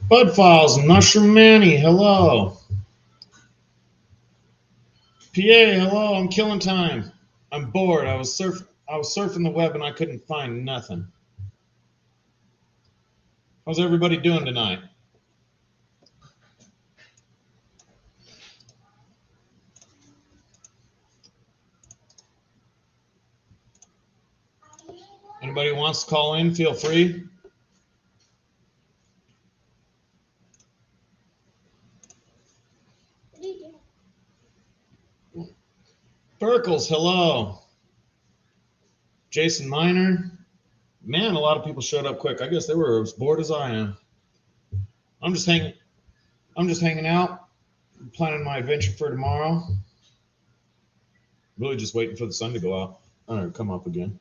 Bud Files, Mushroom Manny, hello. PA, hello, I'm killing time. I'm bored. I was surfing the web and I couldn't find nothing. How's everybody doing tonight? Anybody who wants to call in, feel free. Burkles, hello. Jason Miner. Man, a lot of people showed up quick. I guess they were as bored as I am. I'm just hanging out, planning my adventure for tomorrow. Really just waiting for the sun to go out or come up again.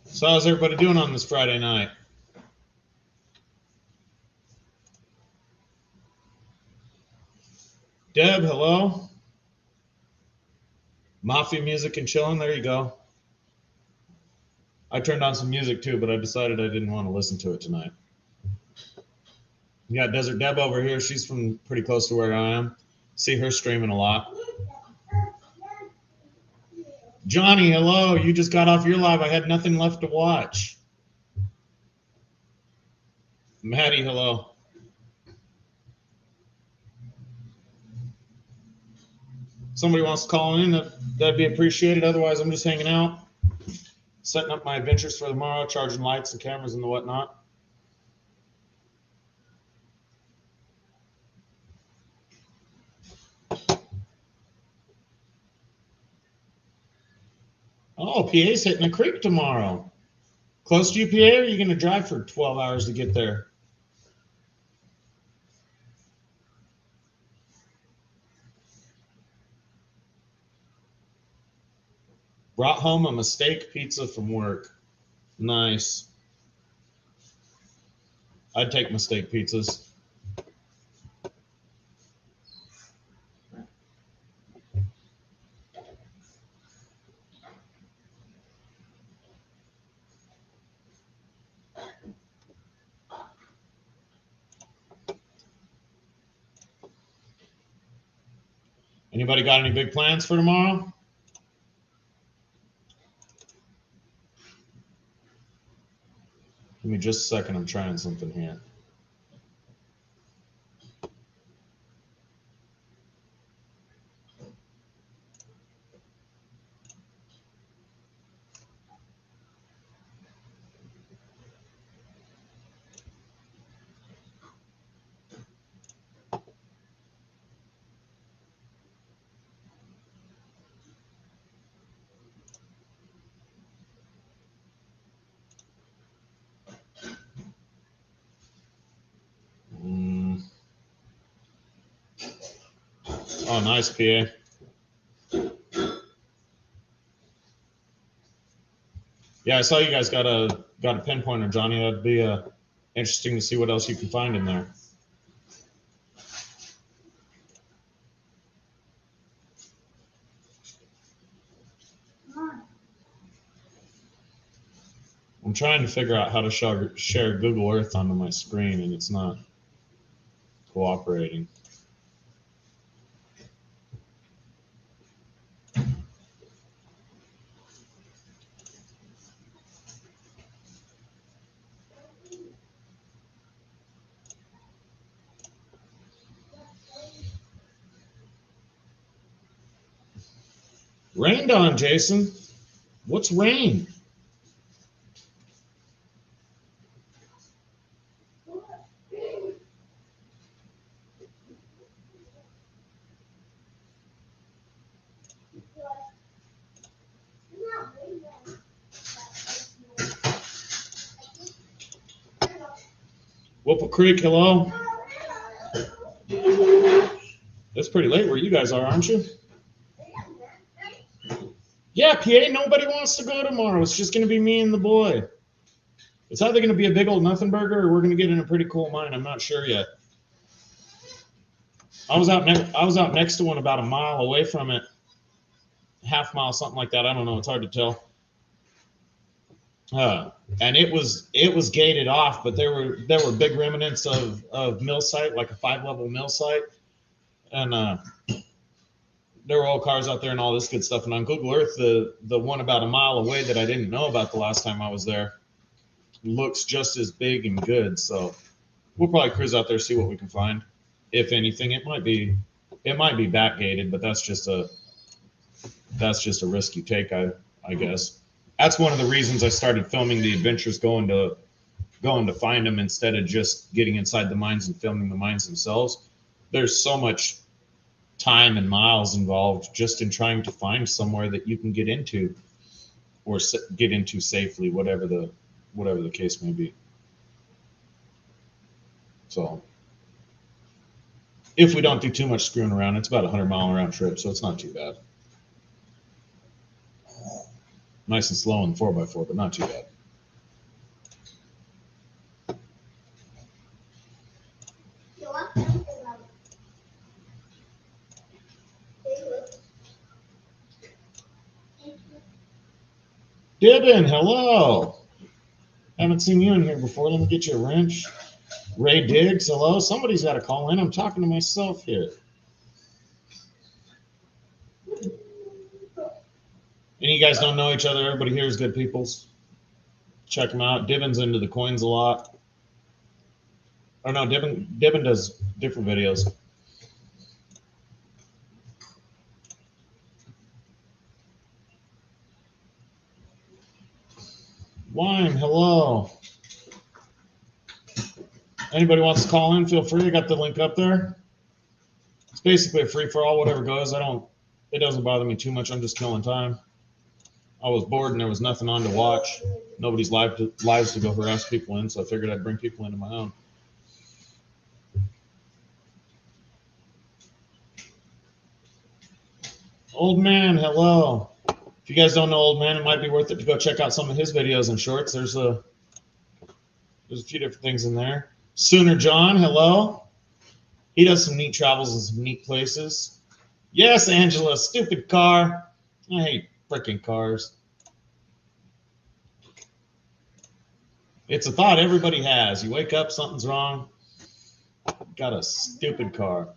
So how's everybody doing on this Friday night? Deb, hello. Mafia music and chilling. There you go. I turned on some music too, but I decided I didn't want to listen to it tonight. You got Desert Deb over here. She's from pretty close to where I am. See her streaming a lot. Johnny, hello. You just got off your live. I had nothing left to watch. Maddie, hello. Somebody wants to call in, that'd be appreciated. Otherwise, I'm just hanging out, setting up my adventures for tomorrow, charging lights and cameras and the whatnot. Oh, PA's hitting a creek tomorrow. Close to you, PA, or are you going to drive for 12 hours to get there? Brought home a mistake pizza from work. Nice. I'd take mistake pizzas. Anybody got any big plans for tomorrow? Give me just a second. I'm trying something here. Oh, nice, PA. Yeah, I saw you guys got a pinpointer, Johnny. That'd be interesting to see what else you can find in there. I'm trying to figure out how to share Google Earth onto my screen, and it's not cooperating. Rained on, Jason. What's rain? Whipple Creek, hello. That's pretty late where you guys are, aren't you? Yeah, PA, nobody wants to go tomorrow. It's just going to be me and the boy. It's either going to be a big old nothing burger or we're going to get in a pretty cool mine. I'm not sure yet. I was out next to one about a mile away from it. Half mile, something like that. I don't know. It's hard to tell. And it was gated off, but there were big remnants of mill site, like a 5-level mill site, and there were old cars out there and all this good stuff. And on Google Earth, the one about a mile away that I didn't know about the last time I was there looks just as big and good. So we'll probably cruise out there, see what we can find. If anything, it might be backgated, but that's just a risk you take, I guess. That's one of the reasons I started filming the adventures, going to find them instead of just getting inside the mines and filming the mines themselves. There's so much time and miles involved just in trying to find somewhere that you can get into or get into safely, whatever the case may be. So if we don't do too much screwing around, it's about a 100-mile round trip, so it's not too bad. Nice and slow in the 4x4, but not too bad. Dibin, hello. Haven't seen you in here before. Let me get you a wrench. Ray Diggs, hello. Somebody's got to call in. I'm talking to myself here. And you guys don't know each other. Everybody here is good peoples. Check them out. Dibin's into the coins a lot. Oh no, Dibin does different videos. Wine, hello. Anybody wants to call in, feel free. I got the link up there. It's basically a free-for-all, whatever goes. It doesn't bother me too much. I'm just killing time. I was bored and there was nothing on to watch. Nobody's lives to go harass people in, so I figured I'd bring people into my own. Old Man, hello. If you guys don't know Old Man, it might be worth it to go check out some of his videos and shorts. There's a few different things in there. Sooner John, hello. He does some neat travels and some neat places. Yes, Angela, stupid car. I hate freaking cars. It's a thought everybody has. You wake up, something's wrong. Got a stupid car.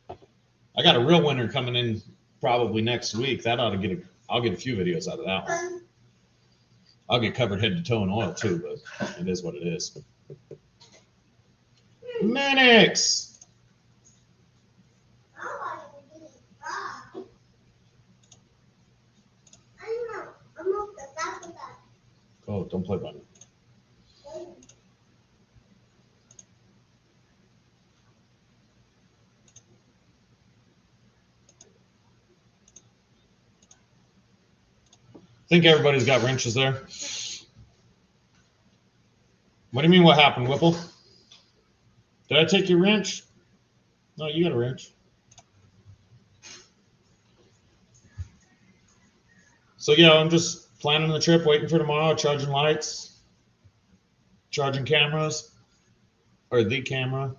I got a real winner coming in probably next week. That ought to I'll get a few videos out of that one. I'll get covered head to toe in oil too, but it is what it is. Minix! Oh, don't play by me. I think everybody's got wrenches there. What do you mean what happened, Whipple? Did I take your wrench? No, you got a wrench. So yeah, I'm just planning the trip, waiting for tomorrow, charging lights, charging cameras, or the camera.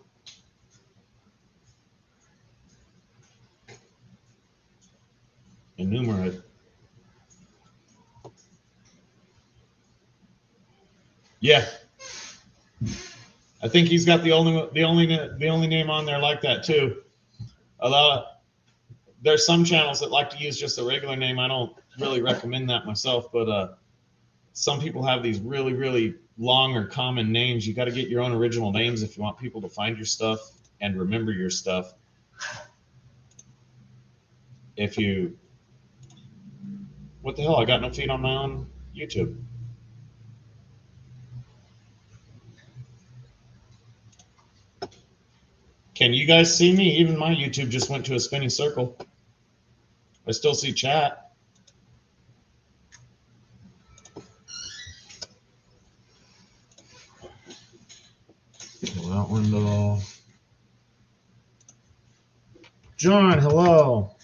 Enumerate. Yeah. I think he's got the only name on there like that too. Although there's some channels that like to use just a regular name. I don't really recommend that myself, but some people have these really, really long or common names. You got to get your own original names if you want people to find your stuff and remember your stuff. What the hell? I got no feed on my own YouTube. Can you guys see me? Even my YouTube just went to a spinning circle. I still see chat. That window. John, hello.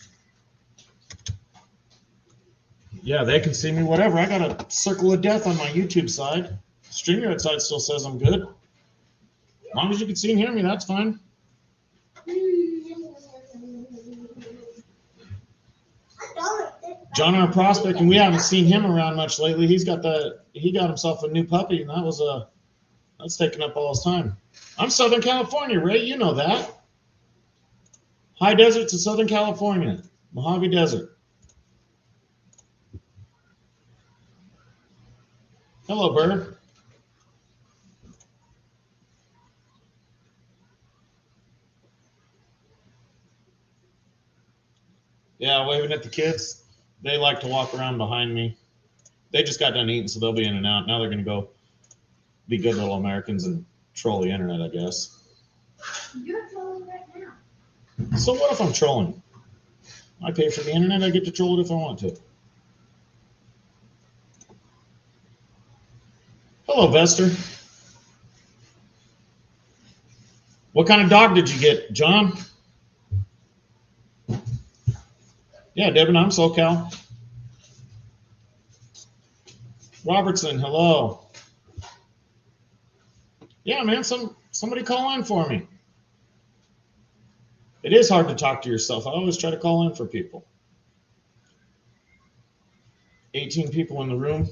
Yeah, they can see me, whatever. I got a circle of death on my YouTube side. StreamYard side still says I'm good. As long as you can see and hear me, that's fine. John our prospect, and we haven't seen him around much lately. He got himself a new puppy, and that's taking up all his time. I'm Southern California, Ray. You know that. High deserts of Southern California, Mojave Desert. Hello, Burr. Yeah, waving at the kids. They like to walk around behind me. They just got done eating, so they'll be in and out. Now they're going to go be good little Americans and troll the internet, I guess. You're trolling right now. So what if I'm trolling? I pay for the internet. I get to troll it if I want to. Hello, Vester. What kind of dog did you get, John? Yeah, Devin, I'm SoCal. Robertson, hello. Yeah, man, somebody call in for me. It is hard to talk to yourself. I always try to call in for people. 18 people in the room.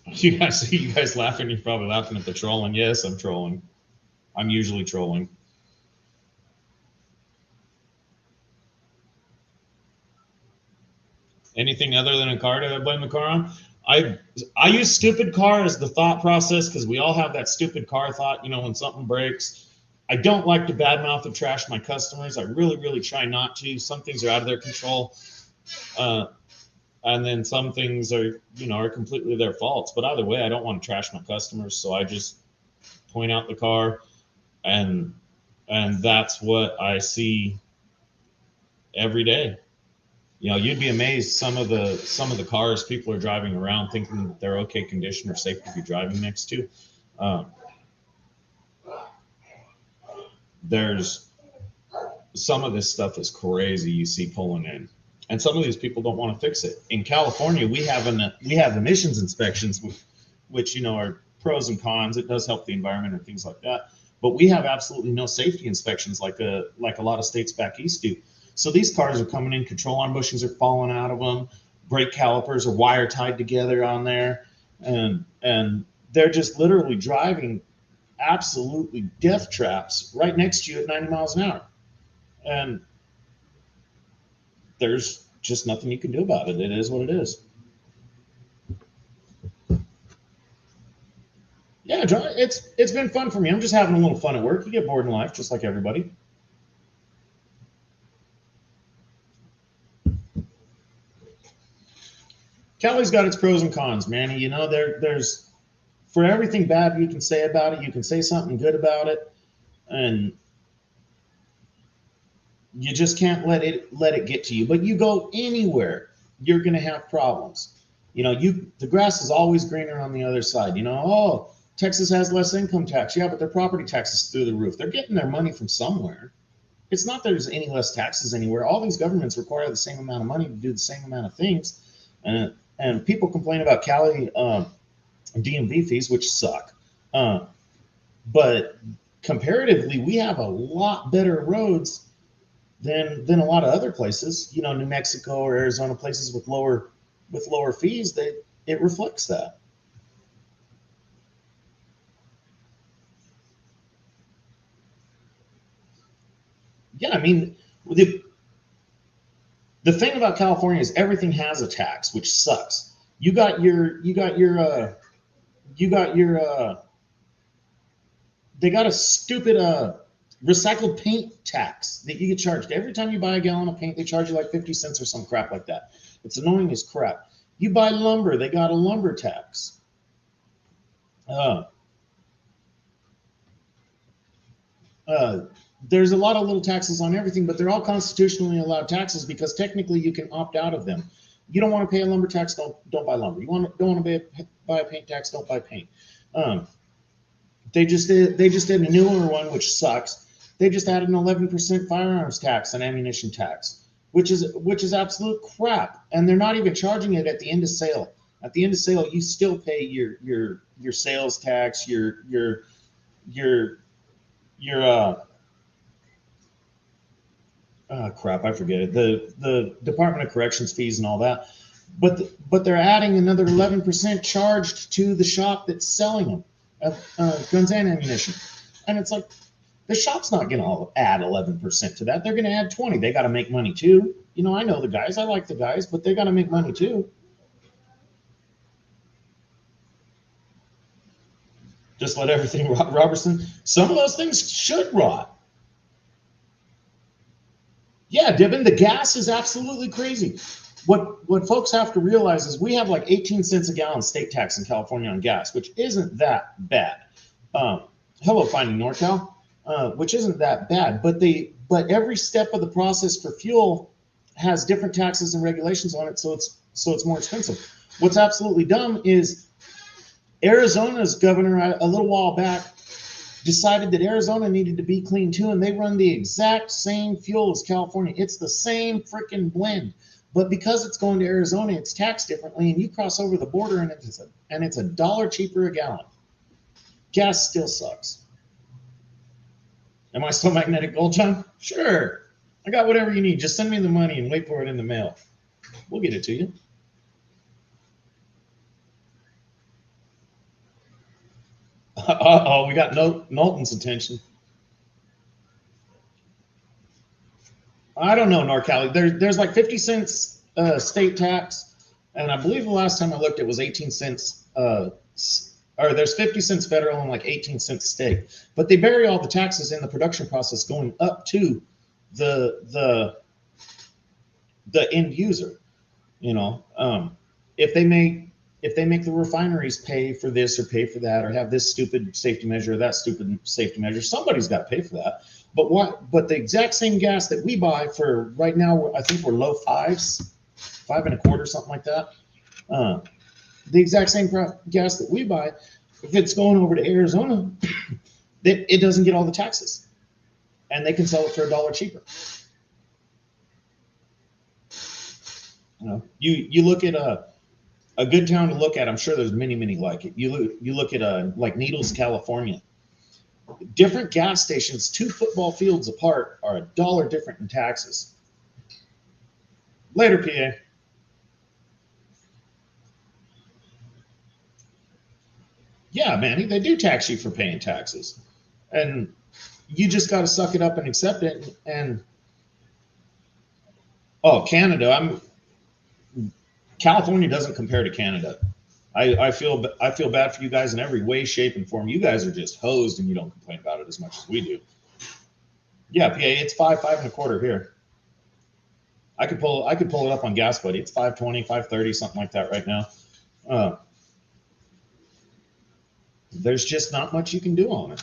You guys laughing. You're probably laughing at the trolling. Yes, I'm trolling. I'm usually trolling. Anything other than a car to blame the car on? I use stupid car as the thought process because we all have that stupid car thought. You know, when something breaks, I don't like to badmouth or trash my customers. I really, really try not to. Some things are out of their control, and then some things are, are completely their faults. But either way, I don't want to trash my customers, so I just point out the car, and that's what I see every day. You'd be amazed some of the cars people are driving around thinking that they're okay condition or safe to be driving next to. There's some of this stuff is crazy you see pulling in, and some of these people don't want to fix it. In California, we have emissions inspections, which are pros and cons. It does help the environment and things like that, but we have absolutely no safety inspections like a lot of states back east do. So these cars are coming in, control arm bushings are falling out of them, brake calipers are wire tied together on there, and they're just literally driving absolutely death traps right next to you at 90 miles an hour. And there's just nothing you can do about it. It is what it is. Yeah, John, it's been fun for me. I'm just having a little fun at work. You get bored in life just like everybody. Cali's got its pros and cons, Manny. There's for everything bad you can say about it, you can say something good about it, and you just can't let it get to you. But you go anywhere, you're going to have problems. The grass is always greener on the other side. Oh, Texas has less income tax. Yeah, but their property tax is through the roof. They're getting their money from somewhere. It's not there's any less taxes anywhere. All these governments require the same amount of money to do the same amount of things. And people complain about Cali DMV fees, which suck. But comparatively, we have a lot better roads than a lot of other places. New Mexico or Arizona, places with lower fees, it reflects that. Yeah, I mean, the thing about California is everything has a tax, which sucks. They got a stupid recycled paint tax that you get charged every time you buy a gallon of paint. They charge you like 50 cents or some crap like that. It's annoying as crap. You buy lumber, they got a lumber tax. There's a lot of little taxes on everything, but they're all constitutionally allowed taxes because technically you can opt out of them. You don't want to pay a lumber tax, don't buy lumber. You don't want to buy a paint tax, don't buy paint. They just did a newer one, which sucks. They just added an 11% firearms tax and ammunition tax, which is absolute crap. And they're not even charging it at the end of sale. At the end of sale, you still pay your sales tax, your crap, I forget it. The Department of Corrections fees and all that. But they're adding another 11% charged to the shop that's selling them, guns and ammunition. And it's like, the shop's not going to add 11% to that. They're going to add 20. They got to make money too. You know, I know the guys. I like the guys, but they got to make money too. Just let everything rot, Robertson. Some of those things should rot. Yeah, Dibben, the gas is absolutely crazy. What folks have to realize is we have like 18 cents a gallon state tax in California on gas, which isn't that bad. Hello, Finding NorCal, which isn't that bad. But every step of the process for fuel has different taxes and regulations on it, so it's more expensive. What's absolutely dumb is Arizona's governor a little while back decided that Arizona needed to be clean too, and they run the exact same fuel as California. It's the same freaking blend, but because it's going to Arizona, it's taxed differently, and you cross over the border and it's $1 cheaper a gallon. Gas still sucks. Am I still magnetic gold, John? Sure. I got whatever you need. Just send me the money and wait for it in the mail. We'll get it to you. Uh-oh, we got Knowlton's attention. I don't know, NorCal. There's like 50 cents state tax, and I believe the last time I looked it was 18 cents, or there's 50 cents federal and like 18 cents state. But they bury all the taxes in the production process going up to the end user. You know, if they make the refineries pay for this or pay for that or have this stupid safety measure or that stupid safety measure, somebody's got to pay for that. But the exact same gas that we buy for right now, I think we're low fives, 5.25, something like that. The exact same gas that we buy, if it's going over to Arizona, it doesn't get all the taxes, and they can sell it for $1 cheaper. You know, you look at a good town to look at. I'm sure there's many like it. You look at like Needles, California. Different gas stations 2 football fields apart are $1 different in taxes. Later, PA. Yeah, Manny, they do tax you for paying taxes, and you just got to suck it up and accept it. And Canada, California doesn't compare to Canada. I feel bad for you guys in every way, shape, and form. You guys are just hosed, and you don't complain about it as much as we do. Yeah, PA, it's 5.25 here. I could pull it up on Gas Buddy. It's 5.20, 5.30, something like that right now. There's just not much you can do on it.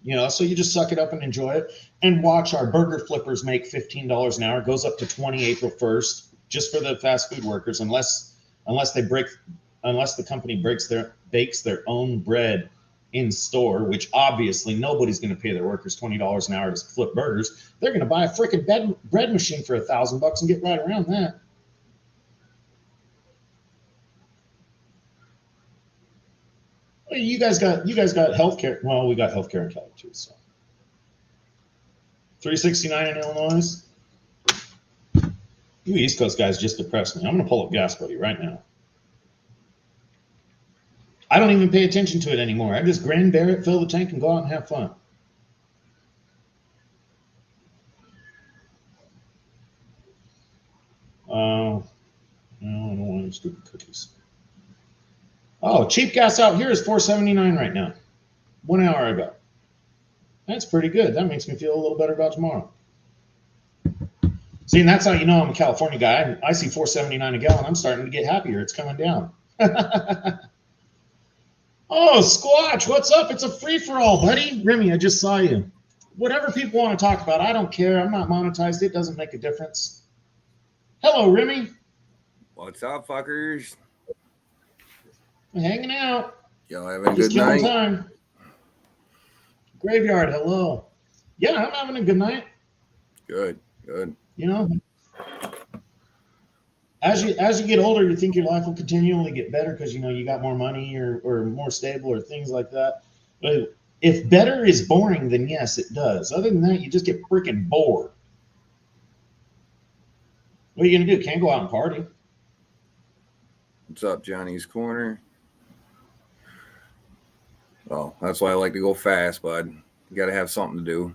You know, so you just suck it up and enjoy it, and watch our burger flippers make $15 an hour. It goes up to 20 April 1st, just for the fast food workers, unless the company bakes their own bread in store, which obviously nobody's going to pay their workers $20 an hour to flip burgers. They're going to buy a freaking bread machine for $1,000 and get right around that. Well, you guys got healthcare. Well, we got healthcare in Cali too. So 369 in Illinois. You East Coast guys just depressed me. I'm going to pull up Gas Buddy right now. I don't even pay attention to it anymore. I just grin, bear it, fill the tank, and go out and have fun. No, I don't want any stupid cookies. Oh, cheap gas out here is $4.79 right now. 1 hour ago. That's pretty good. That makes me feel a little better about tomorrow. See, and that's how you know I'm a California guy. I see $4.79 a gallon. I'm starting to get happier. It's coming down. Oh, Squatch, what's up? It's a free-for-all, buddy. Remy, I just saw you. Whatever people want to talk about, I don't care. I'm not monetized. It doesn't make a difference. Hello, Remy. What's up, fuckers? Hanging out. Y'all having a good night? Time. Graveyard, hello. Yeah, I'm having a good night. Good. You know, as you get older, you think your life will continually get better because, you know, you got more money or more stable or things like that. But if better is boring, then yes, it does. Other than that, you just get freaking bored. What are you gonna do? Can't go out and party. What's up, Johnny's Corner? Oh, that's why I like to go fast, bud. You got to have something to do.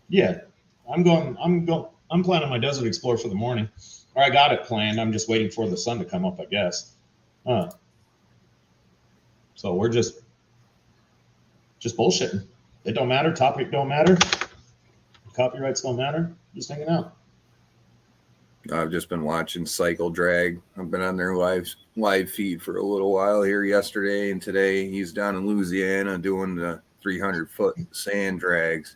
Yeah, I'm planning my Desert Explorer for the morning, or I got it planned. I'm just waiting for the sun to come up, I guess. So we're just bullshitting. It don't matter. Topic don't matter. Copyrights don't matter. Just hanging out. I've just been watching Cycle Drag. I've been on their live feed for a little while here yesterday and today. He's down in Louisiana doing the 300-foot sand drags.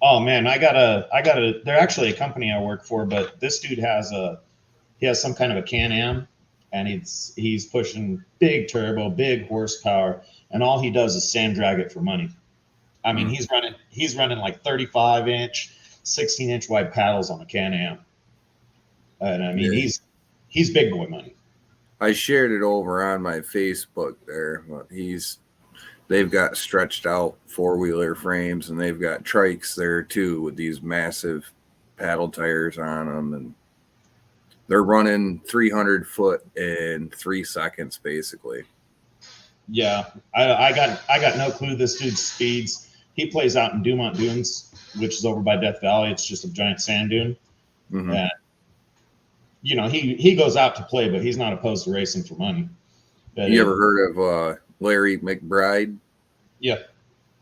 Oh man, I gotta. They're actually a company I work for, but this dude has some kind of a Can-Am, and he's pushing big turbo, big horsepower, and all he does is sand drag it for money. I mean, he's running like 35-inch, 16-inch wide paddles on a Can-Am. And I mean, he's big boy money. I shared it over on my Facebook there, but they've got stretched out 4-wheeler frames, and they've got trikes there too with these massive paddle tires on them, and they're running 300 foot in 3 seconds basically. Yeah, I got no clue this dude's speeds. He plays out in Dumont Dunes, which is over by Death Valley. It's just a giant sand dune. Mm-hmm. And you know, he goes out to play, but he's not opposed to racing for money. But you ever heard of Larry McBride? Yeah.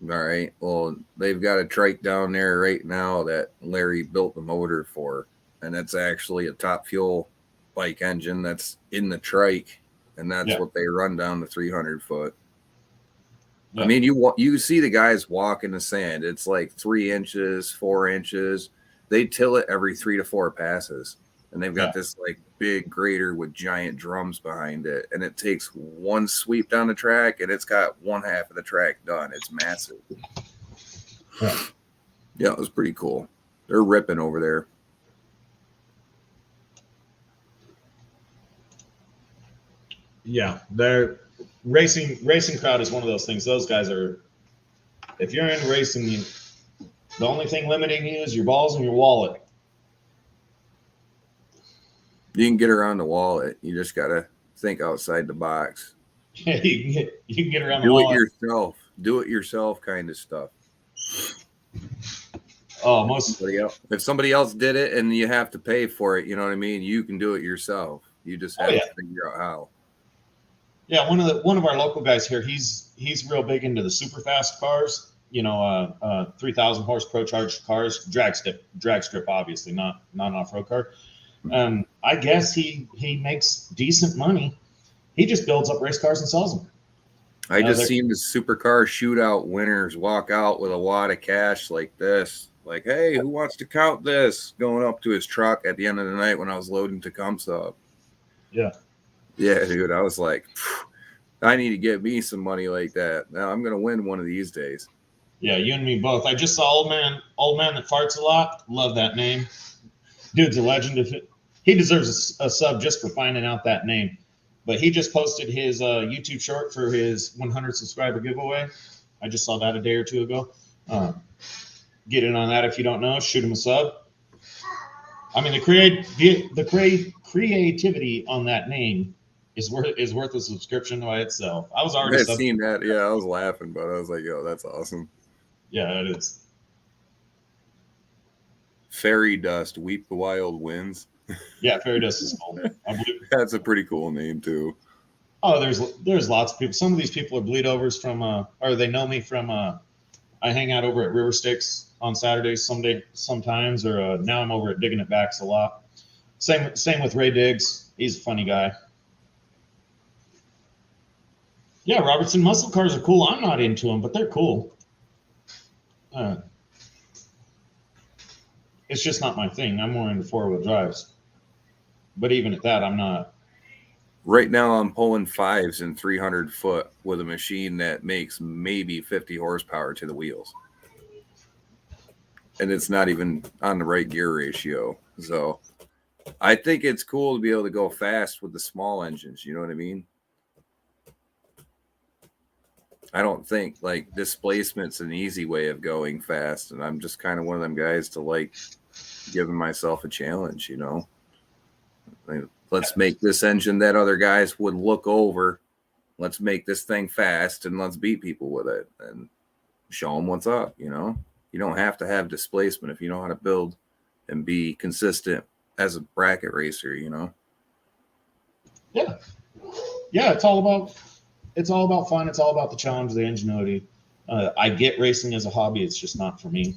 All right. Well, they've got a trike down there right now that Larry built the motor for, and it's actually a top fuel bike engine that's in the trike, and that's what they run down the 300 foot. Yeah. I mean, you see the guys walk in the sand. It's like 3 inches, 4 inches. They till it every 3 to 4 passes. And they've got this like big grader with giant drums behind it. And it takes one sweep down the track and it's got one half of the track done. It's massive. Yeah, it was pretty cool. They're ripping over there. Yeah, they're racing crowd is one of those things. Those guys are, if you're in racing, the only thing limiting you is your balls and your wallet. You can get around the wallet. You just got to think outside the box. Yeah, you can get around the wallet. Do it yourself. Do it yourself kind of stuff. Oh, if somebody else did it and you have to pay for it, you know what I mean? You can do it yourself. You just have to figure out how. Yeah, one of our local guys here, he's real big into the super fast cars. You know, 3,000 horse pro charged cars, drag strip, obviously not an off-road car. I guess he makes decent money. He just builds up race cars and sells them. I just seen the supercar shootout winners walk out with a wad of cash like this. Like, hey, who wants to count this? Going up to his truck at the end of the night when I was loading Tecumseh up. Yeah. Yeah, dude. I was like, I need to get me some money like that. Now I'm going to win one of these days. Yeah, you and me both. I just saw old man that farts a lot. Love that name. Dude's a legend. He deserves a sub just for finding out that name. But he just posted his YouTube short for his 100 subscriber giveaway. I just saw that a day or two ago. Get in on that if you don't know. Shoot him a sub. I mean, the creativity on that name is worth a subscription by itself. I was already seen that. Yeah, I was laughing, but I was like, yo, that's awesome. Yeah, it is. Fairy Dust, Weep the Wild Winds. Yeah, Fairy Dust is cool. I believe that's a pretty cool name too. Oh, there's lots of people. Some of these people are bleed overs from or they know me from I hang out over at River Sticks on Saturdays sometimes, or now I'm over at Digging It Backs a lot. Same with Ray Diggs. He's a funny guy. Yeah, Robertson muscle cars are cool. I'm not into them, but they're cool. It's just not my thing. I'm more into 4-wheel drives. But even at that, I'm not. Right now, I'm pulling 5s in 300 foot with a machine that makes maybe 50 horsepower to the wheels. And it's not even on the right gear ratio. So I think it's cool to be able to go fast with the small engines. You know what I mean? I don't think like displacement's an easy way of going fast, and I'm just kind of one of them guys to like giving myself a challenge, you know. Like, let's make this engine that other guys would look over. Let's make this thing fast and let's beat people with it and show them what's up, you know. You don't have to have displacement if you know how to build and be consistent as a bracket racer, you know. Yeah. Yeah, it's all about fun. It's all about the challenge, the ingenuity. I get racing as a hobby. It's just not for me.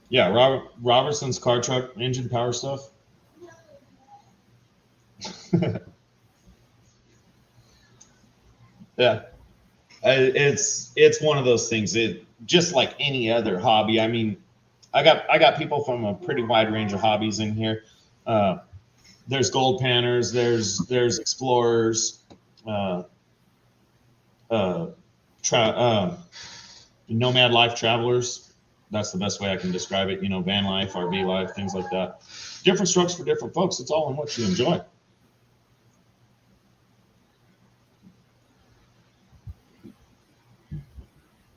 Yeah, Robertson's car truck engine power stuff. Yeah, it's one of those things. It just like any other hobby. I mean, I got people from a pretty wide range of hobbies in here. There's gold panners. There's explorers. Uh, uh, nomad life travelers. That's the best way I can describe it. You know, van life, RV life, things like that. Different strokes for different folks. It's all in what you enjoy.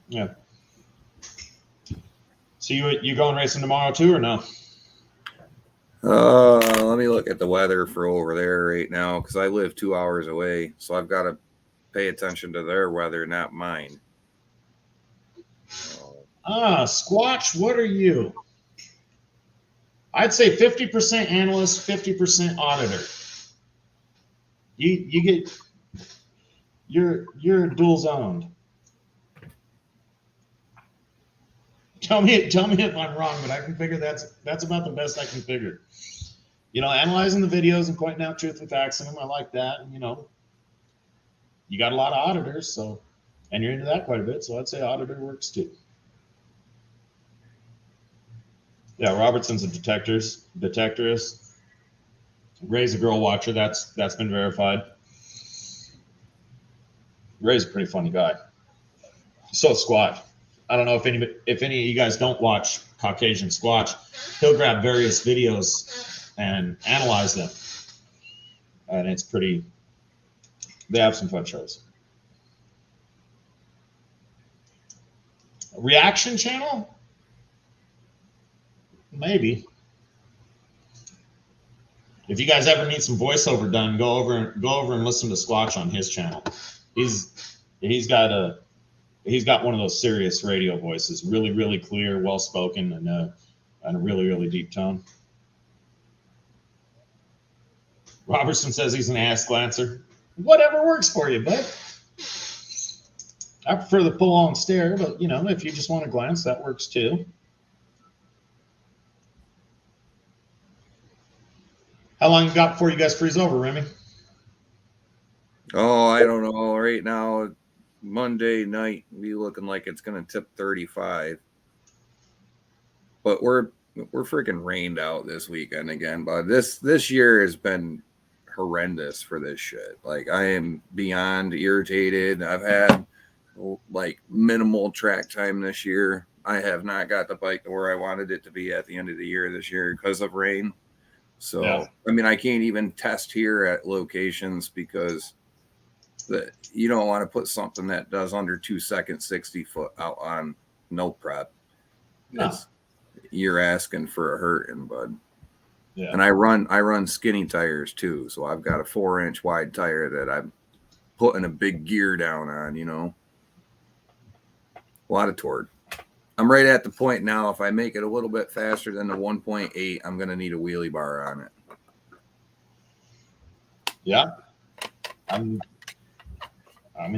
Yeah. So you going racing tomorrow too, or no? Let me look at the weather for over there right now because I live 2 hours away, so I've got to pay attention to their weather, not mine. Squatch, what are you? I'd say 50% analyst, 50% auditor. You get you're dual zoned. Tell me if I'm wrong, but I can figure that's about the best I can figure. You know, analyzing the videos and pointing out truth and facts in them, I like that. And you know, you got a lot of auditors, so and you're into that quite a bit, so I'd say auditor works too. Yeah, Robertson's a detectorist. Ray's a girl watcher. That's been verified. Ray's a pretty funny guy. So Squatch. I don't know if any of you guys don't watch Caucasian Squatch. He'll grab various videos and analyze them, and it's pretty. They have some fun shows. Reaction channel? Maybe. If you guys ever need some voiceover done, go over and listen to Squatch on his channel. He's got one of those serious radio voices, really, really clear, well spoken, and a really, really deep tone. Robertson says he's an ass glancer. Whatever works for you, bud. I prefer the pull on stare, but you know, if you just want to glance, that works too. How long you got before you guys freeze over, Remy? Oh, I don't know. Right now, Monday night, be looking like it's gonna tip 35. But we're freaking rained out this weekend again. But this year has been horrendous for this shit. Like I am beyond irritated. I've had like minimal track time this year. I have not got the bike to where I wanted it to be at the end of the year this year because of rain. So, yeah. I mean, I can't even test here at locations because you don't want to put something that does under 2 seconds, 60 foot out on no prep. No. You're asking for a hurting, bud. Yeah. And I run skinny tires too. So I've got a 4-inch wide tire that I'm putting a big gear down on, you know, a lot of torque. I'm right at the point now. If I make it a little bit faster than the 1.8, I'm going to need a wheelie bar on it. Yeah. I mean,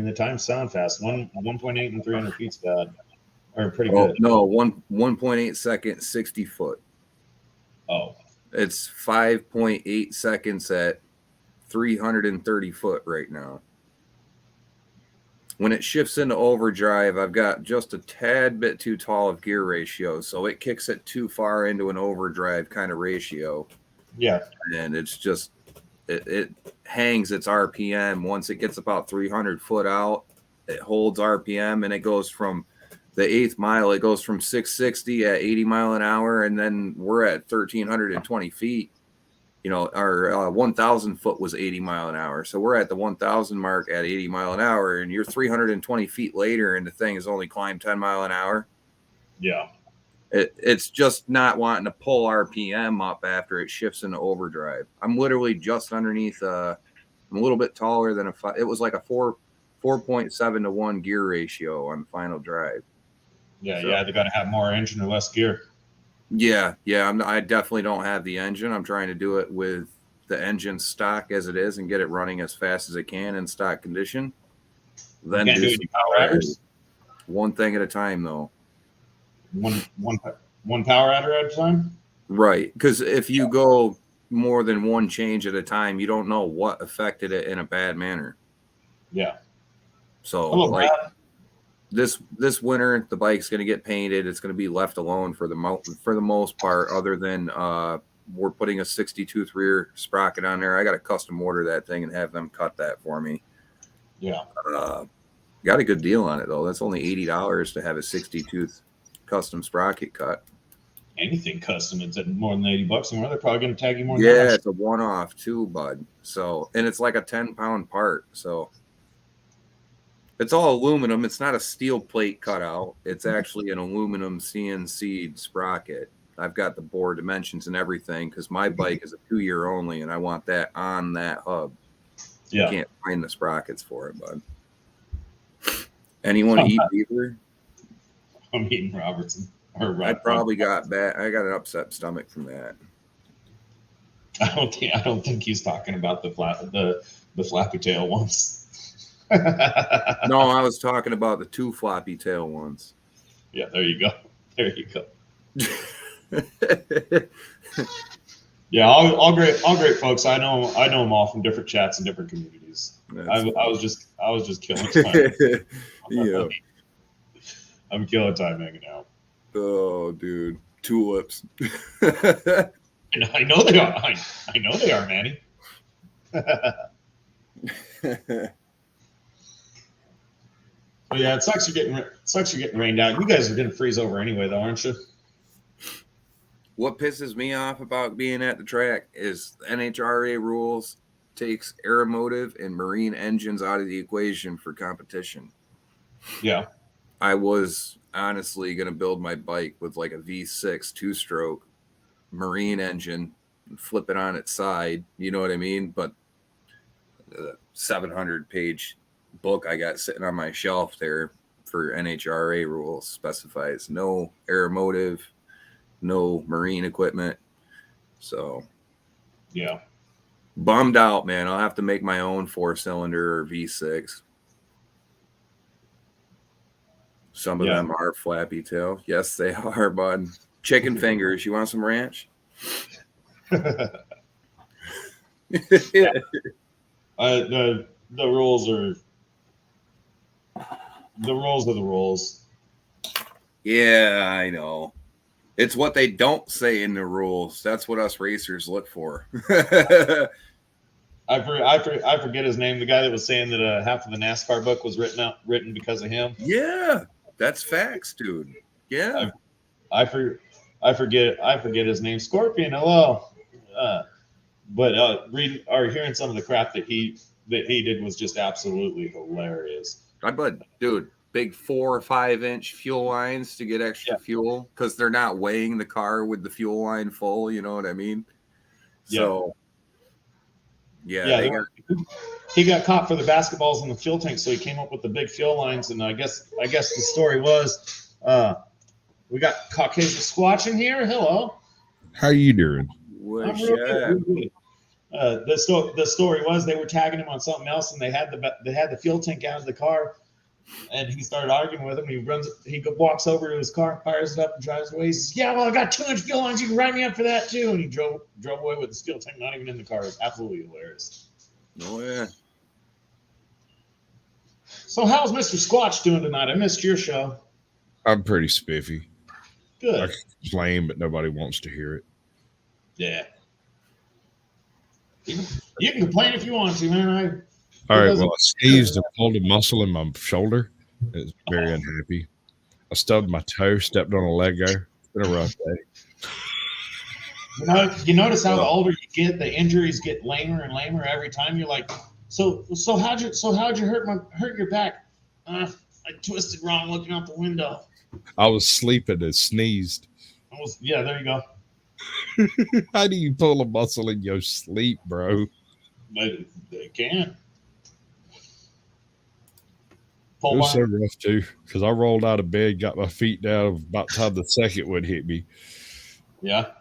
the times sound fast. 1.8 and 300 feet's bad. Or pretty good. No, 1.8 seconds, 60 foot. Oh. It's 5.8 seconds at 330 foot right now. When it shifts into overdrive, I've got just a tad bit too tall of gear ratio, so it kicks it too far into an overdrive kind of ratio. Yeah. And it's just, it hangs its RPM. Once it gets about 300 foot out, it holds RPM, and it goes from the 8th mile, it goes from 660 at 80 mile an hour, and then we're at 1,320 feet. You know, our 1,000 foot was 80 mile an hour. So we're at the 1,000 mark at 80 mile an hour, and you're 320 feet later, and the thing has only climbed 10 mile an hour. Yeah. It's just not wanting to pull RPM up after it shifts into overdrive. I'm literally just underneath. I'm a little bit taller than it was like a 4.7 to 1 gear ratio on the final drive. Yeah, So, yeah, they got to have more engine or less gear. Yeah. I definitely don't have the engine. I'm trying to do it with the engine stock as it is and get it running as fast as it can in stock condition. Then You can't do any power adders? One thing at a time, though. One power adder at a time? Right. Because if you go more than one change at a time, you don't know what affected it in a bad manner. Yeah. So, Hello, like, Brad. this winter, the bike's going to get painted. It's going to be left alone for the most part, other than we're putting a 62th rear sprocket on there. I got to custom order that thing and have them cut that for me. Yeah. Got a good deal on it, though. That's only $80 to have a 62th custom sprocket cut. Anything custom, it's at more than $80 anymore. They're probably going to tag you more than Yeah, that. it's a one-off too, bud. So, and it's like a 10-pound part. So it's all aluminum. It's not a steel plate cutout. It's actually an aluminum CNC sprocket. I've got the bore dimensions and everything because my bike is a 2-year only, and I want that on that hub. Yeah. You can't find the sprockets for it, bud. Anyone eat beaver? I'm eating Robertson. I probably got bad. I got an upset stomach from that. I don't think he's talking about the flappy tail ones. No, I was talking about the 2 floppy tail ones. Yeah, there you go. There you go. Yeah, all great folks. I know them all from different chats and different communities. I was just killing time. Yeah. I'm killing time hanging out. Oh, dude, tulips. And I know they are. I know they are, Manny. But yeah, it sucks you're getting rained out. You guys are gonna freeze over anyway, though, aren't you? What pisses me off about being at the track is NHRA rules takes aeromotive and marine engines out of the equation for competition. Yeah. I was honestly going to build my bike with like a V6 2-stroke marine engine and flip it on its side. You know what I mean? But the 700-page book I got sitting on my shelf there for NHRA rules specifies no aeromotive, no marine equipment. So, yeah, bummed out, man. I'll have to make my own 4-cylinder or V6. Some of them are flappy tail. Yes, they are, bud. Chicken fingers. You want some ranch? The rules are the rules. Yeah, I know. It's what they don't say in the rules. That's what us racers look for. I forget his name. The guy that was saying that half of the NASCAR book was written because of him. Yeah, that's facts, dude. Yeah, I forget his name. Scorpion. Hello. But reading or hearing some of the crap that he did was just absolutely hilarious. Dude, big 4 or 5 inch fuel lines to get extra fuel because they're not weighing the car with the fuel line full. You know what I mean? So, he got caught for the basketballs in the fuel tank, so he came up with the big fuel lines. And I guess the story was, we got Caucasian Squatch in here. Hello. How you doing? I'm real good. The story was they were tagging him on something else, and they had the fuel tank out of the car, and he started arguing with him. He walks over to his car, fires it up, and drives away. He says, "Yeah, well, I got 2 inch fuel lines. You can write me up for that too." And he drove away with the fuel tank not even in the car. It was absolutely hilarious. Oh yeah. So how's Mr. Squatch doing tonight? I missed your show. I'm pretty spiffy. Good. I complain, but nobody wants to hear it. Yeah. You can complain if you want to, man. All right. Well, I sneezed and pulled a muscle in my shoulder. It's very unhappy. I stubbed my toe, stepped on a Lego. It's been a rough day. You notice how the older you get, the injuries get lamer and lamer every time. You're like, so how'd you hurt your back? I twisted wrong looking out the window. I was sleeping and sneezed. Yeah, there you go. How do you pull a muscle in your sleep, bro? They can. It was so rough too, because I rolled out of bed, got my feet down about the time the second one hit me. Yeah.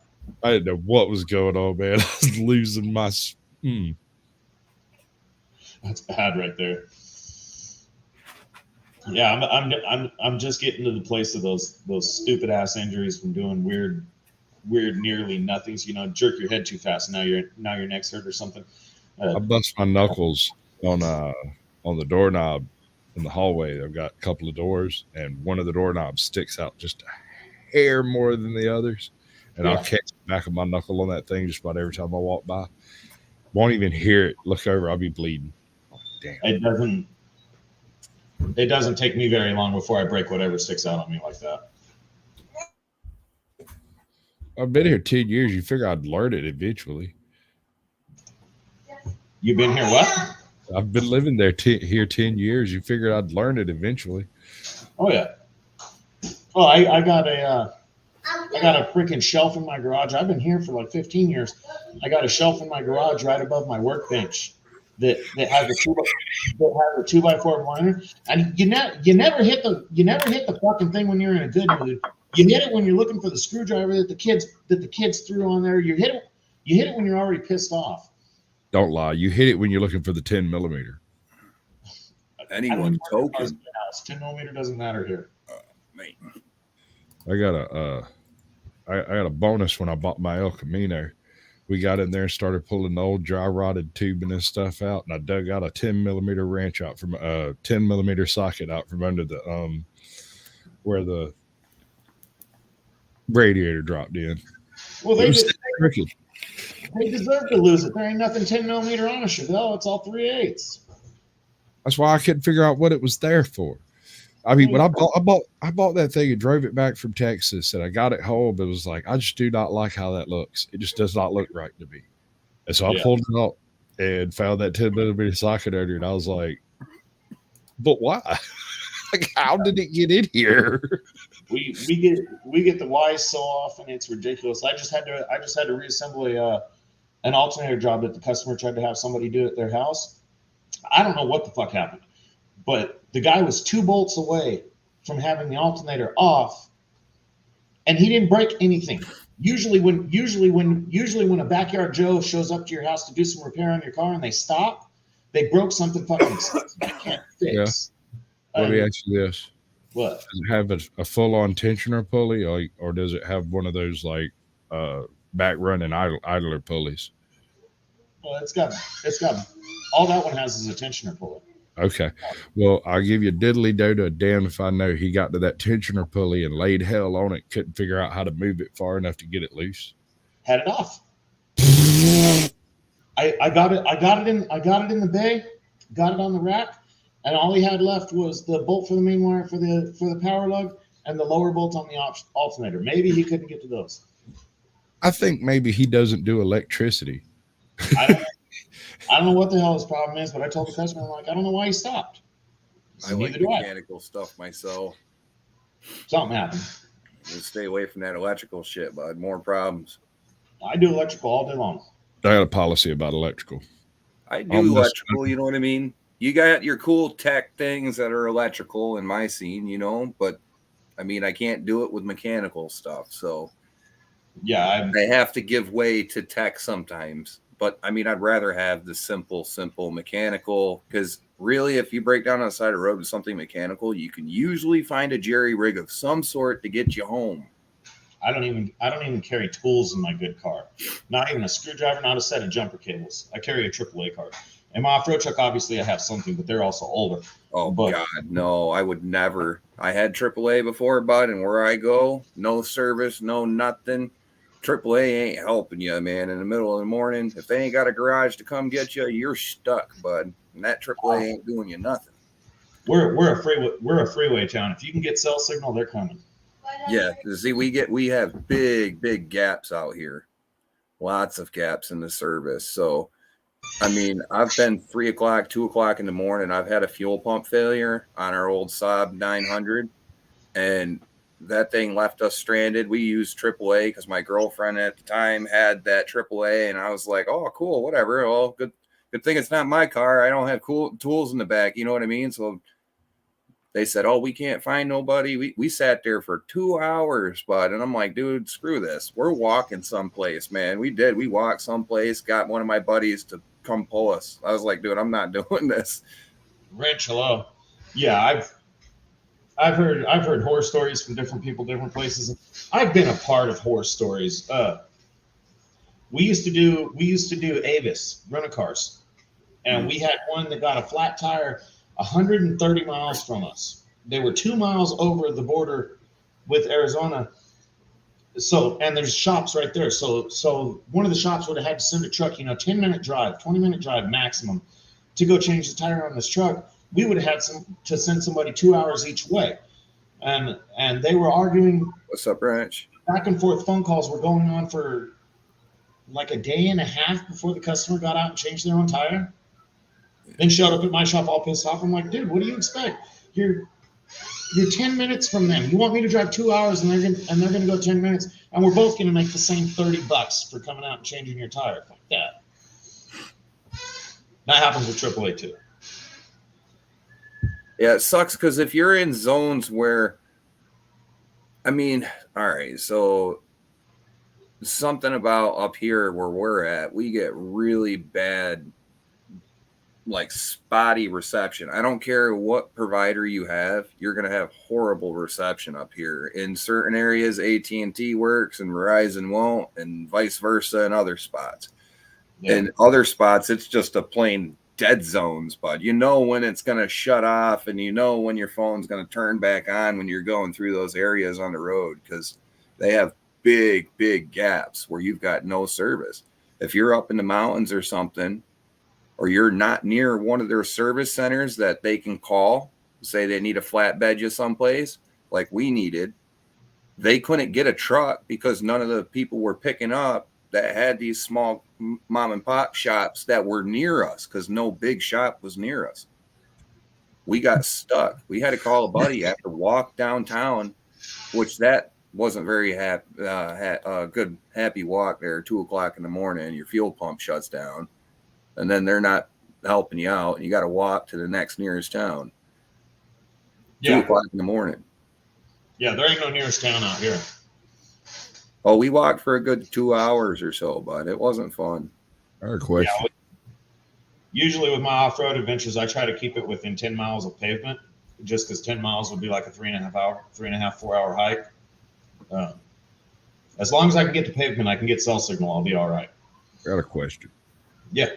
I didn't know what was going on, man. I was losing my. That's bad right there. Yeah, I'm just getting to the place of those stupid ass injuries from doing weird nearly nothings. You know, jerk your head too fast, and now your neck's hurt or something. I bust my knuckles on the doorknob in the hallway. I've got a couple of doors, and one of the doorknobs sticks out just a hair more than the others. And I'll catch the back of my knuckle on that thing just about every time I walk by. Won't even hear it. Look over, I'll be bleeding. Oh, damn. It doesn't take me very long before I break whatever sticks out on me like that. I've been here 10 years. You figure I'd learn it eventually. You've been here what? I've been living there here 10 years. You figured I'd learn it eventually. Oh, yeah. Oh, I got a freaking shelf in my garage. I've been here for like 15 years. I got a shelf in my garage right above my workbench that has a 2x4 liner. And you never hit the fucking thing when you're in a good mood. You hit it when you're looking for the screwdriver that the kids threw on there. You hit it when you're already pissed off. Don't lie. You hit it when you're looking for the 10 millimeter. Anyone token. 10 millimeter doesn't matter here. Man. I got a bonus when I bought my El Camino. We got in there and started pulling the old dry rotted tubing and stuff out, and I dug out a 10 millimeter wrench out from 10 millimeter socket out from under the where the radiator dropped in. Well, they deserve to lose it. There ain't nothing 10 millimeter on a Chevelle. It's all 3/8. That's why I couldn't figure out what it was there for. I mean, when I bought that thing and drove it back from Texas, and I got it home, it was like, I just do not like how that looks. It just does not look right to me. And so I pulled it out and found that 10 millimeter socket under it. And I was like, but why? Like, how did it get in here? We get the whys so often, it's ridiculous. I just had to reassemble an alternator job that the customer tried to have somebody do at their house. I don't know what the fuck happened, but the guy was 2 bolts away from having the alternator off, and he didn't break anything. Usually when a backyard Joe shows up to your house to do some repair on your car and they stop, they broke something fucking they can't fix. Yeah. Let me ask you this. What? Does it have a full-on tensioner pulley, or does it have one of those like back running idler pulleys? Well, it's got all that one has is a tensioner pulley. Okay. Well, I'll give you diddly do to a damn if I know. He got to that tensioner pulley and laid hell on it. Couldn't figure out how to move it far enough to get it loose. Had it off. I got it in the bay, got it on the rack, and all he had left was the bolt for the main wire for the power lug and the lower bolt on the alternator. Maybe he couldn't get to those. I think maybe he doesn't do electricity. I don't know what the hell his problem is, but I told the customer, I'm like, I don't know why he stopped. I like mechanical stuff myself. Something happened. Just stay away from that electrical shit, bud. More problems. I do electrical all day long. I got a policy about electrical. I do electrical, you know what I mean? You got your cool tech things that are electrical in my scene, you know, but I mean, I can't do it with mechanical stuff. So yeah, I have to give way to tech sometimes. But I mean, I'd rather have the simple mechanical, because really, if you break down on the side of the road with something mechanical, you can usually find a jerry rig of some sort to get you home. I don't even carry tools in my good car. Not even a screwdriver, not a set of jumper cables. I carry a AAA card. In my off-road truck, obviously, I have something, but they're also older. Oh, God, no, I would never. I had AAA before, bud, and where I go, no service, no nothing. AAA ain't helping you, man. In the middle of the morning, if they ain't got a garage to come get you, you're stuck, bud. And that AAA ain't doing you nothing. we're a freeway town. If you can get cell signal, they're coming. Yeah, see, we have big gaps out here, lots of gaps in the service. So, I mean, I've been 3 o'clock, 2 o'clock in the morning. I've had a fuel pump failure on our old Saab 900, and that thing left us stranded. We used AAA because my girlfriend at the time had that AAA, and I was like, "Oh, cool, whatever. Well, good thing it's not my car. I don't have cool tools in the back." You know what I mean? So they said, "Oh, we can't find nobody." We sat there for 2 hours, bud. And I'm like, dude, screw this. We're walking someplace, man. We walked someplace, got one of my buddies to come pull us. I was like, dude, I'm not doing this. Ranch, hello. Yeah, I've heard horror stories from different people, different places. I've been a part of horror stories. We used to do Avis rental cars, and we had one that got a flat tire 130 miles from us. They were 2 miles over the border with Arizona. So, and there's shops right there. So one of the shops would have had to send a truck, 10-minute drive, 20-minute drive maximum to go change the tire on this truck. We would have had to send somebody 2 hours each way. And they were arguing. What's up, Ranch? Back and forth phone calls were going on for like a day and a half before the customer got out and changed their own tire. Then showed up at my shop all pissed off. I'm like, dude, what do you expect? You're 10 minutes from them. You want me to drive 2 hours and they're gonna go 10 minutes, and we're both gonna make the same $30 for coming out and changing your tire. Fuck that. That happens with AAA too. Yeah, it sucks because if you're in zones where, I mean, all right, so something about up here where we're at, we get really bad, like spotty reception. I don't care what provider you have, you're going to have horrible reception up here. In certain areas, AT&T works and Verizon won't, and vice versa in other spots. Yeah. In other spots, it's just a plain dead zones, but you know when it's going to shut off, and you know when your phone's going to turn back on when you're going through those areas on the road, because they have big gaps where you've got no service. If you're up in the mountains or something, or you're not near one of their service centers that they can call, say they need a flatbed you someplace, like we needed, they couldn't get a truck because none of the people were picking up that had these small mom and pop shops that were near us, because no big shop was near us. We got stuck. We had to call a buddy, have to walk downtown, which that wasn't very good, happy walk there, 2 o'clock in the morning, your fuel pump shuts down, and then they're not helping you out, and you got to walk to the next nearest town. Yeah. 2 o'clock in the morning. Yeah, there ain't no nearest town out here. Oh, we walked for a good 2 hours or so, but it wasn't fun. I have a question. Yeah, usually with my off-road adventures, I try to keep it within 10 miles of pavement, just because 10 miles would be like a 4 hour hike. As long as I can get to pavement, I can get cell signal, I'll be all right. I got a question. Yeah.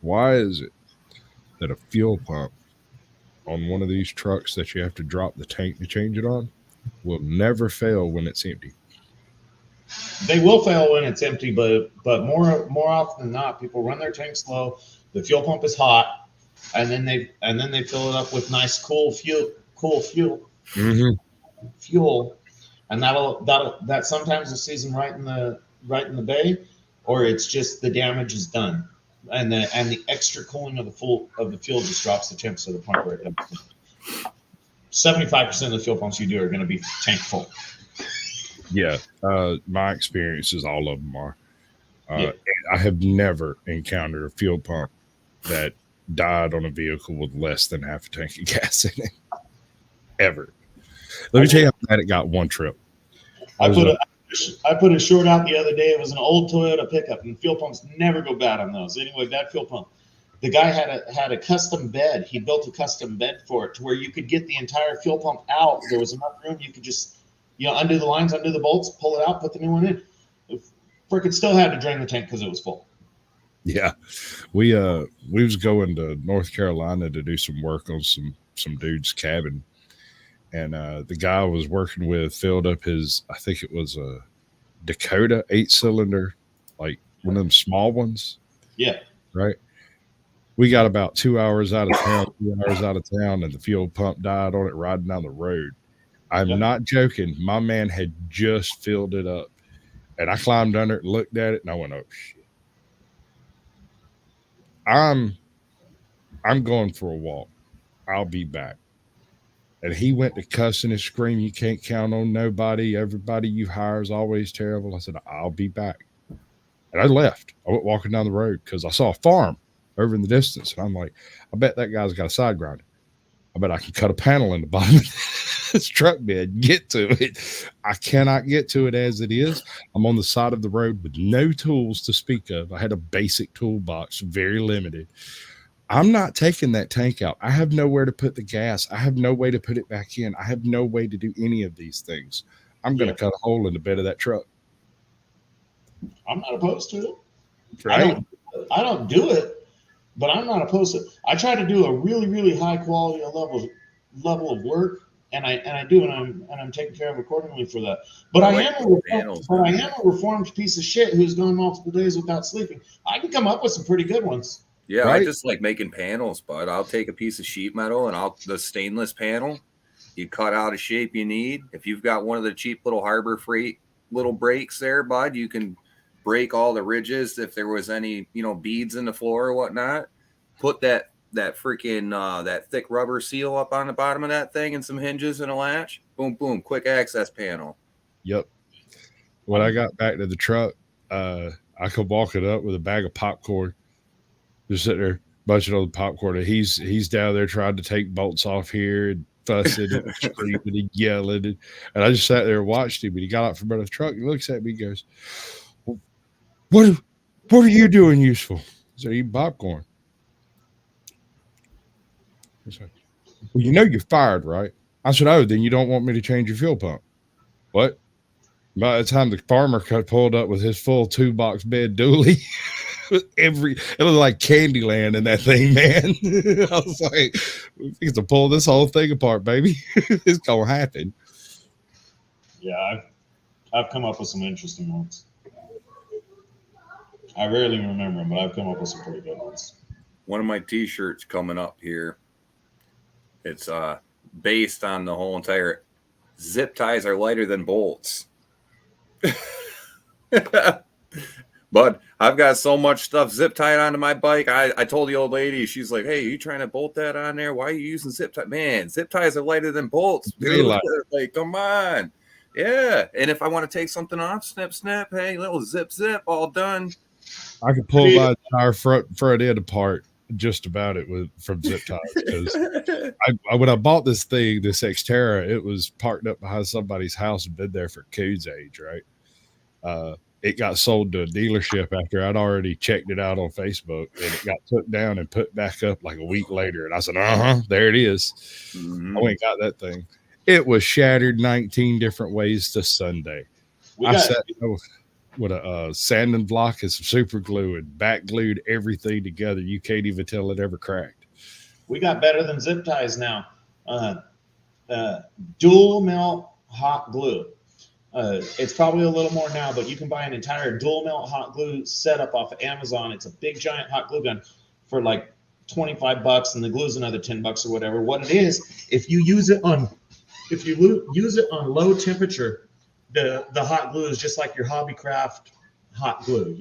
Why is it that a fuel pump on one of these trucks that you have to drop the tank to change it on will never fail when it's empty? They will fail when it's empty, but more often than not, people run their tanks low. The fuel pump is hot, and then they fill it up with nice cool fuel, Mm-hmm. fuel, and that sometimes will season right in the bay, or it's just the damage is done, and the extra cooling of the fuel just drops the temps to the point where 75% of the fuel pumps you do are going to be tank full. Yeah, my experiences, all of them are. And I have never encountered a fuel pump that died on a vehicle with less than half a tank of gas in it. Ever. Let me tell you how bad it got one trip. I put a short out the other day. It was an old Toyota pickup, and fuel pumps never go bad on those. Anyway, that fuel pump, the guy had a custom bed. He built a custom bed for it to where you could get the entire fuel pump out. There was enough room. You could just undo the lines, undo the bolts, pull it out, put the new one in. Frickin' still had to drain the tank because it was full. Yeah, we was going to North Carolina to do some work on some dude's cabin, and the guy I was working with filled up his, I think it was a Dakota 8-cylinder, like one of them small ones. Yeah. Right. We got about 2 hours out of town, 2 hours out of town, and the fuel pump died on it riding down the road. I'm Yep. not joking. My man had just filled it up. And I climbed under it and looked at it, and I went, oh, shit. I'm going for a walk. I'll be back. And he went to cussing and screaming, you can't count on nobody. Everybody you hire is always terrible. I said, I'll be back. And I left. I went walking down the road because I saw a farm over in the distance. And I'm like, I bet that guy's got a side grinder. I bet I can cut a panel in the bottom of this truck bed and get to it. I cannot get to it as it is. I'm on the side of the road with no tools to speak of. I had a basic toolbox, very limited. I'm not taking that tank out. I have nowhere to put the gas. I have no way to put it back in. I have no way to do any of these things. I'm going to cut a hole in the bed of that truck. I'm not opposed to it. Right? I don't do it, but I'm not opposed to it. I try to do a really, really high quality level of work, and I do, and I'm taken care of accordingly for that. But I am a reformed piece of shit who's gone multiple days without sleeping. I can come up with some pretty good ones. Yeah, Right? I just like making panels, bud. I'll take a piece of sheet metal and the stainless panel, you cut out a shape you need. If you've got one of the cheap little Harbor Freight little breaks there, bud, you can break all the ridges if there was any, beads in the floor or whatnot. Put that freaking that thick rubber seal up on the bottom of that thing and some hinges and a latch. Boom, boom, quick access panel. Yep. When I got back to the truck, I could walk it up with a bag of popcorn. Just sitting there bunching on the popcorn. And he's down there trying to take bolts off here and fussing and screaming and yelling. And I just sat there and watched him. And he got out from under the truck. He looks at me and goes, What are you doing useful? I said, eating popcorn. He's like, well, you're fired, right? I said, oh, then you don't want me to change your fuel pump. What? By the time the farmer pulled up with his full 2-box bed dually, it was like Candyland in that thing, man. I was like, we need to pull this whole thing apart, baby. It's gonna happen. Yeah, I've come up with some interesting ones. I rarely remember them, but I've come up with some pretty good ones. One of my t-shirts coming up here. It's based on the whole entire zip ties are lighter than bolts. But I've got so much stuff zip tied onto my bike. I told the old lady, she's like, hey, are you trying to bolt that on there? Why are you using zip tie? Man, zip ties are lighter than bolts. Dude. Like, come on. Yeah. And if I want to take something off, snip, hey, little zip, all done. I could pull my entire front end apart just about it from zip ties. Because when I bought this thing, this Xterra, it was parked up behind somebody's house and been there for Coon's age, right? It got sold to a dealership after I'd already checked it out on Facebook, and it got took down and put back up like a week later. And I said, there it is. I went and got that thing. It was shattered 19 different ways to Sunday. I sat with a sanding block and some super glue and back glued everything together. You can't even tell it ever cracked. We got better than zip ties now. Dual melt hot glue. It's probably a little more now, but you can buy an entire dual melt hot glue setup off of Amazon. It's a big giant hot glue gun for like $25, and the glue's another $10 or whatever. What it is, if you use it on low temperature, the hot glue is just like your Hobbycraft hot glue.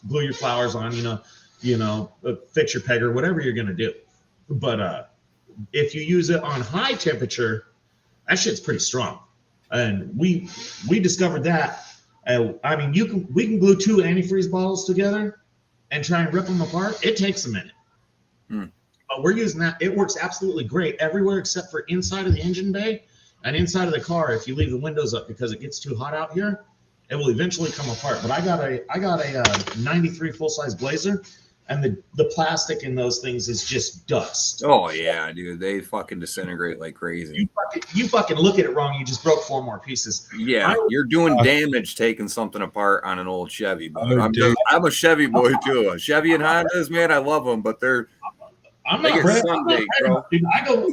Glue your flowers on. Fix your pegger, whatever you're gonna do. But if you use it on high temperature, that shit's pretty strong. And we discovered that. We can glue 2 antifreeze bottles together and try and rip them apart. It takes a minute. But we're using that. It works absolutely great everywhere except for inside of the engine bay and inside of the car. If you leave the windows up because it gets too hot out here, it will eventually come apart. But I got a 93 full-size Blazer, and the plastic in those things is just dust. Oh yeah, dude, they fucking disintegrate like crazy. You fucking look at it wrong. You just broke 4 more pieces. Yeah, you're doing damage taking something apart on an old Chevy. But I'm a Chevy boy too. Chevy and Hondas, man, I love them, but I'm not ready, bro. Dude, I go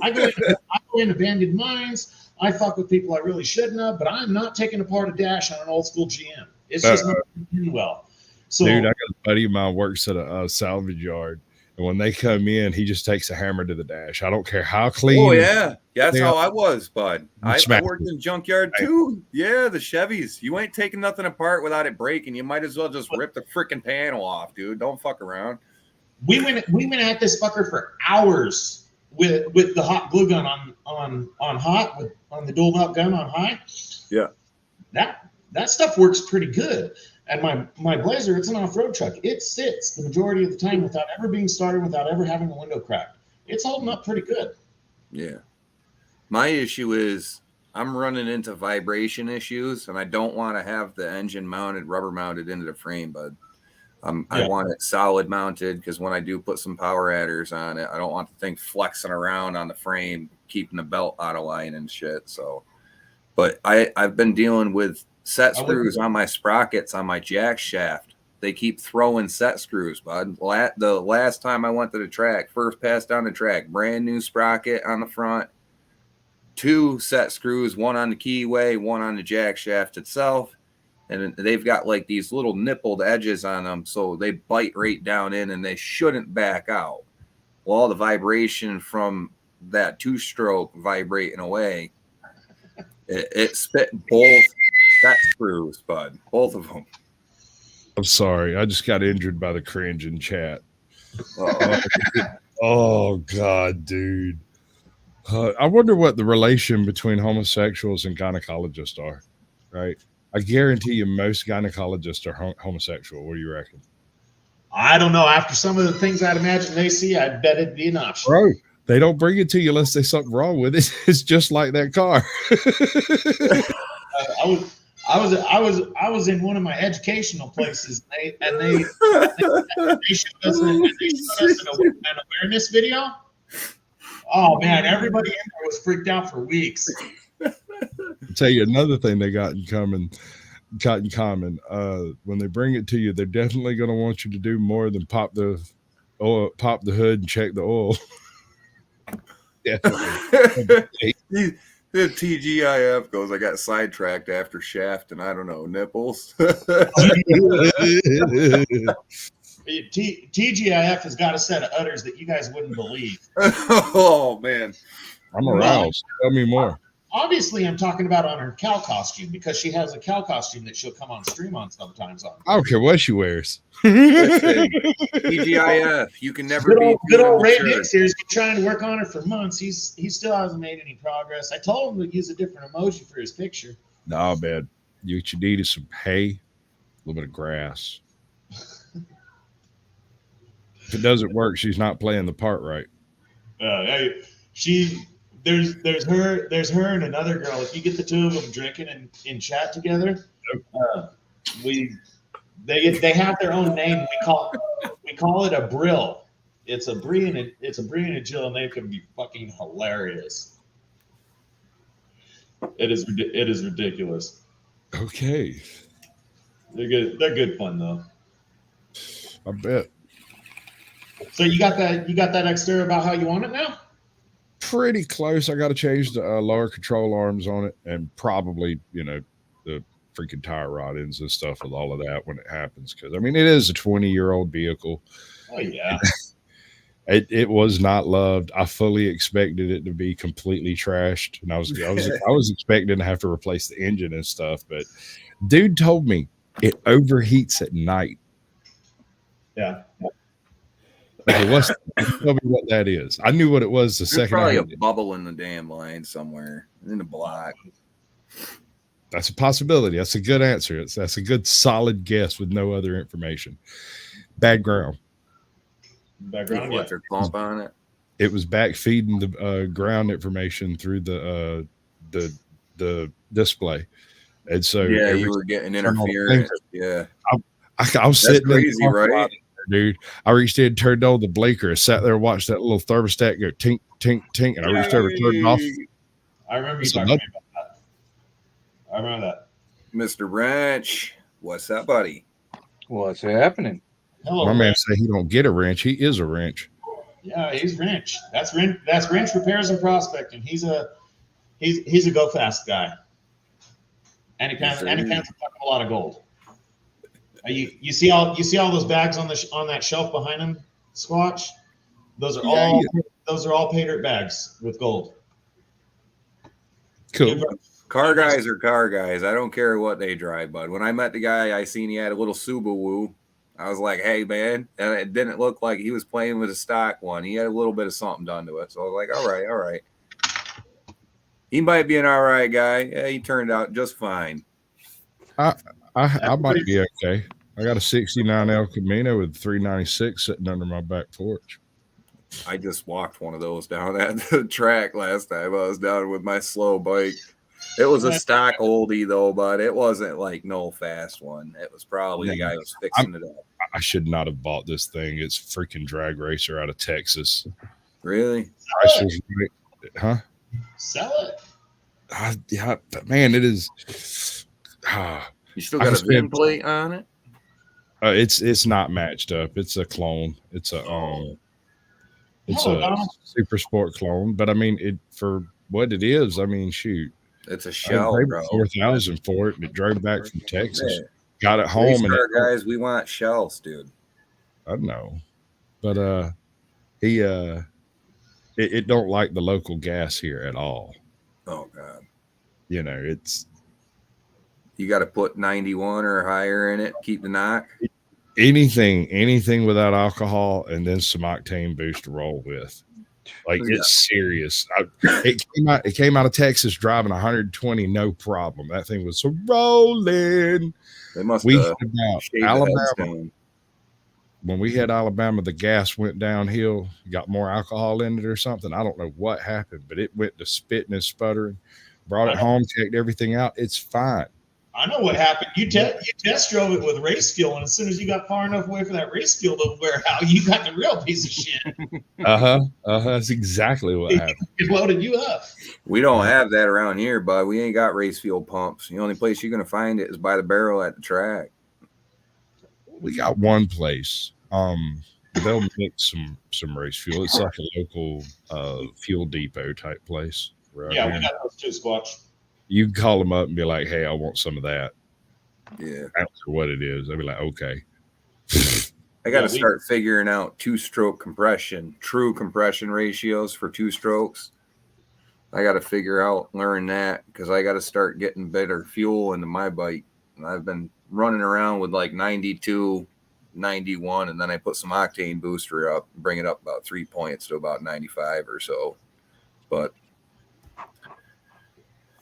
in abandoned mines. I fuck with people I really shouldn't have, but I'm not taking apart a dash on an old school GM. It's just not doing well. So, Dude, I got a buddy of mine works at a salvage yard, and when they come in, he just takes a hammer to the dash. I don't care how clean. Oh yeah, that's they how are. I was, bud. I Smack worked it. in junkyard too. Yeah, the Chevys. You ain't taking nothing apart without it breaking. You might as well just rip the freaking panel off, dude. Don't fuck around. we went at this fucker for hours with the hot glue gun on hot on the dual mount gun on high. Yeah. That stuff works pretty good. And my Blazer, it's an off-road truck. It sits the majority of the time without ever being started, without ever having a window cracked. It's holding up pretty good. Yeah. My issue is I'm running into vibration issues, and I don't want to have the engine mounted, rubber mounted into the frame, bud. I want it solid mounted because when I do put some power adders on it, I don't want the thing flexing around on the frame, keeping the belt out of line and shit. So, but I've been dealing with set screws on my sprockets on my jack shaft. They keep throwing set screws, bud. The last time I went to the track, first pass down the track, brand new sprocket on the front, 2 set screws, one on the keyway, one on the jack shaft itself. And they've got like these little nippled edges on them, so they bite right down in and they shouldn't back out. Well, all the vibration from that 2-stroke vibrating away, it spit both set screws, bud. Both of them. I'm sorry. I just got injured by the cringe in chat. Uh-oh. Oh, God, dude. I wonder what the relation between homosexuals and gynecologists are, right? I guarantee you most gynecologists are homosexual. What do you reckon? I don't know. After some of the things I'd imagine they see, I bet it'd be an option. Bro, they don't bring it to you unless there's something wrong with it. It's just like that car. I was in one of my educational places, and they showed us an awareness video. Oh man, everybody in there was freaked out for weeks. I'll tell you another thing they got in common. When they bring it to you, they're definitely going to want you to do more than pop the hood and check the oil. Definitely. The TGIF goes, I got sidetracked after shaft and I don't know, nipples. TGIF has got a set of udders that you guys wouldn't believe. Oh, man. I'm aroused. Tell me more. Obviously, I'm talking about on her cow costume because she has a cow costume that she'll come on stream on sometimes. I don't care what she wears. TGIF, you can never be good old Ray Dix here has been trying to work on it for months. He still hasn't made any progress. I told him to use a different emoji for his picture. No, man. What you need is some hay, a little bit of grass. If it doesn't work, she's not playing the part right. There's her and another girl. If you get the two of them drinking in chat together, they have their own name. We call it a brill. It's a Bree and a Jill, and they can be fucking hilarious. It is ridiculous. Okay. They're good. They're good fun though. I bet. So you got that Xterra about how you want it now? Pretty close. I got to change the lower control arms on it, and probably the freaking tire rod ends and stuff with all of that when it happens. Because I mean, it is a 20-year-old vehicle. Oh yeah. It was not loved. I fully expected it to be completely trashed, and I was expecting to have to replace the engine and stuff. But dude told me it overheats at night. Yeah. Okay, tell me what that is. I knew what it was the second. Probably a bubble in the damn line somewhere in the block. That's a possibility. That's a good answer. That's a good solid guess with no other information. Bad ground. Background. Electric pump on it. It was back feeding the ground information through the display, and so you were getting interference. Yeah, I was sitting crazy, right? Dude, I reached in, turned on the blinker, sat there, watched that little thermostat go tink, tink, tink, and I reached over, turned it off. I remember you talking to me about that. I remember that. Mr. Wrench, what's up, buddy? What's happening? Hello, my man said he don't get a wrench. He is a wrench. Yeah, he's wrench. That's wrench repairs and prospecting. He's a go fast guy, and he pants a lot of gold. You see all those bags on that shelf behind him, Squatch? Those are all pay dirt bags with gold. Cool. Car guys are car guys. I don't care what they drive, bud. When I met the guy, I seen he had a little Subaru. I was like, hey, man. And it didn't look like he was playing with a stock one. He had a little bit of something done to it. So I was like, all right. He might be an all right guy. Yeah, he turned out just fine. I might be okay. I got a 69 El Camino with 396 sitting under my back porch. I just walked one of those down at the track last time. I was down with my slow bike. It was a stock oldie though, but it wasn't like no fast one. It was probably the guy who was fixing it up. I should not have bought this thing. It's freaking drag racer out of Texas. Really? Huh? Sell it. Yeah, man, it is. You still got a VIN plate on it? It's not matched up. It's a clone. It's a super sport clone. But I mean, it for what it is. I mean, shoot, it's a shell, bro. 4,000 for it, and it drove back from Texas. Yeah. Got it home, and guys, we want shells, dude. I know, but it don't like the local gas here at all. Oh God. You know, it's you got to put 91 or higher in it, keep the knock. Anything without alcohol and then some octane boost to roll with. Like it's serious. It came out of Texas driving 120, no problem. That thing was rolling. They must have Alabama. When we had Alabama, the gas went downhill, got more alcohol in it or something. I don't know what happened, but it went to spitting and sputtering. Brought it home, checked everything out. It's fine. I know what happened. You test drove it with race fuel, and as soon as you got far enough away from that race fuel to wear out, you got the real piece of shit. That's exactly what happened. It loaded you up. We don't have that around here, bud. We ain't got race fuel pumps. The only place you're gonna find it is by the barrel at the track. We got one place. They'll mix some race fuel. It's like a local fuel depot type place. Right yeah, here. we got those too, Squatch. You can call them up and be like, hey, I want some of that. Yeah. I don't care what it is. They'll be like, okay. I got to start figuring out two-stroke compression, true compression ratios for two strokes. I got to learn that because I got to start getting better fuel into my bike. And I've been running around with like 92, 91, and then I put some octane booster up, bring it up about 3 points to about 95 or so. But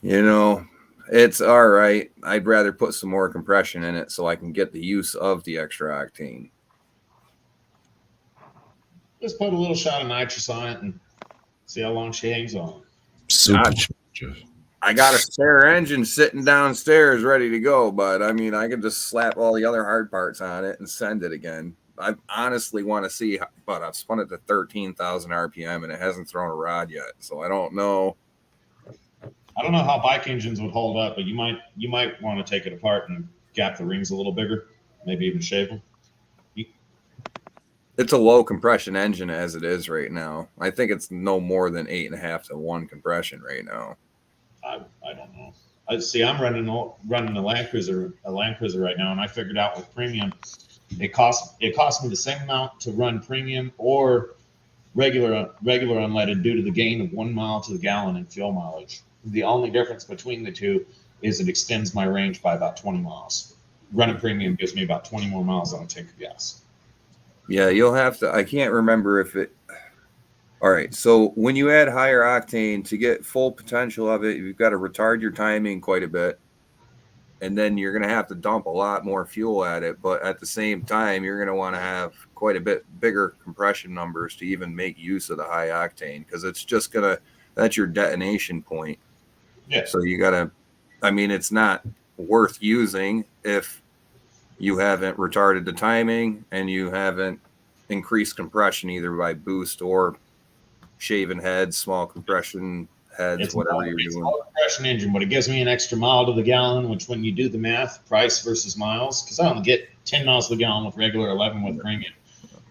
you know, it's all right. I'd rather put some more compression in it so I can get the use of the extra octane. Just put a little shot of nitrous on it and see how long she hangs on. I got a spare engine sitting downstairs ready to go, but I mean, I could just slap all the other hard parts on it and send it again. I honestly want to see, but I've spun it to 13,000 RPM and it hasn't thrown a rod yet, so I don't know. I don't know how bike engines would hold up, but you might want to take it apart and gap the rings a little bigger, maybe even shave them. It's a low compression engine as it is right now. I think it's no more than 8.5 to 1 compression right now. I don't know. I'm running a Land Cruiser right now, and I figured out with premium, it cost me the same amount to run premium or regular unleaded due to the gain of 1 mile to the gallon in fuel mileage. The only difference between the two is it extends my range by about 20 miles. Running premium gives me about 20 more miles on a tank of gas. Yeah, you'll have to. I can't remember if it. All right. So when you add higher octane to get full potential of it, you've got to retard your timing quite a bit. And then you're going to have to dump a lot more fuel at it. But at the same time, you're going to want to have quite a bit bigger compression numbers to even make use of the high octane because it's just going to, that's your detonation point. Yeah. So you got to, I mean, it's not worth using if you haven't retarded the timing and you haven't increased compression either by boost or shaving heads, small compression heads, whatever you're doing. It's a compression engine, but it gives me an extra mile to the gallon, which when you do the math, price versus miles, because I only get 10 miles to the gallon with regular, 11 with premium.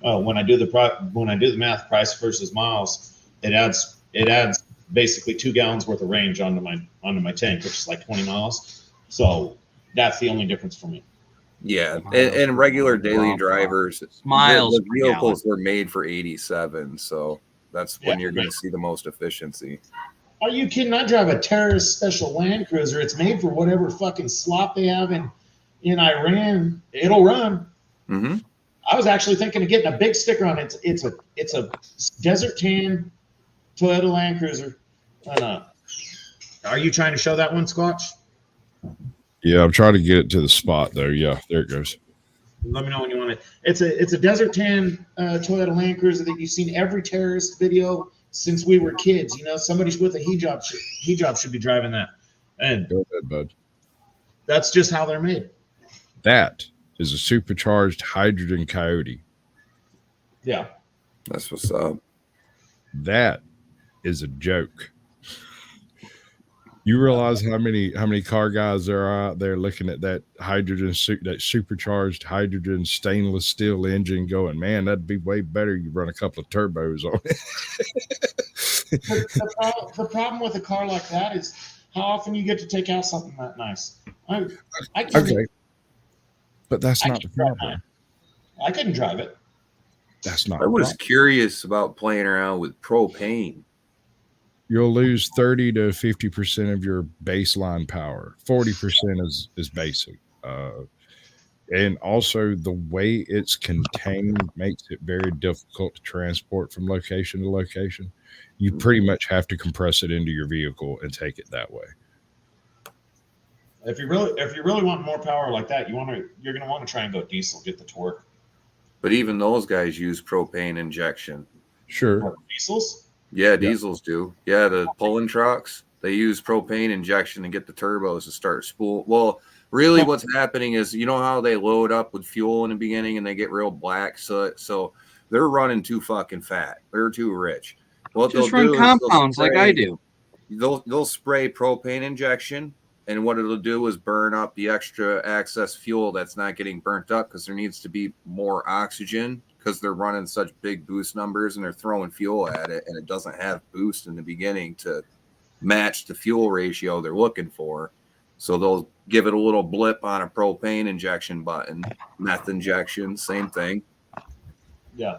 When I do the math, price versus miles, it adds basically 2 gallons worth of range onto my tank, which is like 20 miles. So that's the only difference for me. Yeah, and regular daily drivers. Miles The per vehicles were made for 87, so that's when you're going to see the most efficiency. Are you kidding? I drive a terrorist special Land Cruiser. It's made for whatever fucking slop they have in Iran. It'll run. Mm-hmm. I was actually thinking of getting a big sticker on it. It's a desert tan Toyota Land Cruiser. And, are you trying to show that one, Squatch? Yeah, I'm trying to get it to the spot though. Yeah, there it goes. Let me know when you want it. It's a desert tan Toyota Land Cruiser that you've seen every terrorist video since we were kids. You know, somebody's with a hijab should be driving that. And Go ahead, bud. that's just how they're made. That is a supercharged hydrogen Coyote. Yeah. That's what's up. That is a joke. You realize how many car guys there are out there looking at that that supercharged hydrogen stainless steel engine going, man, that'd be way better. You run a couple of turbos on it. The problem with a car like that is how often you get to take out something that nice. Okay. But that's not the problem. I couldn't drive it. That's not. I was curious about playing around with propane. You'll lose 30 to 50% of your baseline power. 40% is basic. And also the way it's contained makes it very difficult to transport from location to location. You pretty much have to compress it into your vehicle and take it that way. If you really want more power like that, you're going to want to try and go diesel, get the torque. But even those guys use propane injection. Sure. What, diesels? Yeah, diesels do. Yeah, the pulling trucks, they use propane injection to get the turbos to start spool. Well, really what's happening is, you know how they load up with fuel in the beginning and they get real black soot? So they're running too fucking fat. They're too rich. What Just run compounds like I do. They'll spray propane injection, and what it'll do is burn up the extra excess fuel that's not getting burnt up because there needs to be more oxygen because they're running such big boost numbers and they're throwing fuel at it, and it doesn't have boost in the beginning to match the fuel ratio they're looking for. So they'll give it a little blip on a propane injection button. Meth injection, same thing. Yeah.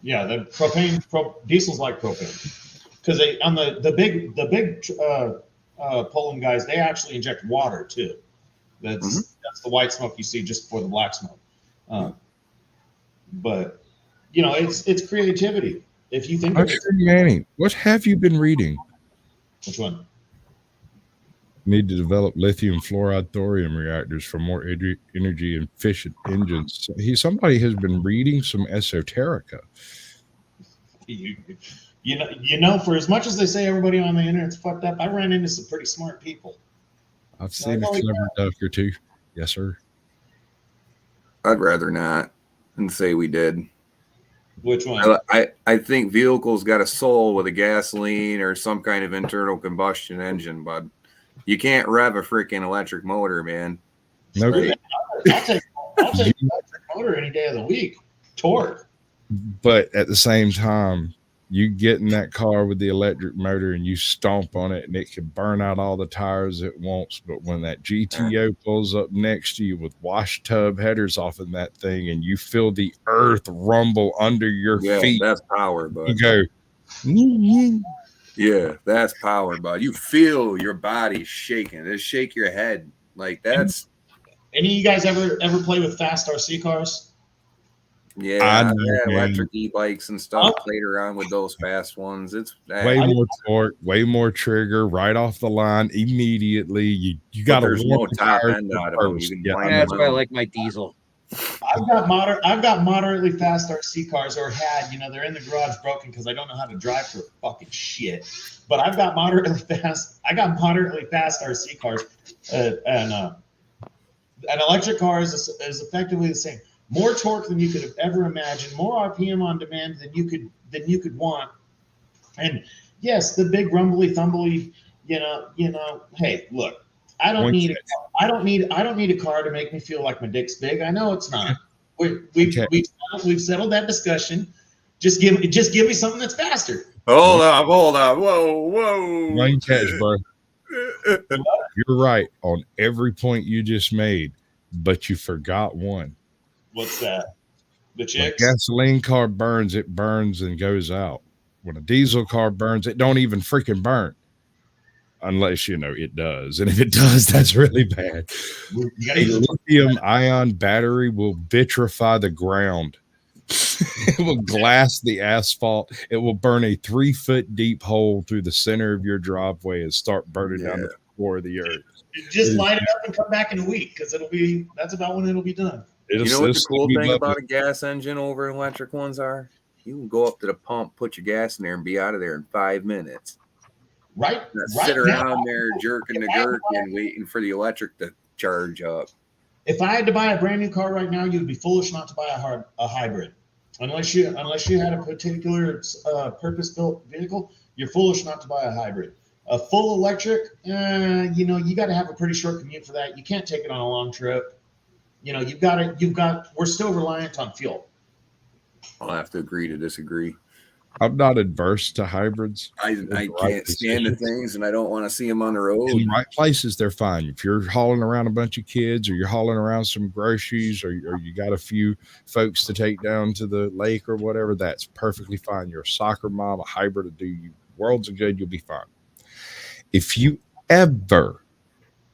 Yeah, the diesels like propane because they on the big Poland guys, they actually inject water too. That's the white smoke you see just before the black smoke. But you know, it's creativity. If you think Manny, what have you been reading? Which one? Need to develop lithium fluoride thorium reactors for more energy efficient engines. Somebody has been reading some esoterica. You know, for as much as they say everybody on the internet's fucked up, I ran into some pretty smart people. I've seen a clever duck or two. Yes, sir. I'd rather not and say we did. Which one? I think vehicles got a soul with a gasoline or some kind of internal combustion engine, bud. You can't rev a freaking electric motor, man. Nope. Right? I'll take an electric motor any day of the week. Torque. But at the same time, you get in that car with the electric motor and you stomp on it and it can burn out all the tires it wants. But when that GTO pulls up next to you with wash tub headers off in that thing and you feel the earth rumble under your feet, that's power, bud. You go, yeah, that's power, bud. You feel your body shaking. Just shake your head. Like that's. Any of you guys ever play with fast RC cars? Yeah, electric e-bikes and stuff. Played around with those fast ones. It's way more torque, way more trigger, right off the line immediately. You got to no top end out of them. That's why I like my diesel. I've got moderately fast RC cars, or had. You know, they're in the garage broken because I don't know how to drive for fucking shit. But I've got moderately fast. I got moderately fast RC cars, and an electric car is effectively the same. More torque than you could have ever imagined, more RPM on demand than you could want. And yes, the big rumbly thumbly, you know, hey, look, I don't need a car to make me feel like my dick's big. I know it's not. We've settled that discussion. Just give me something that's faster. Hold on. Whoa. Rain catch, bro. You're right on every point you just made, but you forgot one. What's that? The When a chicks? gasoline car burns, it burns and goes out. When a diesel car burns, it don't even freaking burn. Unless it does. And if it does, that's really bad. You gotta A use the lithium ion battery will vitrify the ground. It will glass the asphalt. It will burn a 3-foot deep hole through the center of your driveway and start burning down the floor of the earth. just light it up and come back in a week because that's about when it'll be done. You know what the cool thing lovely. about a gas engine over electric ones are? You can go up to the pump, put your gas in there, and be out of there in 5 minutes. Right? Not sit around there jerking the gherkin, waiting for the electric to charge up. If I had to buy a brand new car right now, you'd be foolish not to buy a hybrid. Unless you had a particular purpose-built vehicle, you're foolish not to buy a hybrid. A full electric, you got to have a pretty short commute for that. You can't take it on a long trip. We're still reliant on fuel. I'll have to agree to disagree. I'm not adverse to hybrids. I can't stand the things, and I don't want to see them on the road. In the right places, they're fine. If you're hauling around a bunch of kids, or you're hauling around some groceries, or you got a few folks to take down to the lake or whatever, that's perfectly fine. You're a soccer mom, a hybrid will do you worlds of good. You'll be fine. If you ever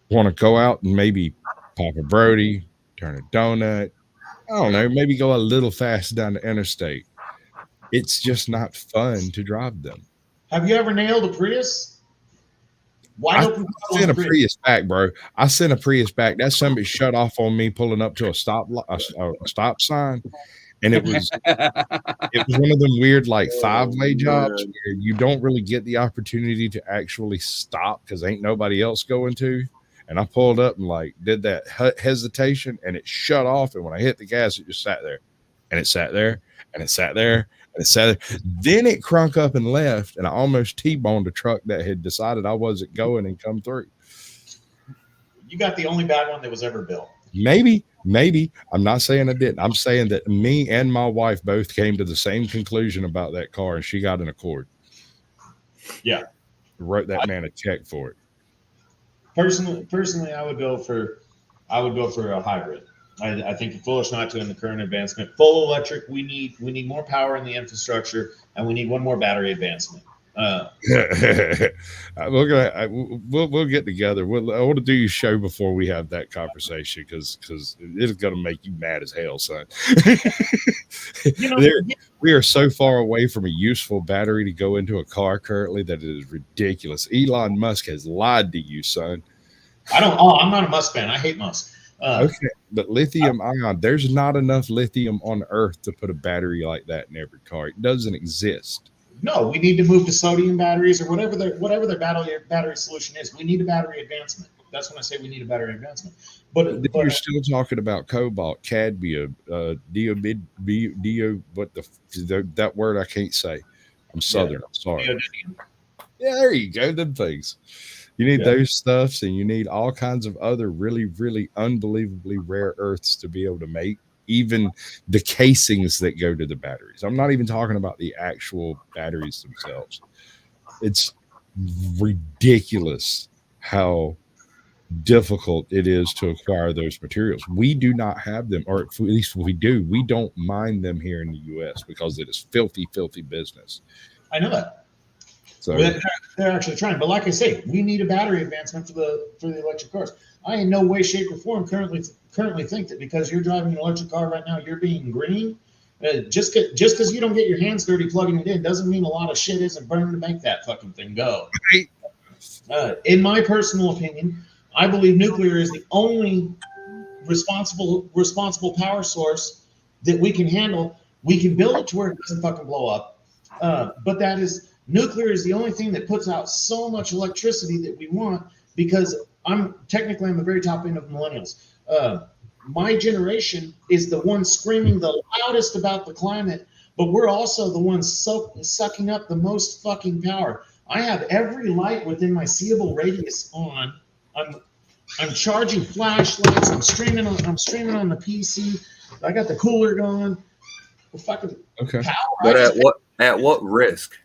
want to go out and maybe pop a Brody, turn a donut, I don't know, maybe go a little fast down the interstate, it's just not fun to drive them. Have you ever nailed a Prius? I sent a Prius back, bro. I sent a Prius back. That somebody shut off on me pulling up to a stop sign, and it was one of them weird like 5-way jobs where you don't really get the opportunity to actually stop because ain't nobody else going to. And I pulled up and like did that hesitation, and it shut off. And when I hit the gas, it just sat there, and it sat there, and it sat there. And it sat there. Then it crunk up and left, and I almost T-boned a truck that had decided I wasn't going and come through. You got the only bad one that was ever built. Maybe. I'm not saying I didn't. I'm saying that me and my wife both came to the same conclusion about that car, and she got an Accord. Yeah. Wrote that man a check for it. Personally, I would go for a hybrid. I think you're foolish not to in the current advancement. Full electric, we need more power in the infrastructure, and we need one more battery advancement. We'll get together. I want to do your show before we have that conversation because it's going to make you mad as hell, son. We are so far away from a useful battery to go into a car currently that it is ridiculous. Elon Musk has lied to you, son. I'm not a Musk fan. I hate Musk. Okay, but lithium ion, there's not enough lithium on Earth to put a battery like that in every car. It doesn't exist. No, we need to move to sodium batteries or whatever their battery solution is. We need a battery advancement. That's when I say we need a battery advancement. But you're still talking about cobalt, cadmium, that word I can't say. I'm Southern. I'm sorry. Yeah, there you go. Them things. You need those stuffs, and you need all kinds of other really, really unbelievably rare earths to be able to make even the casings that go to the batteries. I'm not even talking about the actual batteries themselves. It's ridiculous how difficult it is to acquire those materials. We do not have them, or at least if we do, we don't mine them here in the U.S. because it is filthy, filthy business. I know that. So they're actually trying, but like I say, we need a battery advancement for the electric cars. I in no way, shape, or form currently think that because you're driving an electric car right now, you're being green. Just because you don't get your hands dirty plugging it in doesn't mean a lot of shit isn't burning to make that fucking thing go. In my personal opinion, I believe nuclear is the only responsible power source that we can handle. We can build it to where it doesn't fucking blow up, but nuclear is the only thing that puts out so much electricity that we want, because I'm the very top end of millennials. My generation is the one screaming the loudest about the climate, but we're also the ones sucking up the most fucking power. I have every light within my seeable radius on. I'm charging flashlights. I'm streaming on the PC. I got the cooler going. The fucking power. But at what risk?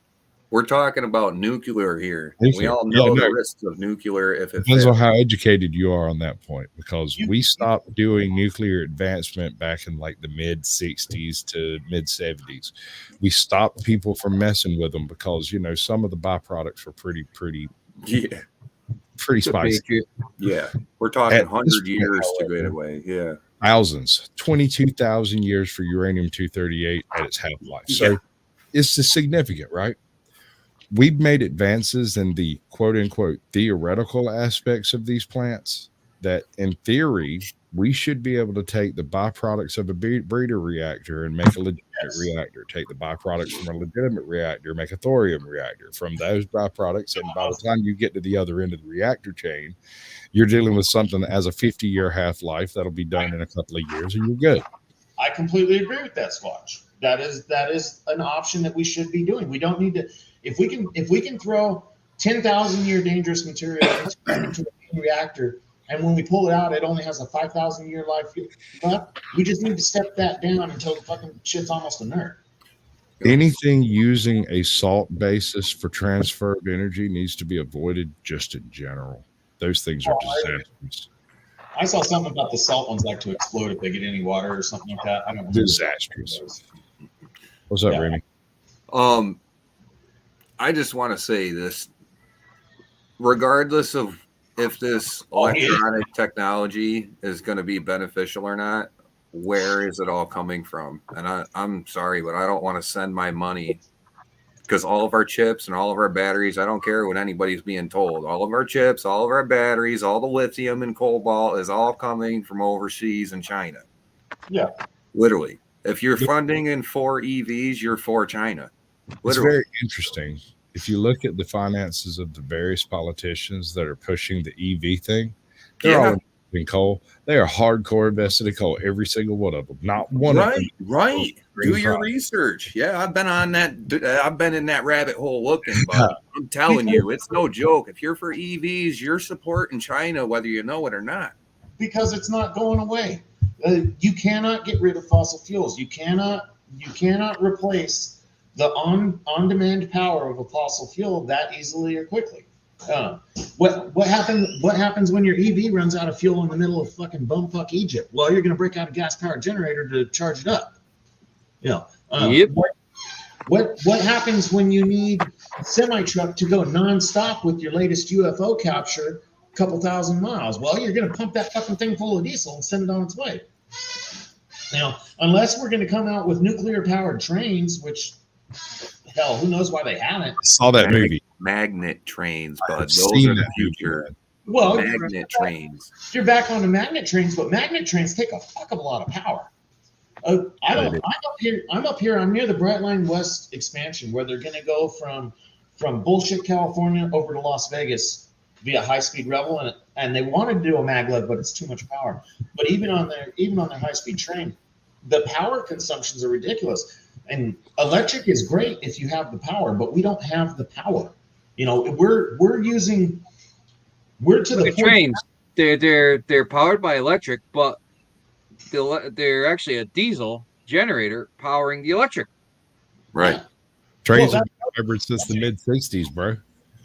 We're talking about nuclear here. Nuclear. We all know Yeah, the no. risks of nuclear if it Depends on fails. how educated you are on that point, because we stopped doing nuclear advancement back in like the mid 60s to mid 70s. We stopped people from messing with them because, you know, some of the byproducts were pretty Yeah, spicy. Patriot. yeah. We're talking At this 100 point, years to get however, away. Yeah. thousands, 22,000 years for uranium 238 at its half-life. So Yeah. it's significant, right? We've made advances in the quote unquote theoretical aspects of these plants that in theory we should be able to take the byproducts of a breeder reactor and make a legitimate reactor, take the byproducts from a legitimate reactor, make a thorium reactor from those byproducts, and by the time you get to the other end of the reactor chain, you're dealing with something that has a 50-year half-life that'll be done in a couple of years and you're good. I completely agree with that, Squatch. That is an option that we should be doing. We don't need to. If we can throw 10,000-year dangerous material into a reactor, and when we pull it out, it only has a 5,000-year life left. We just need to step that down until the fucking shit's almost inert. Anything using a salt basis for transfer of energy needs to be avoided just in general. Those things are disastrous. I saw something about the salt ones like to explode if they get any water or something like that. I don't know. Disastrous. What's up, Remy? I just want to say this, regardless of if this electronic technology is going to be beneficial or not, where is it all coming from? And I'm sorry, but I don't want to send my money, because all of our chips and all of our batteries, I don't care what anybody's being told, all of our chips, all of our batteries, all the lithium and cobalt is all coming from overseas and China. Yeah. Literally. If you're funding in for EVs, you're for China. Literally. It's very interesting. If you look at the finances of the various politicians that are pushing the EV thing, they're all in coal. They are hardcore invested in coal, every single one of them. Not one of them. Right. Do your research. Yeah, I've been on that. I've been in that rabbit hole looking, but I'm telling you, it's no joke. If you're for EVs, you're supporting China, whether you know it or not. Because it's not going away. You cannot get rid of fossil fuels. You cannot replace the on-demand power of a fossil fuel that easily or quickly. What happens when your EV runs out of fuel in the middle of fucking bumfuck Egypt? Well, you're going to break out a gas-powered generator to charge it up. Yep. What happens when you need a semi-truck to go nonstop with your latest UFO capture a couple thousand miles? Well, you're going to pump that fucking thing full of diesel and send it on its way. Now, unless we're going to come out with nuclear-powered trains, which, hell, who knows why they haven't. Saw that movie. Magnet trains, bud. I've Those are seen the that movie, future. man. Well, Magnet trains. you're back on the magnet trains, but magnet trains take a fuck of a lot of power. I'm up here. I'm near the Brightline West expansion, where they're going to go from bullshit California over to Las Vegas via high-speed Rebel, and they wanted to do a maglev, but it's too much power. But even on their high-speed train, the power consumptions are ridiculous. And electric is great if you have the power, but we don't have the power. We're to the trains. They're powered by electric, but they're actually a diesel generator powering the electric. Right. Trains have been covered since the mid 60s, bro.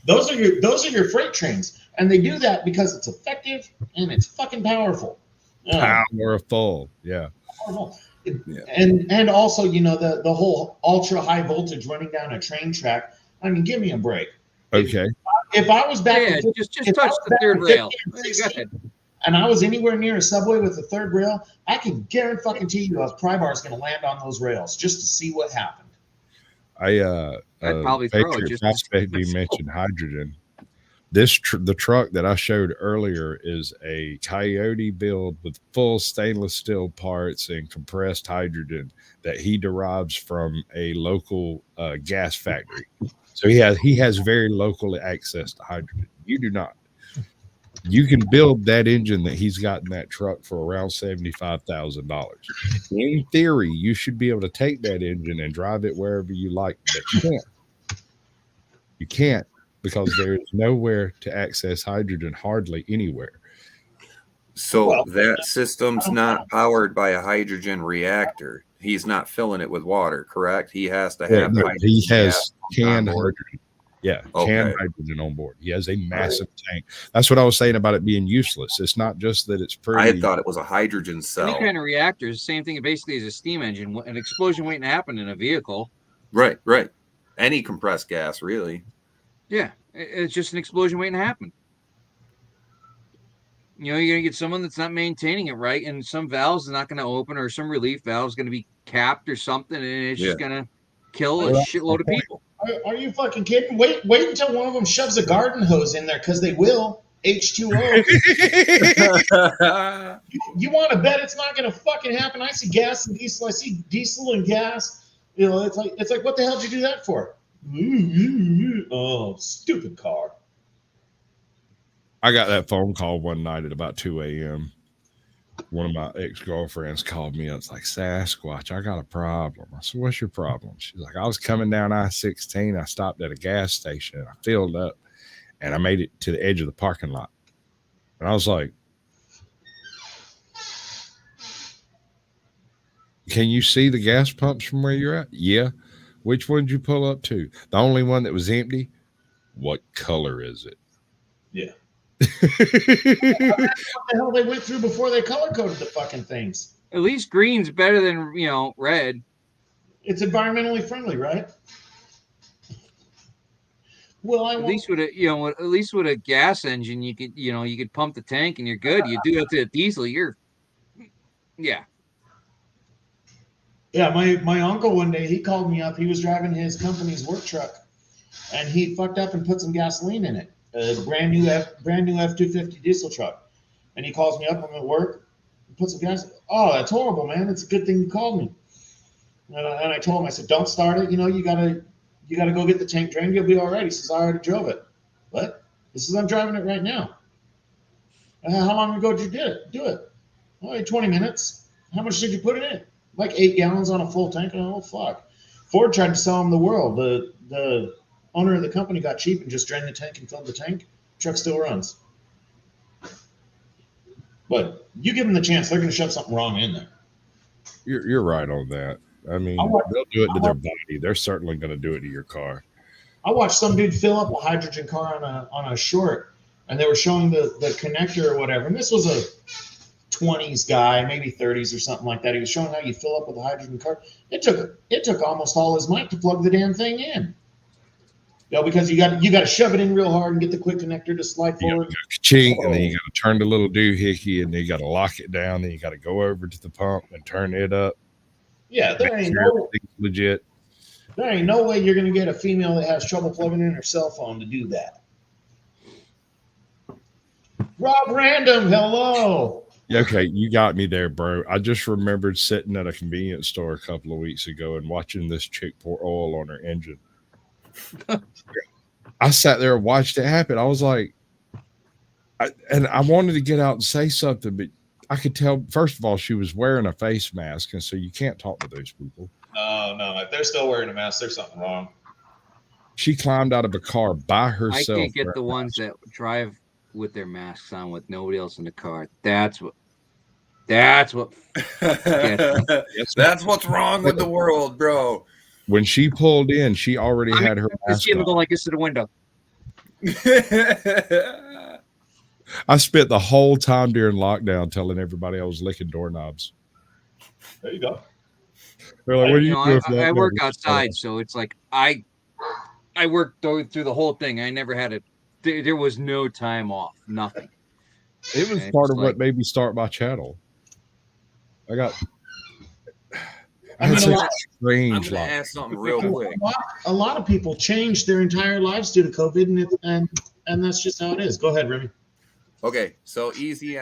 Those are your freight trains, and they do that because it's effective and it's fucking powerful. Powerful, yeah. Powerful. And also, the whole ultra high voltage running down a train track. I mean, give me a break. Okay. If I was back, just touch the third rail. Go ahead. And I was anywhere near a subway with the third rail, I can guarantee you a pry bar is going to land on those rails just to see what happened. I'd probably throw it. Just you mentioned hydrogen. The truck that I showed earlier is a Coyote build with full stainless steel parts and compressed hydrogen that he derives from a local gas factory. So he has very local access to hydrogen. You do not. You can build that engine that he's got in that truck for around $75,000. In theory, you should be able to take that engine and drive it wherever you like, but you can't. You can't, because there is nowhere to access hydrogen hardly anywhere. So that system's not powered by a hydrogen reactor. he's not filling it with water, correct? He has to Yeah, have. no, he has canned on board. hydrogen. Yeah, Okay. canned hydrogen on board. He has a massive tank. That's what I was saying about it being useless. It's not just that it's pretty. I thought it was a hydrogen Any cell. kind of reactor is the same thing basically as a steam engine. An explosion waiting to happen in a vehicle. Right. Any compressed gas, really. Yeah, it's just an explosion waiting to happen. You know, you're going to get someone that's not maintaining it right, and some valves are not going to open, or some relief valve is going to be capped or something, and it's just going to kill a shitload of people. Are you fucking kidding? Wait until one of them shoves a garden hose in there, because they will. H2O. You want to bet it's not going to fucking happen? I see gas and diesel. I see diesel and gas. You know, it's like what the hell did you do that for? Oh, stupid car. I got that phone call one night at about 2 a.m. One of my ex-girlfriends called me up. It's like, Sasquatch, I got a problem. I said, what's your problem? She's like, I was coming down I-16. I stopped at a gas station. And I filled up, and I made it to the edge of the parking lot. And I was like, can you see the gas pumps from where you're at? Yeah. Which one did you pull up to? The only one that was empty? What color is it? Yeah. What the hell they went through before they color coded the fucking things? At least green's better than, you know, red. It's environmentally friendly, right? Well, At least with a gas engine, you could pump the tank and you're good. You do that to a diesel, yeah. Yeah, my uncle one day, he called me up. He was driving his company's work truck, and he fucked up and put some gasoline in it. A brand new F-250 diesel truck. And he calls me up. I'm at work. Put some gas. Oh, that's horrible, man. It's a good thing you called me. And I told him, I said, don't start it. You know, you gotta go get the tank drained. You'll be all right. He says, I already drove it. What? He says, I'm driving it right now. How long ago did you do it? Oh, 20 minutes. How much did you put it in? Like 8 gallons on a full tank. Oh, fuck. Ford tried to sell him the world. The owner of the company got cheap and just drained the tank and filled the tank. Truck still runs. But you give them the chance, they're going to shove something wrong in there. You're right on that. I mean, they'll do it to their body. They're certainly going to do it to your car. I watched some dude fill up a hydrogen car on a short, and they were showing the connector or whatever. And this was a 20s guy, maybe 30s or something like that. He was showing how you fill up with a hydrogen car. It took almost all his might to plug the damn thing in. You know, because you got to shove it in real hard and get the quick connector to slide forward. Chink, and then you got to turn the little doohickey, and then you got to lock it down. Then you got to go over to the pump and turn it up. Yeah, there ain't legit. There ain't no way you're going to get a female that has trouble plugging in her cell phone to do that. Rob Random, hello. Okay, you got me there, bro. I just remembered sitting at a convenience store a couple of weeks ago and watching this chick pour oil on her engine. I sat there and watched it happen. I was like, I wanted to get out and say something, but I could tell, first of all, she was wearing a face mask, and so you can't talk to those people. No, if they're still wearing a mask, there's something wrong. She climbed out of a car by herself. I can't get the ones that drive with their masks on with nobody else in the car. That's what That's what's wrong with the world, bro. When she pulled in, she already had her mask on. Go like this to the window. I spent the whole time during lockdown telling everybody I was licking doorknobs. There you go. They're like, what do you do? I work outside, so it's like I worked through the whole thing. I never had there was no time off, nothing. It was part of what made me start my channel. I'm going to ask something real quick. A lot of people changed their entire lives due to COVID, and that's just how it is. Go ahead, Remy. Okay, so easy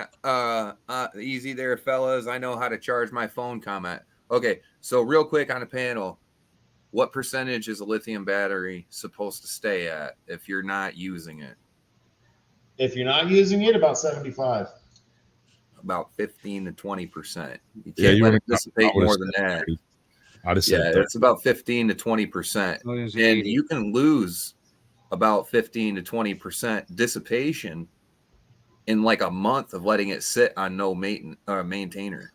there, fellas. I know how to charge my phone comment. Okay, so real quick on the panel, what percentage is a lithium battery supposed to stay at if you're not using it? If you're not using it, about 75. About 15 to 20%. You can't let it dissipate more than that. It's about 15 to 20%. And you can lose about 15 to 20% dissipation in like a month of letting it sit on no maintainer.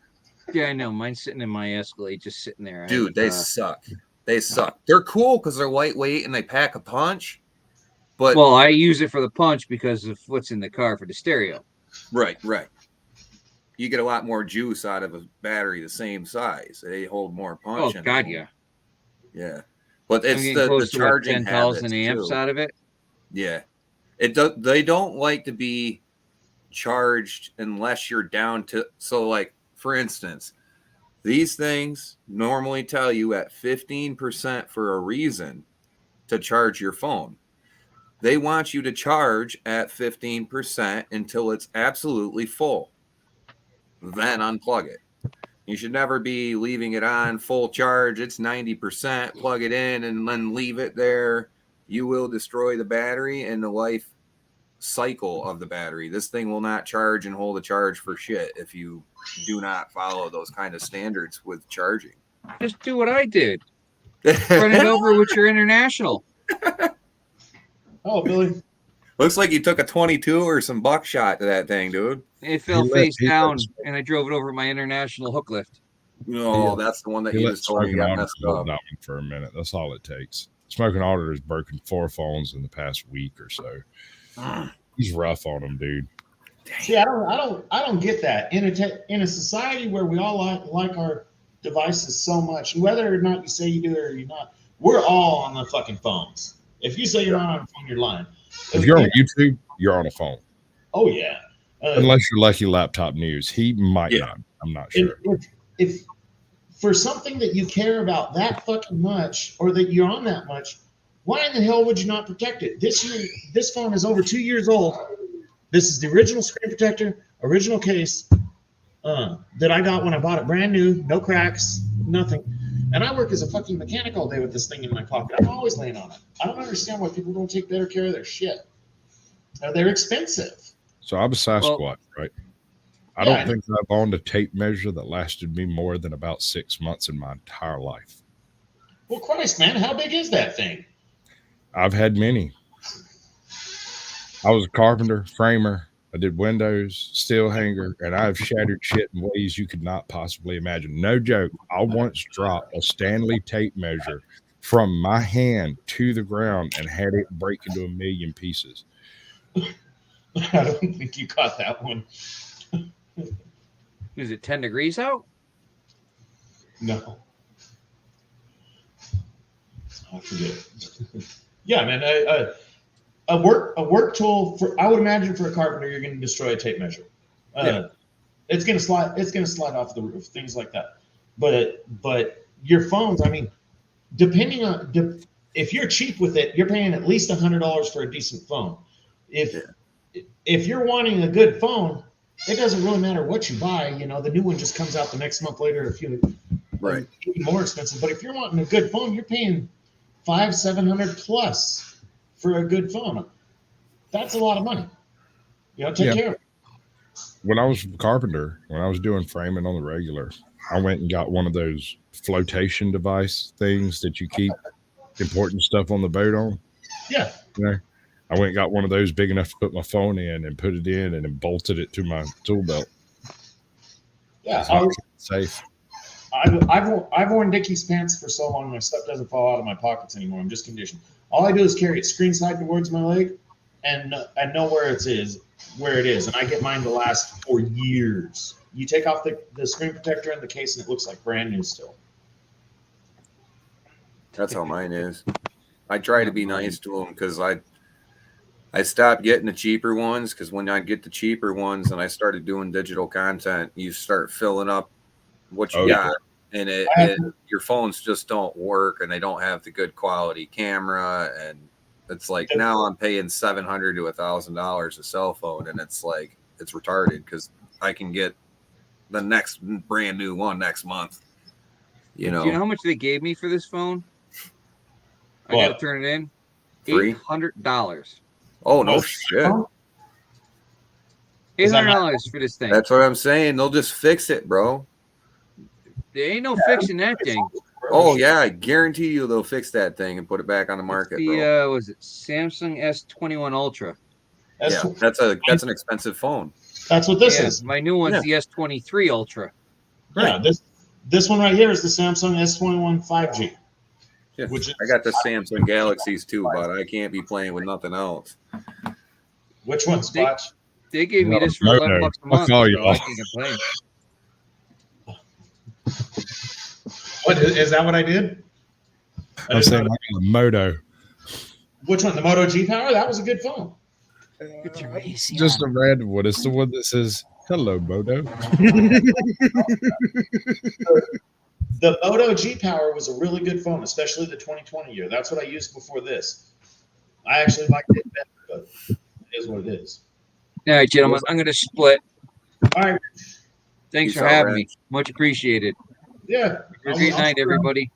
Yeah, I know. Mine's sitting in my Escalade, just sitting there. Dude, they suck. They suck. They're cool because they're lightweight and they pack a punch. But well, I use it for the punch because of what's in the car for the stereo. right. You get a lot more juice out of a battery the same size. They hold more punch. Oh God, yeah. Yeah. But it's I'm the close to charging 10,000 habits amps too. out of it. Yeah. They don't like to be charged unless you're down to, so like for instance, these things normally tell you at 15% for a reason to charge your phone. They want you to charge at 15% until it's absolutely full. Then unplug it. You should never be leaving it on full charge. It's 90%, plug it in and then leave it there. You will destroy the battery and the life cycle of the battery. This thing will not charge and hold a charge for shit if you do not follow those kind of standards with charging. Just do what I did. Run it over with your international. Oh, Billy. Looks like you took a 22 or some buckshot to that thing, dude. It fell face down, and I drove it over my international hook lift. No, that's the one that you just told me you got messed up. That one for a minute. That's all it takes. Smoking Auditor has broken 4 phones in the past week or so. He's rough on them, dude. See, I don't get that. In a society where we all like our devices so much, whether or not you say you do it or you're not, we're all on the fucking phones. If you say you're not on a phone, you're lying. If you're on YouTube, you're on a phone. Oh yeah. Unless you're Lucky Laptop News, he might not. I'm not sure. If for something that you care about that fucking much, or that you're on that much, why in the hell would you not protect it? This phone is over 2 years old. This is the original screen protector, original case that I got when I bought it brand new, no cracks, nothing. And I work as a fucking mechanic all day with this thing in my pocket. I'm always laying on it. I don't understand why people don't take better care of their shit. They're expensive. So I'm a Sasquatch, right? I don't think I've owned a tape measure that lasted me more than about 6 months in my entire life. Well, Christ, man, how big is that thing? I've had many. I was a carpenter, framer. I did windows, steel hanger, and I've shattered shit in ways you could not possibly imagine. No joke. I once dropped a Stanley tape measure from my hand to the ground and had it break into a million pieces. I don't think you caught that one. Is it 10 degrees out? No. I forget. Yeah, man. A work tool for, I would imagine, for a carpenter, you're going to destroy a tape measure. It's going to slide off the roof, things like that. But your phones, I mean, depending on if you're cheap with it, you're paying at least $100 for a decent phone. If you're wanting a good phone, it doesn't really matter what you buy. You know, the new one just comes out the next month later, Right. More expensive. But if you're wanting a good phone, you're paying $500-700 plus for a good phone. That's a lot of money. You know, take care of it. When I was a carpenter, when I was doing framing on the regular, I went and got one of those flotation device things that you keep important stuff on the boat on. Yeah. You know, I went and got one of those big enough to put my phone in and put it in and then bolted it to my tool belt. Yeah. Safe. I've worn Dickies pants for so long, my stuff doesn't fall out of my pockets anymore. I'm just conditioned. All I do is carry it screen side towards my leg, and I know where it is, and I get mine to last for years. You take off the screen protector and the case, and it looks like brand new still. That's how mine is. I try to be nice to them because I stopped getting the cheaper ones, because when I get the cheaper ones and I started doing digital content, you start filling up what you got, and your phones just don't work, and they don't have the good quality camera, and it's like now I'm paying $700 to $1,000 a cell phone, and it's like it's retarded because I can get the next brand new one next month. You know, Do you know how much they gave me for this phone? I got to turn it in. $800. Oh no shit! $800 for this thing. That's what I'm saying. They'll just fix it, bro. There ain't no fixing that thing. Oh yeah, I guarantee you they'll fix that thing and put it back on the market. Was it Samsung S21 Ultra? That's an expensive phone. That's what this is. My new one's the S23 Ultra. Yeah, this one right here is the Samsung S21 5G. Yeah. Which is, I got the Samsung Galaxies too, but I can't be playing with nothing else. which one, Squatch? They gave me No, this for no, $11 no. a Fuck month, all so y'all. I can't complain. What is that? What I did? I I'm didn't saying know- like a Moto. which one? The Moto G Power? That was a good phone. Get your AC Just on. a random one. It's the one that says "Hello, Moto." The Moto G Power was a really good phone, especially the 2020 year. That's what I used before this. I actually liked it better, but it is what it is. All right, gentlemen, I'm going to split. All right. Thanks Peace for out, having Remy. me. Much appreciated. Yeah. Have a great night, everybody.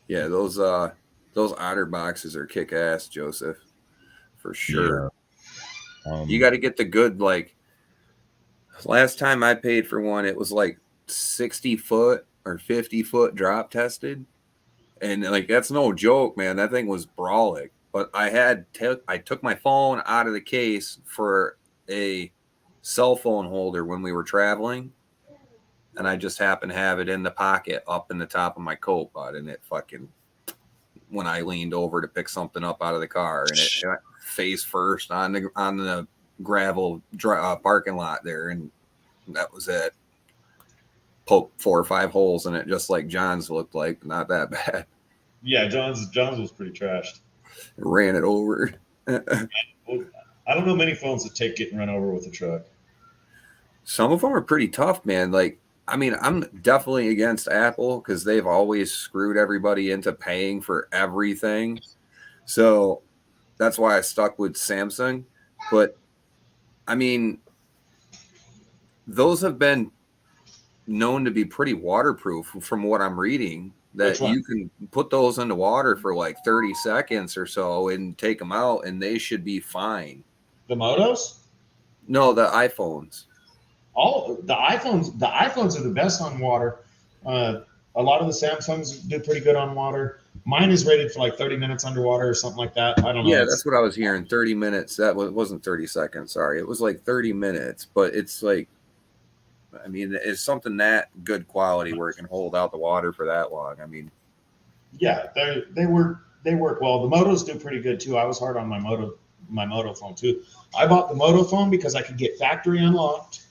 Yeah, those otter boxes are kick ass, Joseph, for sure. Yeah. You got to get the good. Like last time I paid for one, it was like 60-foot or 50-foot drop tested, and like that's no joke, man. That thing was brawling. But I took my phone out of the case for a cell phone holder when we were traveling, and I just happened to have it in the pocket up in the top of my coat butt, and it fucking, when I leaned over to pick something up out of the car, and it went face first on the gravel parking lot there, and that was it. Poked 4 or 5 holes in it, just like John's looked like. Not that bad. Yeah, John's was pretty trashed. Ran it over. Well, I don't know many phones that take getting run over with a truck. Some of them are pretty tough, man. Like, I mean, I'm definitely against Apple because they've always screwed everybody into paying for everything. So that's why I stuck with Samsung. But I mean, those have been known to be pretty waterproof from what I'm reading, that you can put those into water for like 30 seconds or so and take them out and they should be fine. The Motos? No, the iPhones. All the iPhones are the best on water. A lot of the Samsungs do pretty good on water. Mine is rated for like 30 minutes underwater or something like that. I don't know. Yeah, that's what I was hearing. 30 minutes. That wasn't 30 seconds. Sorry. It was like 30 minutes, but it's like, I mean, it's something that good quality where it can hold out the water for that long. I mean, yeah, they work well. The Motos do pretty good too. I was hard on my Moto phone too. I bought the Moto phone because I could get factory unlocked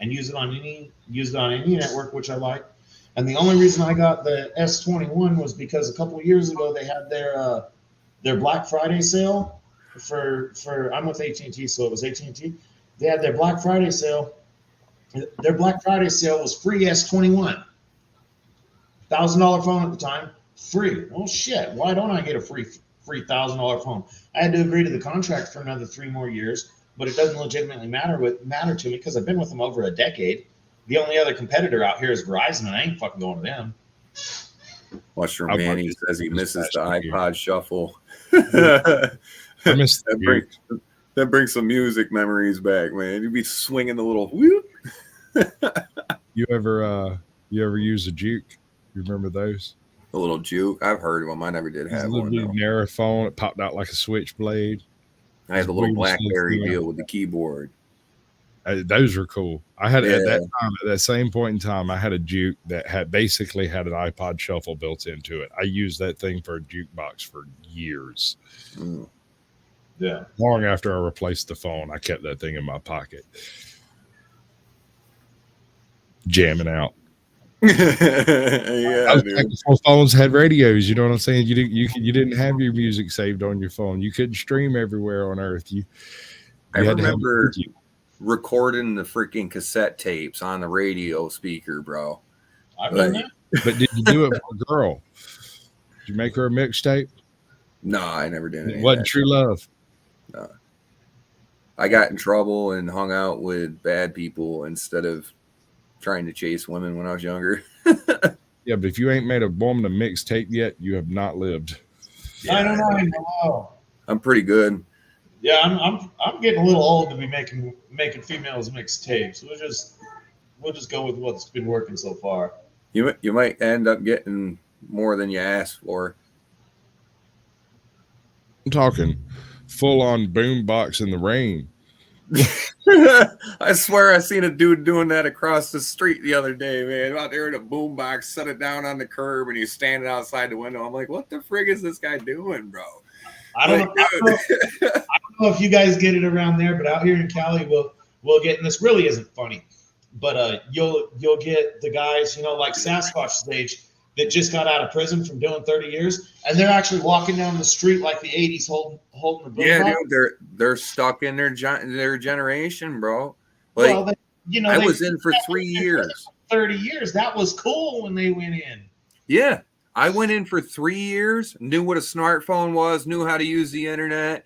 and use it on any network, which I like. And the only reason I got the S21 was because a couple of years ago they had their Black Friday sale for I'm with AT&T, so it was AT&T. They had their Black Friday sale. Their Black Friday sale was free S21, $1,000 phone at the time, free. Well, shit, why don't I get a free $1,000 phone? I had to agree to the contract for another 3 more years, but it doesn't legitimately matter to me because I've been with them over a decade. The only other competitor out here is Verizon, and I ain't fucking going to them. Western Manny says he misses the iPod Shuffle. I miss that brings some music memories back, man. You'd be swinging the little whoop. You ever use a Juke? You remember those? The little Juke. I've heard of them. I never did have a little one. bit narrow phone. It popped out like a switchblade. I had the little BlackBerry deal with the keyboard. Those were cool. I had at that same point in time, I had a Juke that had an iPod Shuffle built into it. I used that thing for a jukebox for years. Mm. Yeah. Long after I replaced the phone, I kept that thing in my pocket, jamming out. Yeah, dude. Phones had radios. You know what I'm saying? You didn't have your music saved on your phone. You couldn't stream everywhere on Earth. I remember recording the freaking cassette tapes on the radio speaker, bro. I've done that. But did you do it for a girl? Did you make her a mixtape? No, I never did. It wasn't true love. No. I got in trouble and hung out with bad people instead of trying to chase women when I was younger. Yeah, but if you ain't made a woman a mixtape yet, you have not lived. Yeah, I don't know. I'm pretty good. Yeah, I'm getting a little old to be making females mixtapes. We'll just go with what's been working so far. You might end up getting more than you asked for. I'm talking full on boombox in the rain. I swear I seen a dude doing that across the street the other day, man. Out there in a boombox, set it down on the curb, and he's standing outside the window. I'm like, what the frig is this guy doing, bro? I don't know if you guys get it around there, but out here in Cali, we'll get, and this really isn't funny, but you'll get the guys, you know, like Sasquatch's age, that just got out of prison from doing 30 years, and they're actually walking down the street like the 80s, holding the boom. Yeah, dude, they're stuck in their generation, bro. Like, well, I was in for 3 years. 30 years. That was cool when they went in. Yeah, I went in for 3 years, knew what a smartphone was, knew how to use the internet,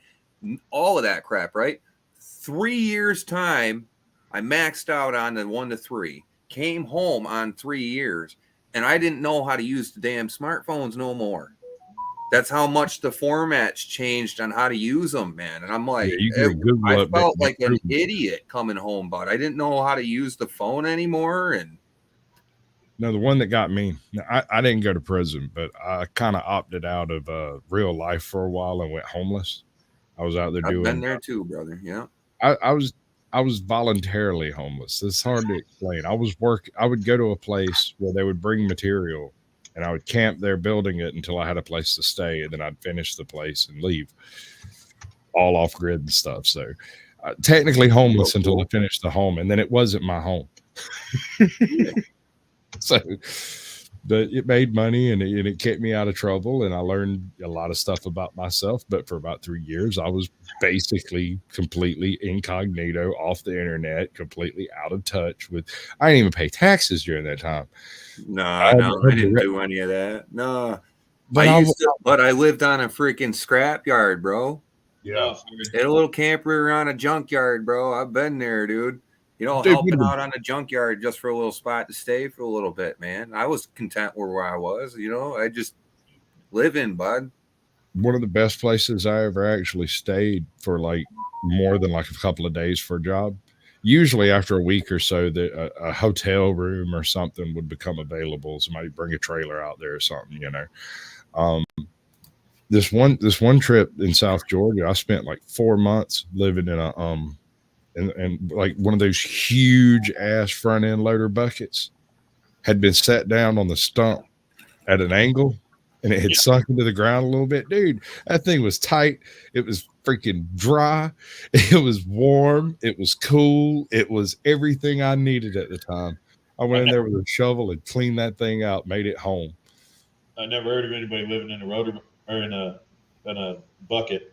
all of that crap, right? 3 years time, I maxed out on the 1 to 3, came home on 3 years. And I didn't know how to use the damn smartphones no more. That's how much the formats changed on how to use them, man. And I'm like, I felt like an idiot coming home, but I didn't know how to use the phone anymore. And no, the one that got me, I didn't go to prison, but I kind of opted out of real life for a while and went homeless. I was out there doing. I've been there too, brother. Yeah. I was voluntarily homeless. It's hard to explain. I would go to a place where they would bring material and I would camp there building it until I had a place to stay. And then I'd finish the place and leave all off grid and stuff. So technically homeless until I finished the home. And then it wasn't my home. So it made money and it kept me out of trouble. And I learned a lot of stuff about myself. But for about 3 years, I was basically completely incognito, off the internet, completely out of touch with. I didn't even pay taxes during that time. No, I didn't do any of that. No, but I lived on a freaking scrapyard, bro. Yeah, had a little camper around a junkyard, bro. I've been there, dude. You know, helping out on a junkyard just for a little spot to stay for a little bit, man. I was content where I was, you know. I just live in, bud. One of the best places I ever actually stayed for like more than like a couple of days for a job. Usually after a week or so, that a hotel room or something would become available. Somebody bring a trailer out there or something, you know. This one trip in South Georgia, I spent like 4 months living in a and like one of those huge ass front end loader buckets had been set down on the stump at an angle and it had sunk into the ground a little bit. Dude, that thing was tight. It was freaking dry. It was warm. It was cool. It was everything I needed at the time. I went in there with a shovel and cleaned that thing out, made it home. I never heard of anybody living in a rotor or in a bucket.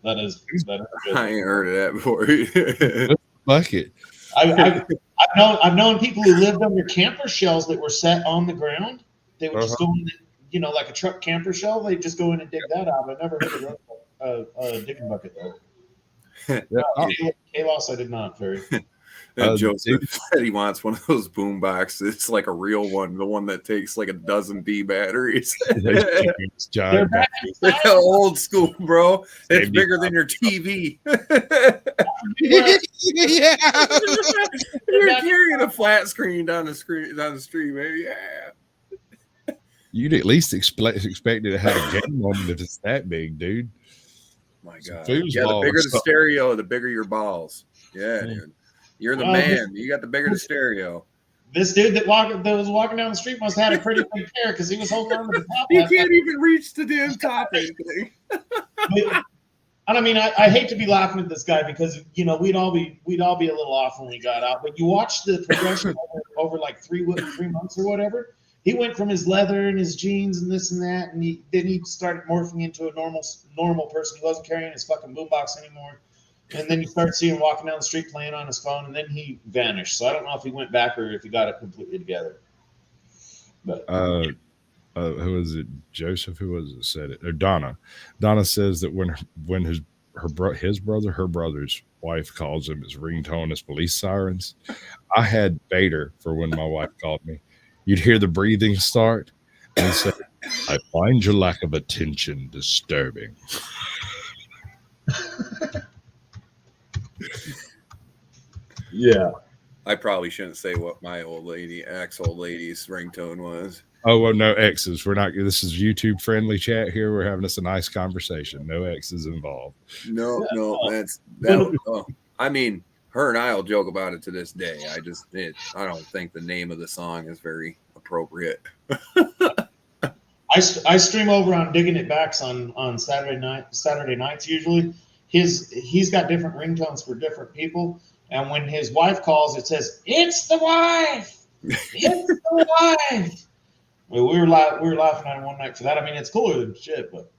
That is good. I ain't heard of that before. Bucket. I've known people who lived under camper shells that were set on the ground. They would just go in, you know, like a truck camper shell. They just go in and dig that out. I never heard of a digging bucket though. Kalos, I did not. Very. Joseph said he wants one of those boom boxes. It's like a real one, the one that takes like a dozen D batteries. Giant They're old school, bro. It's bigger than your TV. Yeah. You're carrying a flat screen down the street, man. Yeah. You'd at least expect it to have a game on it if it's that big, dude. My God. Yeah, the bigger the stereo, the bigger your balls. Yeah, dude. You're the man. You got the bigger the stereo. This dude that was walking down the street must have had a pretty big pair because he was holding on to the top. He can't even reach the damn top. And I mean, I hate to be laughing at this guy because you know we'd all be a little off when we got out. But you watch the progression over like 3 months or whatever. He went from his leather and his jeans and this and that, and then he started morphing into a normal person. He wasn't carrying his fucking boombox anymore. And then you start seeing him walking down the street playing on his phone, and then he vanished. So I don't know if he went back or if he got it completely together. But who was it? Joseph? Who was it? Said it? Or Donna. Donna says that when her brother's wife calls him, his ringtone is police sirens. I had Bader for when my wife called me. You'd hear the breathing start and say, "I find your lack of attention disturbing." Yeah. I probably shouldn't say what my old lady's ringtone was. Oh, well, no X's. We're not. This is YouTube friendly chat here. We're having us a nice conversation. No X's involved. No, I mean, her and I will joke about it to this day. I don't think the name of the song is very appropriate. I stream over on Digging It Backs on Saturday nights usually. He's got different ringtones for different people, and when his wife calls, it says, "It's the wife, it's the wife." Well, we were laughing at him one night for that. I mean, it's cooler than shit, but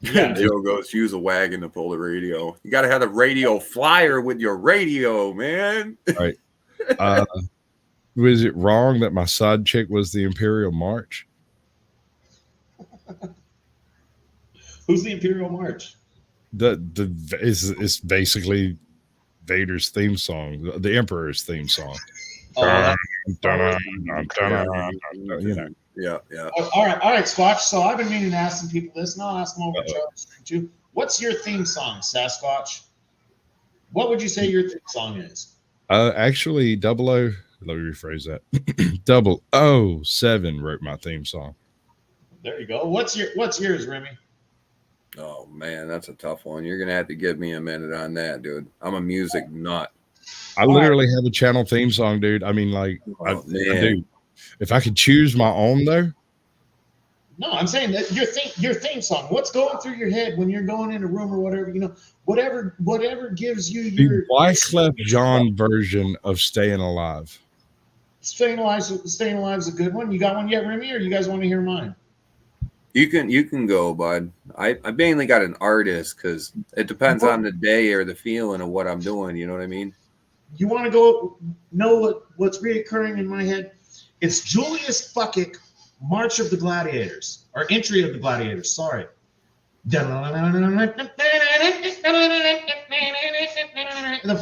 Yeah, Joe goes, use a wagon to pull the radio. You got to have a radio flyer with your radio, man. Right. Was it wrong that my side chick was the Imperial March? Who's the Imperial March? It's basically Vader's theme song, the Emperor's theme song. Oh, You know. Yeah. all right, Squatch. So I've been meaning to ask some people this, and I'll ask them over Charles too. What's your theme song, Sasquatch? What would you say your theme song is? Actually, let me rephrase that. 007 wrote my theme song. There you go. What's yours, Remy? Oh man, that's a tough one. You're gonna have to give me a minute on that, dude. I'm a music nut. I literally have a channel theme song, dude. I mean, like, I do. If I could choose my own, though. No, I'm saying that your theme song. What's going through your head when you're going in a room or whatever? You know, whatever gives you your The Wyclef Jean version of "Staying Alive." Staying Alive is a good one. You got one yet, Remy, or you guys want to hear mine? You can go, bud. I mainly got an artist because it depends on the day or the feeling of what I'm doing. You know what I mean? You want to go know what's reoccurring in my head? It's Julius Bucket, March of the Gladiators, or Entry of the Gladiators. Sorry. The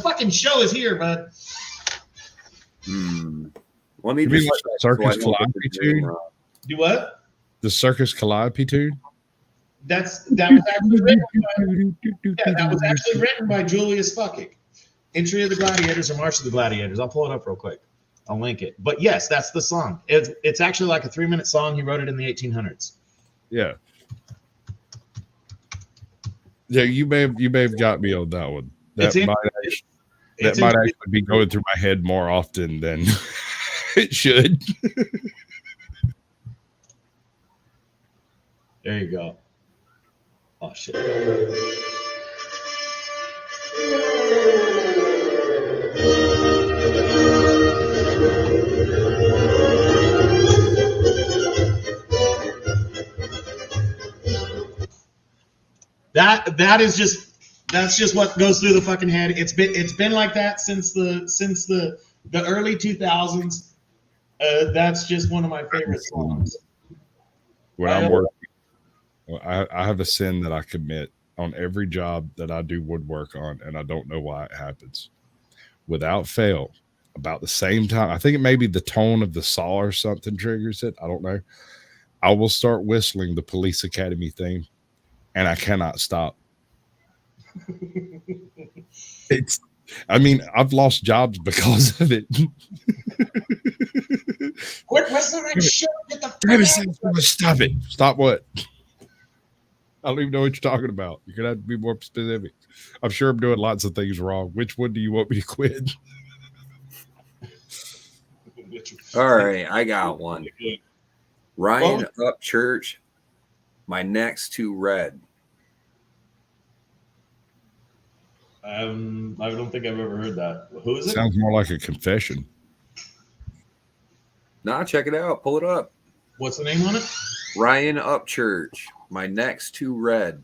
fucking show is here, bud. Let me You mean like the Circus Calliope tune? Do what? The Circus Calliope tune? That was actually written by Julius Bucket. Entry of the Gladiators or March of the Gladiators. I'll pull it up real quick. I'll link it. But yes, that's the song. It's actually like a 3-minute song. He wrote it in the 1800s. Yeah. Yeah, you may have got me on that one. That might actually be going through my head more often than it should. There you go. Oh shit. That's just what goes through the fucking head. It's been like that since the early 2000s. That's just one of my favorite songs. When I'm working, I have a sin that I commit on every job that I do woodwork on, and I don't know why it happens. Without fail, about the same time, I think it may be the tone of the saw or something triggers it. I don't know. I will start whistling the Police Academy theme, and I cannot stop. I've lost jobs because of it. Quit whistling that shit. Get the Stop it. Stop what? I don't even know what you're talking about. You're going to have to be more specific. I'm sure I'm doing lots of things wrong. Which one do you want me to quit? All right, I got one. Ryan Upchurch, My Next to Red. I don't think I've ever heard that. Who is it? Sounds more like a confession. Nah, check it out. Pull it up. What's the name on it? Ryan Upchurch, My Next to Red.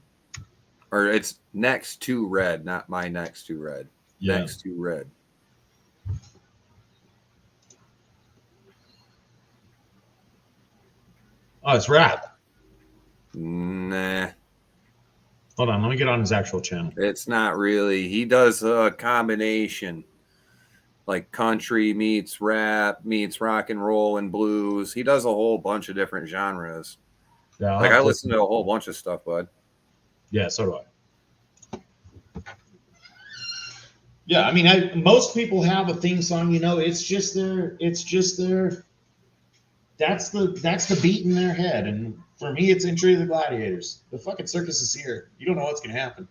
Or it's Next to Red, not My Next to Red. Yeah. Next to Red. Oh, it's rap. Nah. Hold on, let me get on his actual channel. It's not really. He does a combination. Like country meets rap, meets rock and roll and blues. He does a whole bunch of different genres. Yeah, I listen to a whole bunch of stuff, bud. Yeah, so do I. Yeah, I mean, most people have a theme song. You know, it's just their. That's the beat in their head, and for me, it's Entry of the Gladiators. The fucking circus is here. You don't know what's gonna happen.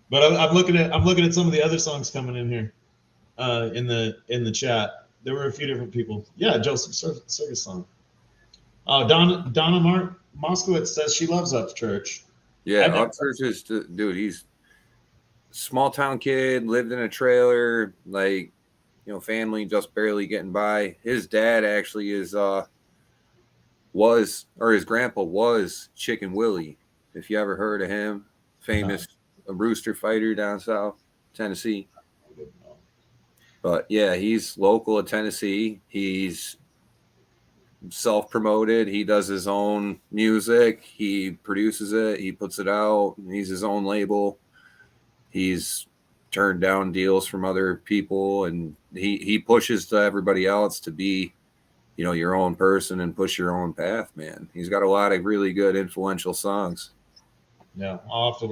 But I'm looking at some of the other songs coming in here, in the chat. There were a few different people. Yeah, Joseph Circus song. Donna Moskowitz says she loves Upchurch. Yeah, Upchurch is, dude, he's a small town kid, lived in a trailer, like, you know, family just barely getting by. His dad actually his grandpa was Chicken Willie. If you ever heard of him, famous a rooster fighter down south Tennessee. But yeah, he's local of Tennessee. He's self-promoted. He does his own music. He produces it. He puts it out. He's his own label. He's turned down deals from other people, and he pushes to everybody else to be, you know, your own person and push your own path, man. He's got a lot of really good influential songs. Yeah, I'll have to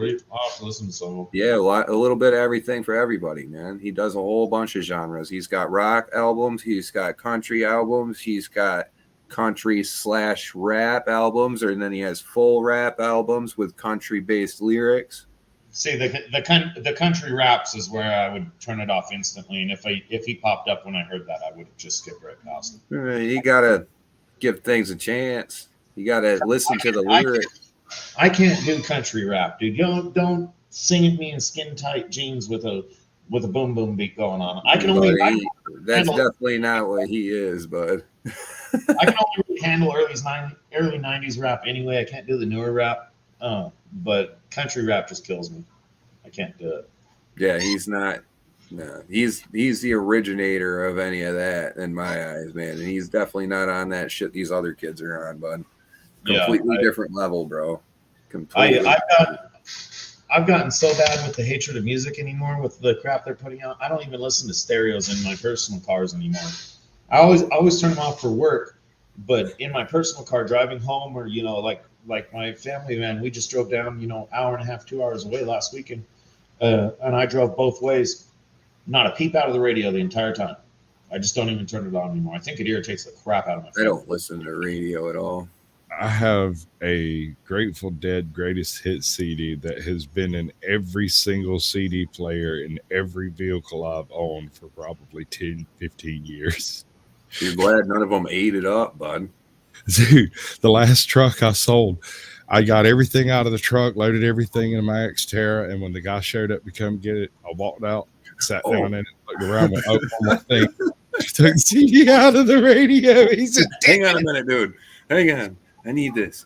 listen to some of them. Yeah, a little bit of everything for everybody, man. He does a whole bunch of genres. He's got rock albums. He's got country albums. He's got country/rap albums, and then he has full rap albums with country-based lyrics. See, the country raps is where I would turn it off instantly, and if he popped up when I heard that, I would have just skipped right past him. You gotta give things a chance. You gotta listen to the lyrics. I can't do country rap, dude. Don't sing at me in skin tight jeans with a boom boom beat going on. That's definitely not what he is, bud. I can only really handle early 90s rap anyway. I can't do the newer rap. But country rap just kills me. I can't do it. Yeah, he's not. No, he's the originator of any of that in my eyes, man. And he's definitely not on that shit these other kids are on, bud. Completely different level, bro. Completely. I've gotten so bad with the hatred of music anymore with the crap they're putting out. I don't even listen to stereos in my personal cars anymore. I always turn them off for work, but in my personal car driving home, or, you know, like my family, man, we just drove down, you know, hour and a half, 2 hours away last weekend, and I drove both ways, not a peep out of the radio the entire time. I just don't even turn it on anymore. I think it irritates the crap out of my family. I don't listen to radio at all. I have a Grateful Dead greatest hits CD that has been in every single CD player in every vehicle I've owned for probably 10, 15 years. You're glad none of them ate it up, bud. Dude, the last truck I sold, I got everything out of the truck, loaded everything in my Xterra, and when the guy showed up to come get it, I walked out, sat down in it, looked around, went, oh, my thing. Took the CD out of the radio. He said, hang on a minute, dude. Hang on. I need this.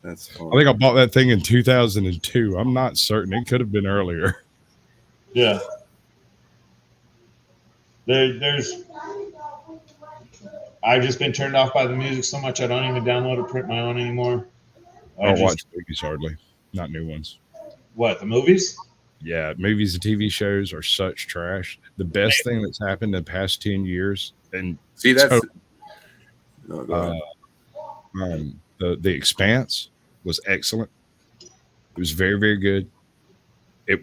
That's funny. I think I bought that thing in 2002. I'm not certain. It could have been earlier. Yeah. There's I've just been turned off by the music so much I don't even download or print my own anymore. I don't watch movies hardly. Not new ones. What, the movies? Yeah, movies and TV shows are such trash. The best thing that's happened in the past 10 years, and see, that's The Expanse was excellent. It was very, very good.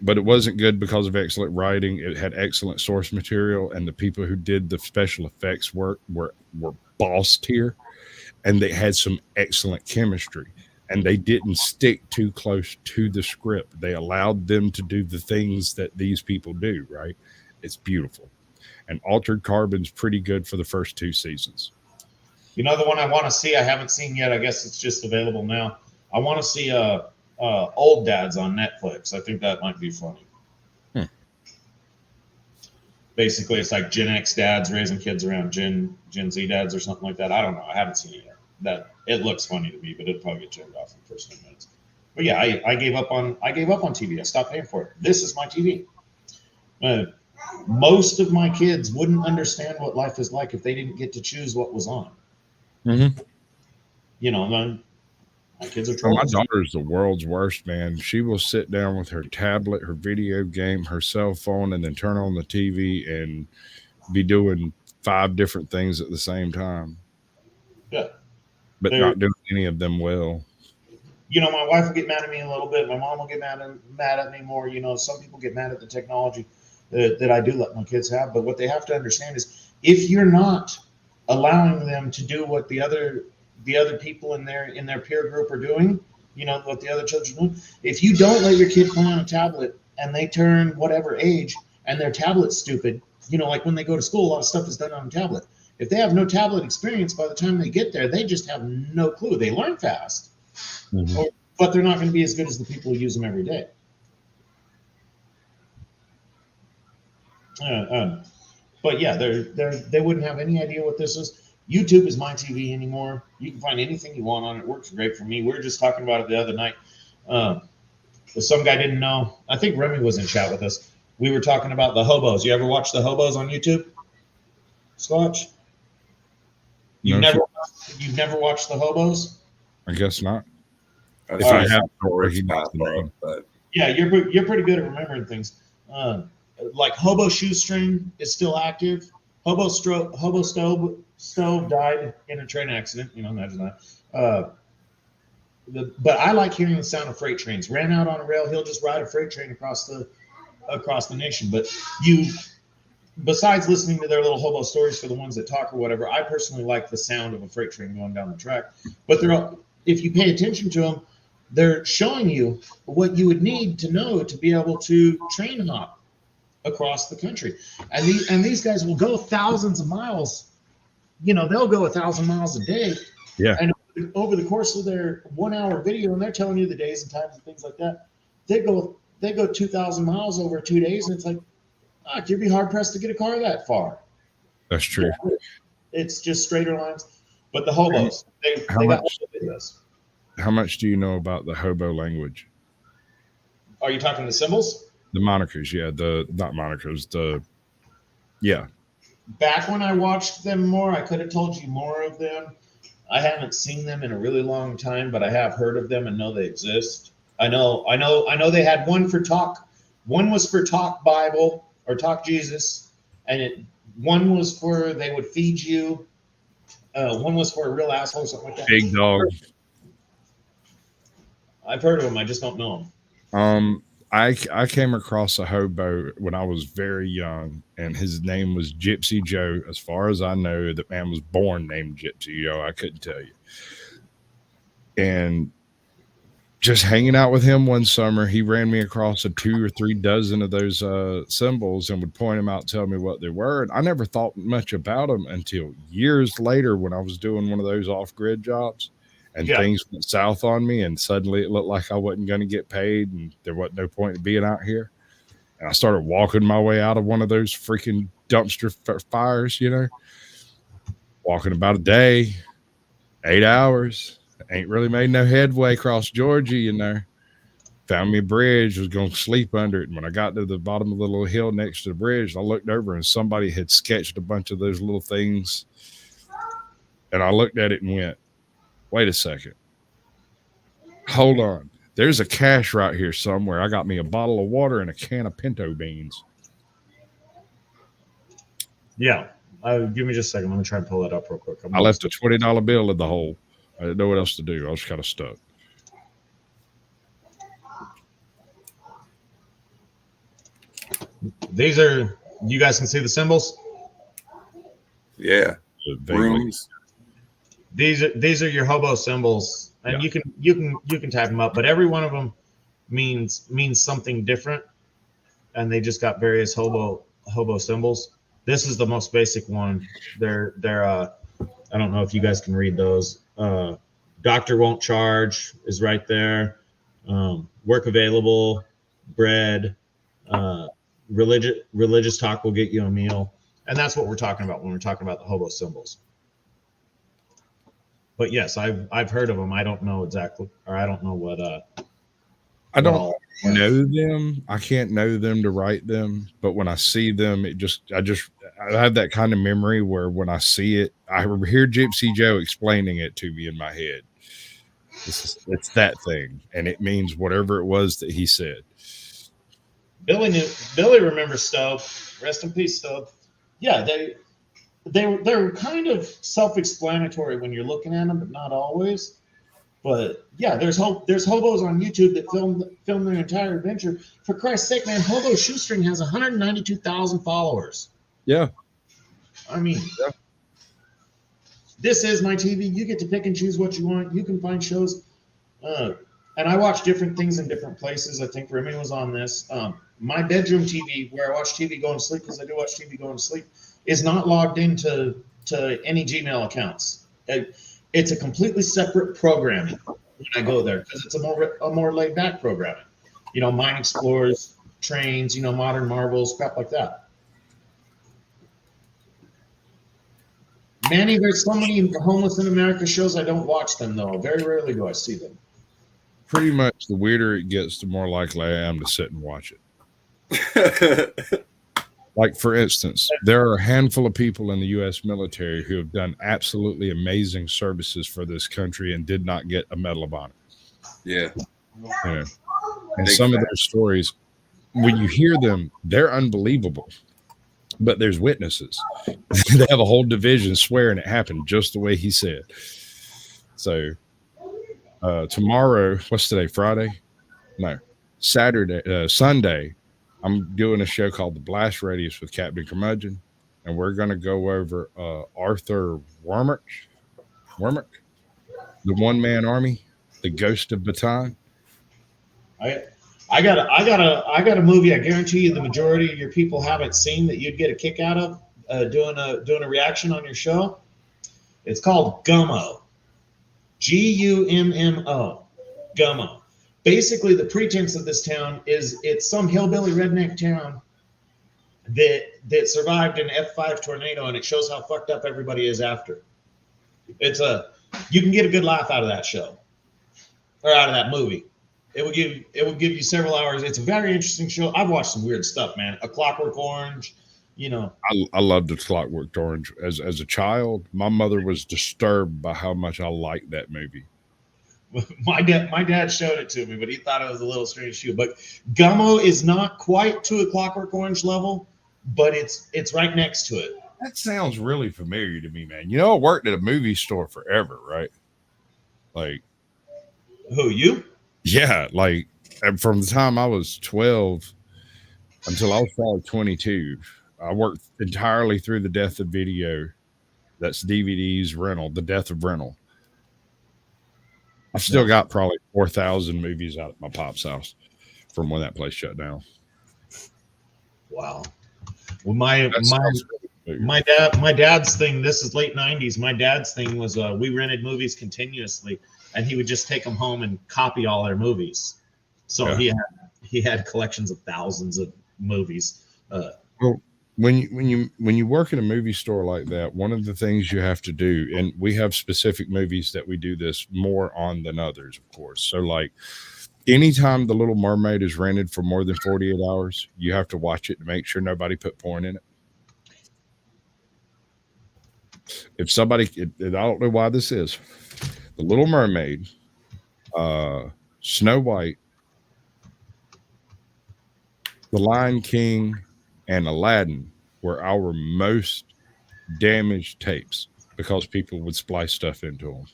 But it wasn't good because of excellent writing. It had excellent source material, and the people who did the special effects work were boss tier, and they had some excellent chemistry. And they didn't stick too close to the script. They allowed them to do the things that these people do, right? It's beautiful. And Altered Carbon's pretty good for the first 2 seasons. You know, the one I want to see, I haven't seen yet. I guess it's just available now. I want to see Old Dads on Netflix. I think that might be funny. Basically, it's like Gen X dads raising kids around Gen Z dads or something like that. I don't know. I haven't seen it yet. That it looks funny to me, but it'll probably get turned off in the first 10 minutes. But yeah, I gave up on TV. I stopped paying for it. This is my TV. Most of my kids wouldn't understand what life is like if they didn't get to choose what was on. Mm-hmm. You know, my kids are trolls. My daughter is the world's worst, man. She will sit down with her tablet, her video game, her cell phone, and then turn on the TV and be doing 5 different things at the same time. Yeah. But not doing any of them well. You know, my wife will get mad at me a little bit. My mom will get mad at me more. You know, some people get mad at the technology that I do let my kids have. But what they have to understand is if you're not allowing them to do what the other people in their peer group are doing, you know, what the other children do. If you don't let your kid play on a tablet and they turn whatever age and their tablet's stupid, you know, like when they go to school, a lot of stuff is done on a tablet. If they have no tablet experience, by the time they get there, they just have no clue. They learn fast, but they're not going to be as good as the people who use them every day. But yeah, they wouldn't have any idea what this is. YouTube is my TV anymore. You can find anything you want on it. It works great for me. We were just talking about it the other night. Some guy didn't know. I think Remy was in chat with us. We were talking about the hobos. You ever watch the hobos on YouTube? Squatch? You've never watched the hobos? I guess not. If I I have but Yeah, you're pretty good at remembering things. Like Hobo Shoestring is still active. Hobo Stove died in a train accident. You know, imagine that. But I like hearing the sound of freight trains. Ran out on a rail. He'll just ride a freight train across the nation. But besides listening to their little hobo stories for the ones that talk or whatever, I personally like the sound of a freight train going down the track. But if you pay attention to them, they're showing you what you would need to know to be able to train hop across the country. And these guys will go thousands of miles. You know, they'll go 1,000 miles a day. Yeah. And over the course of their 1 hour video, and they're telling you the days and times and things like that, they go 2,000 miles over 2 days, and it's like, you'd be hard pressed to get a car that far. That's true. Yeah, it's just straighter lines. But the hobos, they got videos. How much do you know about the hobo language? Are you talking the symbols? The monikers, yeah. Not monikers, yeah. Back when I watched them more, I could have told you more of them. I haven't seen them in a really long time, but I have heard of them and know they exist. I know they had one for talk. One was for talk Bible or talk Jesus, and one was for they would feed you. One was for a real asshole or something like that. Big dog. I've heard of them. I just don't know them. I came across a hobo when I was very young, and his name was Gypsy Joe. As far as I know, the man was born named Gypsy Joe. I couldn't tell you. And just hanging out with him one summer, he ran me across 2 or 3 dozen of those symbols and would point them out, tell me what they were. And I never thought much about them until years later when I was doing one of those off-grid jobs. And things went south on me, and suddenly it looked like I wasn't going to get paid, and there wasn't no point in being out here. And I started walking my way out of one of those freaking dumpster fires, you know, walking about a day, 8 hours. Ain't really made no headway across Georgia, you know. Found me a bridge, was going to sleep under it. And when I got to the bottom of the little hill next to the bridge, I looked over and somebody had sketched a bunch of those little things. And I looked at it and went, wait a second. Hold on. There's a cache right here somewhere. I got me a bottle of water and a can of pinto beans. Yeah. Give me just a second. Let me try and pull that up real quick. I left a $20 bill in the hole. I didn't know what else to do. I was kind of stuck. These are, you guys can see the symbols? Yeah. Rooms. These are your hobo symbols, and you can type them up, but every one of them means something different, and they just got various hobo symbols. This is the most basic one. They're I don't know if you guys can read those. Doctor won't charge is right there. Work available, bread, religious talk will get you a meal, and that's what we're talking about when we're talking about the hobo symbols. But yes, I've heard of them. I don't know exactly, or I don't know what. I don't know them. I can't know them to write them. But when I see them, I have that kind of memory where when I see it, I hear Gypsy Joe explaining it to me in my head. It's that thing, and it means whatever it was that he said. Billy remembers Stove. Rest in peace, Stove. Yeah, they're kind of self-explanatory when you're looking at them, but not always. But yeah, there's hobos on YouTube that film their entire adventure. For Christ's sake, man, Hobo Shoestring has 192,000 followers. Yeah. I mean, this is my TV. You get to pick and choose what you want. You can find shows. and I watch different things in different places. I think Remy was on this. My bedroom TV, where I watch TV going to sleep, because I do watch TV going to sleep, is not logged into any Gmail accounts. It's a completely separate programming when I go there, because it's a more laid back programming. You know, Mine Explorers, Trains, you know, Modern Marvels, crap like that. Manny, there's so many Homeless in America shows, I don't watch them, though. Very rarely do I see them. Pretty much the weirder it gets, the more likely I am to sit and watch it. Like, for instance, there are a handful of people in the U.S. military who have done absolutely amazing services for this country and did not get a Medal of Honor. Yeah. You know? And some of their stories, when you hear them, they're unbelievable. But there's witnesses. They have a whole division swearing it happened just the way he said. So tomorrow, what's today? Friday? No, Saturday, Sunday. I'm doing a show called The Blast Radius with Captain Curmudgeon, and we're going to go over Arthur Warmick, the one-man army, the Ghost of Bataan. I got a movie. I guarantee you, the majority of your people haven't seen that you'd get a kick out of doing a reaction on your show. It's called Gummo, Gummo, Gummo. Basically, the pretense of this town is it's some hillbilly redneck town that survived an F5 tornado, and it shows how fucked up everybody is after. You can get a good laugh out of that show or out of that movie. It will give you several hours. It's a very interesting show. I've watched some weird stuff, man. A Clockwork Orange, you know. I loved the Clockwork Orange as a child. My mother was disturbed by how much I liked that movie. My dad showed it to me, but he thought it was a little strange too. But Gummo is not quite to a Clockwork Orange level, but it's right next to it. That sounds really familiar to me, man. You know, I worked at a movie store forever, right? Like, who, you? Yeah, like from the time I was 12 until I was probably 22, I worked entirely through the death of video. That's DVDs, rental, the death of rental. I've still got probably 4,000 movies out at my pop's house from when that place shut down. Wow. Well, my dad's thing, this is late 90s. My dad's thing was we rented movies continuously, and he would just take them home and copy all our movies. So yeah. he had collections of thousands of movies. Well, when you work in a movie store like that, one of the things you have to do, and we have specific movies that we do this more on than others, of course. So like anytime The Little Mermaid is rented for more than 48 hours, you have to watch it to make sure nobody put porn in it. If somebody, I don't know why this is, The Little Mermaid, Snow White, The Lion King, and Aladdin were our most damaged tapes because people would splice stuff into them.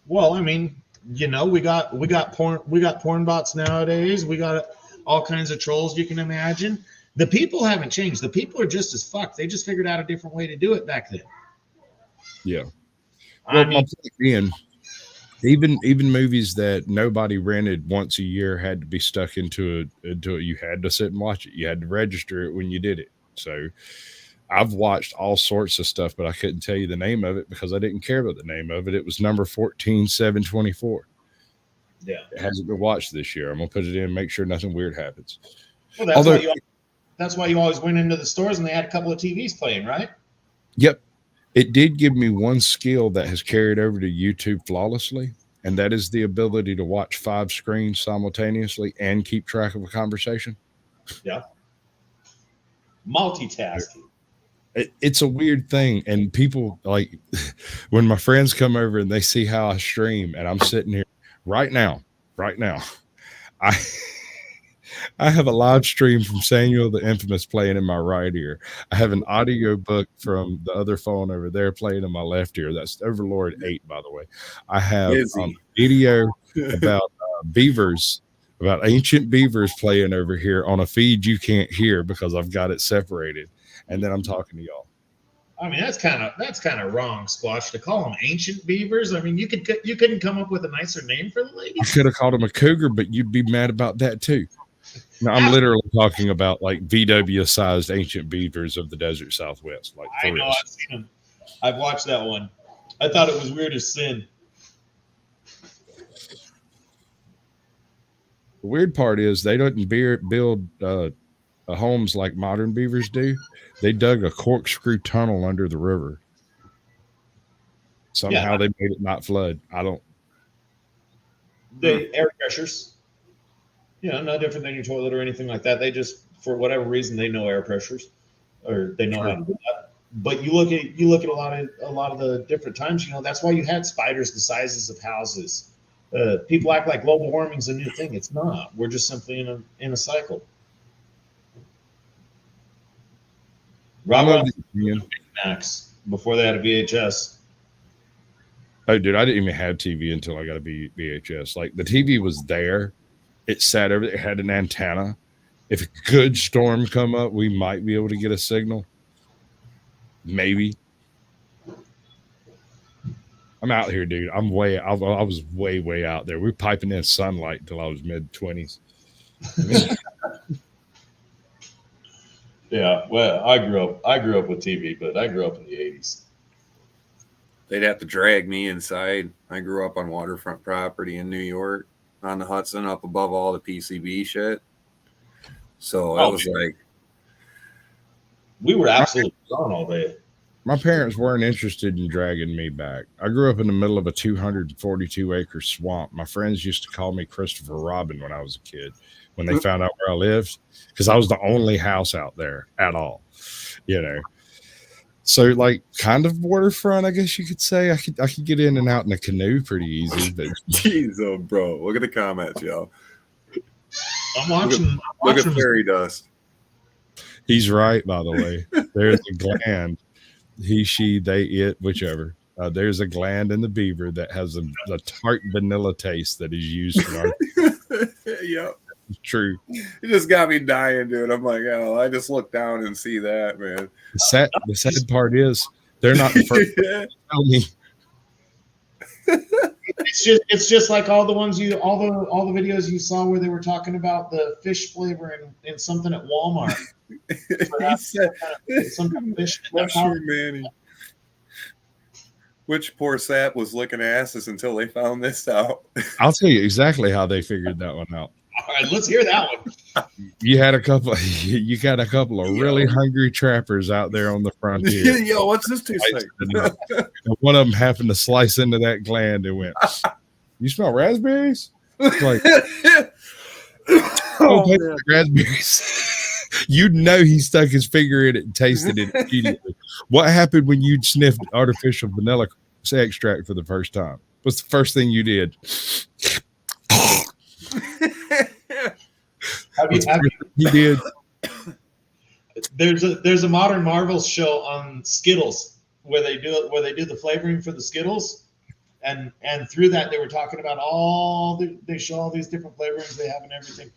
Well, I mean, you know, we got porn bots nowadays. We got all kinds of trolls you can imagine. The people haven't changed. The people are just as fucked. They just figured out a different way to do it back then. Yeah. Well, my point being, even movies that nobody rented once a year had to be stuck into it. You had to sit and watch it. You had to register it when you did it. So I've watched all sorts of stuff, but I couldn't tell you the name of it because I didn't care about the name of it. It was number 14724. Yeah. It hasn't been watched this year. I'm going to put it in and make sure nothing weird happens. Well, that's why you always went into the stores and they had a couple of TVs playing, right? Yep. It did give me one skill that has carried over to YouTube flawlessly, and that is the ability to watch 5 screens simultaneously and keep track of a conversation. Yeah. Multitasking. It's a weird thing, and people, like, when my friends come over and they see how I stream, and I'm sitting here right now, I have a live stream from Samuel the Infamous playing in my right ear. I have an audio book from the other phone over there playing in my left ear. That's Overlord 8, by the way. I have video about beavers, about ancient beavers playing over here on a feed you can't hear because I've got it separated. And then I'm talking to y'all. I mean, that's kind of wrong, Squatch, to call them ancient beavers. I mean, you couldn't come up with a nicer name for the I ladies. could have called him a cougar, but you'd be mad about that too. No, I'm literally talking about like VW-sized ancient beavers of the desert Southwest. Like, I know, I've seen them. I've watched that one. I thought it was weird as sin. The weird part is they don't build homes like modern beavers do. They dug a corkscrew tunnel under the river. Somehow they made it not flood. I don't. The air pressures, no different than your toilet or anything like that. They just, for whatever reason, they know air pressures, or they know how to do that. But you look at a lot of the different times. That's why you had spiders the sizes of houses. People act like global warming's a new thing. It's not. We're just simply in a cycle. Max before they had a VHS. Oh, dude, I didn't even have TV until I got a VHS. Like, the TV was there. It sat over there. It had an antenna. If a good storm come up, we might be able to get a signal. Maybe. I'm out here, dude. I was way out there. We were piping in sunlight until I was mid-20s. Yeah, well, I grew up with TV, but I grew up in the 80s. They'd have to drag me inside. I grew up on waterfront property in New York on the Hudson up above all the PCB shit. So I was like, we were absolutely gone all day. My parents weren't interested in dragging me back. I grew up in the middle of a 242-acre swamp. My friends used to call me Christopher Robin when I was a kid, when they found out where I lived, because I was the only house out there at all, So, like, kind of waterfront, I guess you could say. I could get in and out in a canoe pretty easy. But jeez, oh, bro, look at the comments, y'all. I'm watching. Look at fairy dust. He's right, by the way. There's a gland. He, she, they, it, whichever. There's a gland in the beaver that has a tart vanilla taste that is used in our. Yep. True. It just got me dying, dude. I'm like, oh, I just look down and see that, man. The sad part is they're not the first to tell me. It's just like all the videos you saw where they were talking about the fish flavor in something at Walmart. He said, some kind of fish. I'm sure, Manny. Which poor sap was licking asses until they found this out. I'll tell you exactly how they figured that one out. All right, let's hear that one. You got a couple of really hungry trappers out there on the frontier. Yo, what's this taste like? And one of them happened to slice into that gland and went, "You smell raspberries?" Like, raspberries. You'd know he stuck his finger in it and tasted it immediately. What happened when you sniffed artificial vanilla extract for the first time? What's the first thing you did? He did. There's a Modern Marvels show on Skittles where they do the flavoring for the Skittles, and through that they were talking about they show all these different flavorings they have and everything,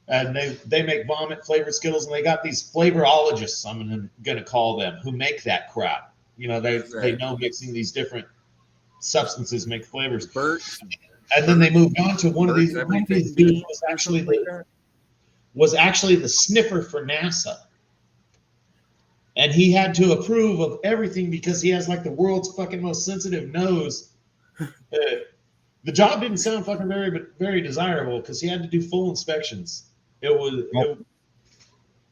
and they make vomit flavored Skittles, and they got these flavorologists, I'm gonna call them, who make that crap. They know mixing these different substances make flavors. And then they moved on to one of these dudes was actually the sniffer for NASA. And he had to approve of everything because he has like the world's fucking most sensitive nose. The job didn't sound fucking very desirable because he had to do full inspections.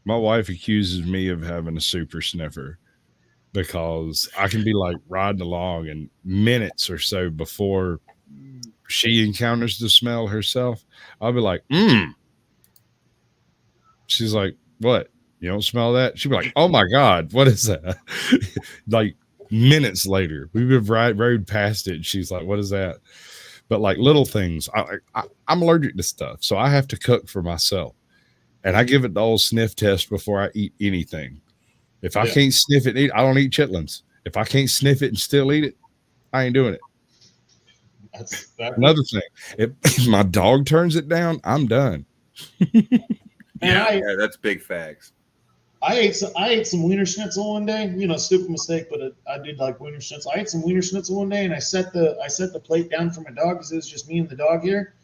My wife accuses me of having a super sniffer because I can be like riding along and minutes or so before she encounters the smell herself, I'll be like, She's like, "What? You don't smell that?" She'd be like, "Oh my God, what is that?" Like minutes later, we've rode past it. And she's like, "What is that?" But like little things, I'm allergic to stuff, so I have to cook for myself, and I give it the old sniff test before I eat anything. If I can't sniff it, I don't eat chitlins. If I can't sniff it and still eat it, I ain't doing it. That's another thing. If my dog turns it down, I'm done. Yeah, that's big facts. I ate some Wiener Schnitzel one day. You know, stupid mistake, but I did like Wiener Schnitzel. I ate some Wiener Schnitzel one day, and I set the plate down for my dog because it was just me and the dog here.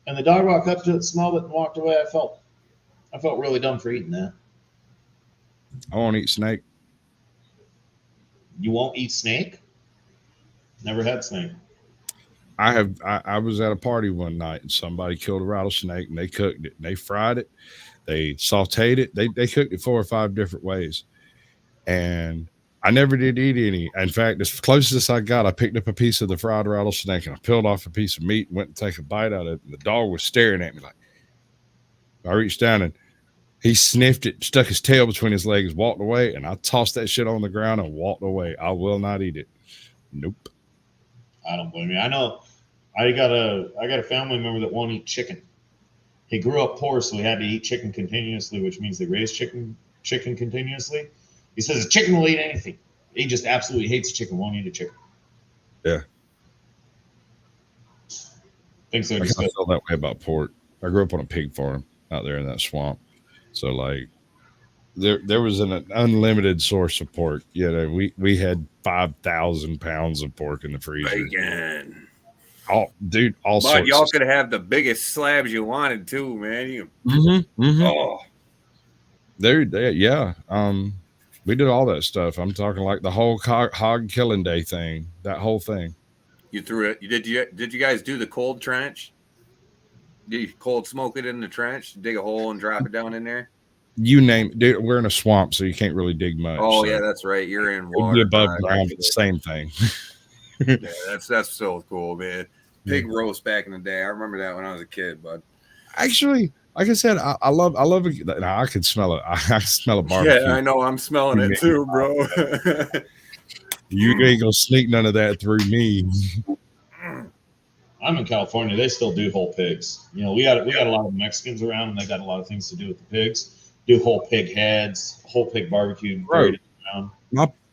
And the dog walked up to it, smelled it, and walked away. I felt really dumb for eating that. I won't eat snake. You won't eat snake? Never had snake. I was at a party one night and somebody killed a rattlesnake and they cooked it and they fried it. They sauteed it. They cooked it 4 or 5 different ways. And I never did eat any. In fact, as closest I got, I picked up a piece of the fried rattlesnake and I peeled off a piece of meat and went to take a bite out of it. And the dog was staring at me like, I reached down and he sniffed it, stuck his tail between his legs, walked away, and I tossed that shit on the ground and walked away. I will not eat it. Nope. I don't blame you. I know I got a family member that won't eat chicken. He grew up poor, so he had to eat chicken continuously, which means they raise chicken continuously. He says a chicken will eat anything. He just absolutely hates chicken, won't eat a chicken. Yeah. Thinks they're I just kind of feel that way about pork. I grew up on a pig farm out there in that swamp. So like there was an unlimited source of pork. You know, we had 5,000 pounds of pork in the freezer. Bacon. All But sorts. y'all could have the biggest slabs you wanted too, man. Oh, Dude, yeah. We did all that stuff. I'm talking like the whole hog killing day thing. That whole thing. you threw it. Did you guys do the cold trench? Did you cold smoke it in the trench? Dig a hole and drop it down in there? You name it. Dude, we're in a swamp, so you can't really dig much. Oh so. yeah, that's right. You're in It'd water. be above ground, but the same thing. Yeah, that's so cool, man. Pig roast back in the day. I remember that when I was a kid, bud. Actually, like I said, I love it. Now, I could smell it. I can smell a barbecue. Yeah, I know. I'm smelling it too, bro. You ain't gonna sneak none of that through me. I'm in California. They still do whole pigs. You know, we got a lot of Mexicans around, and they got a lot of things to do with the pigs. Do whole pig heads, whole pig barbecue. Right.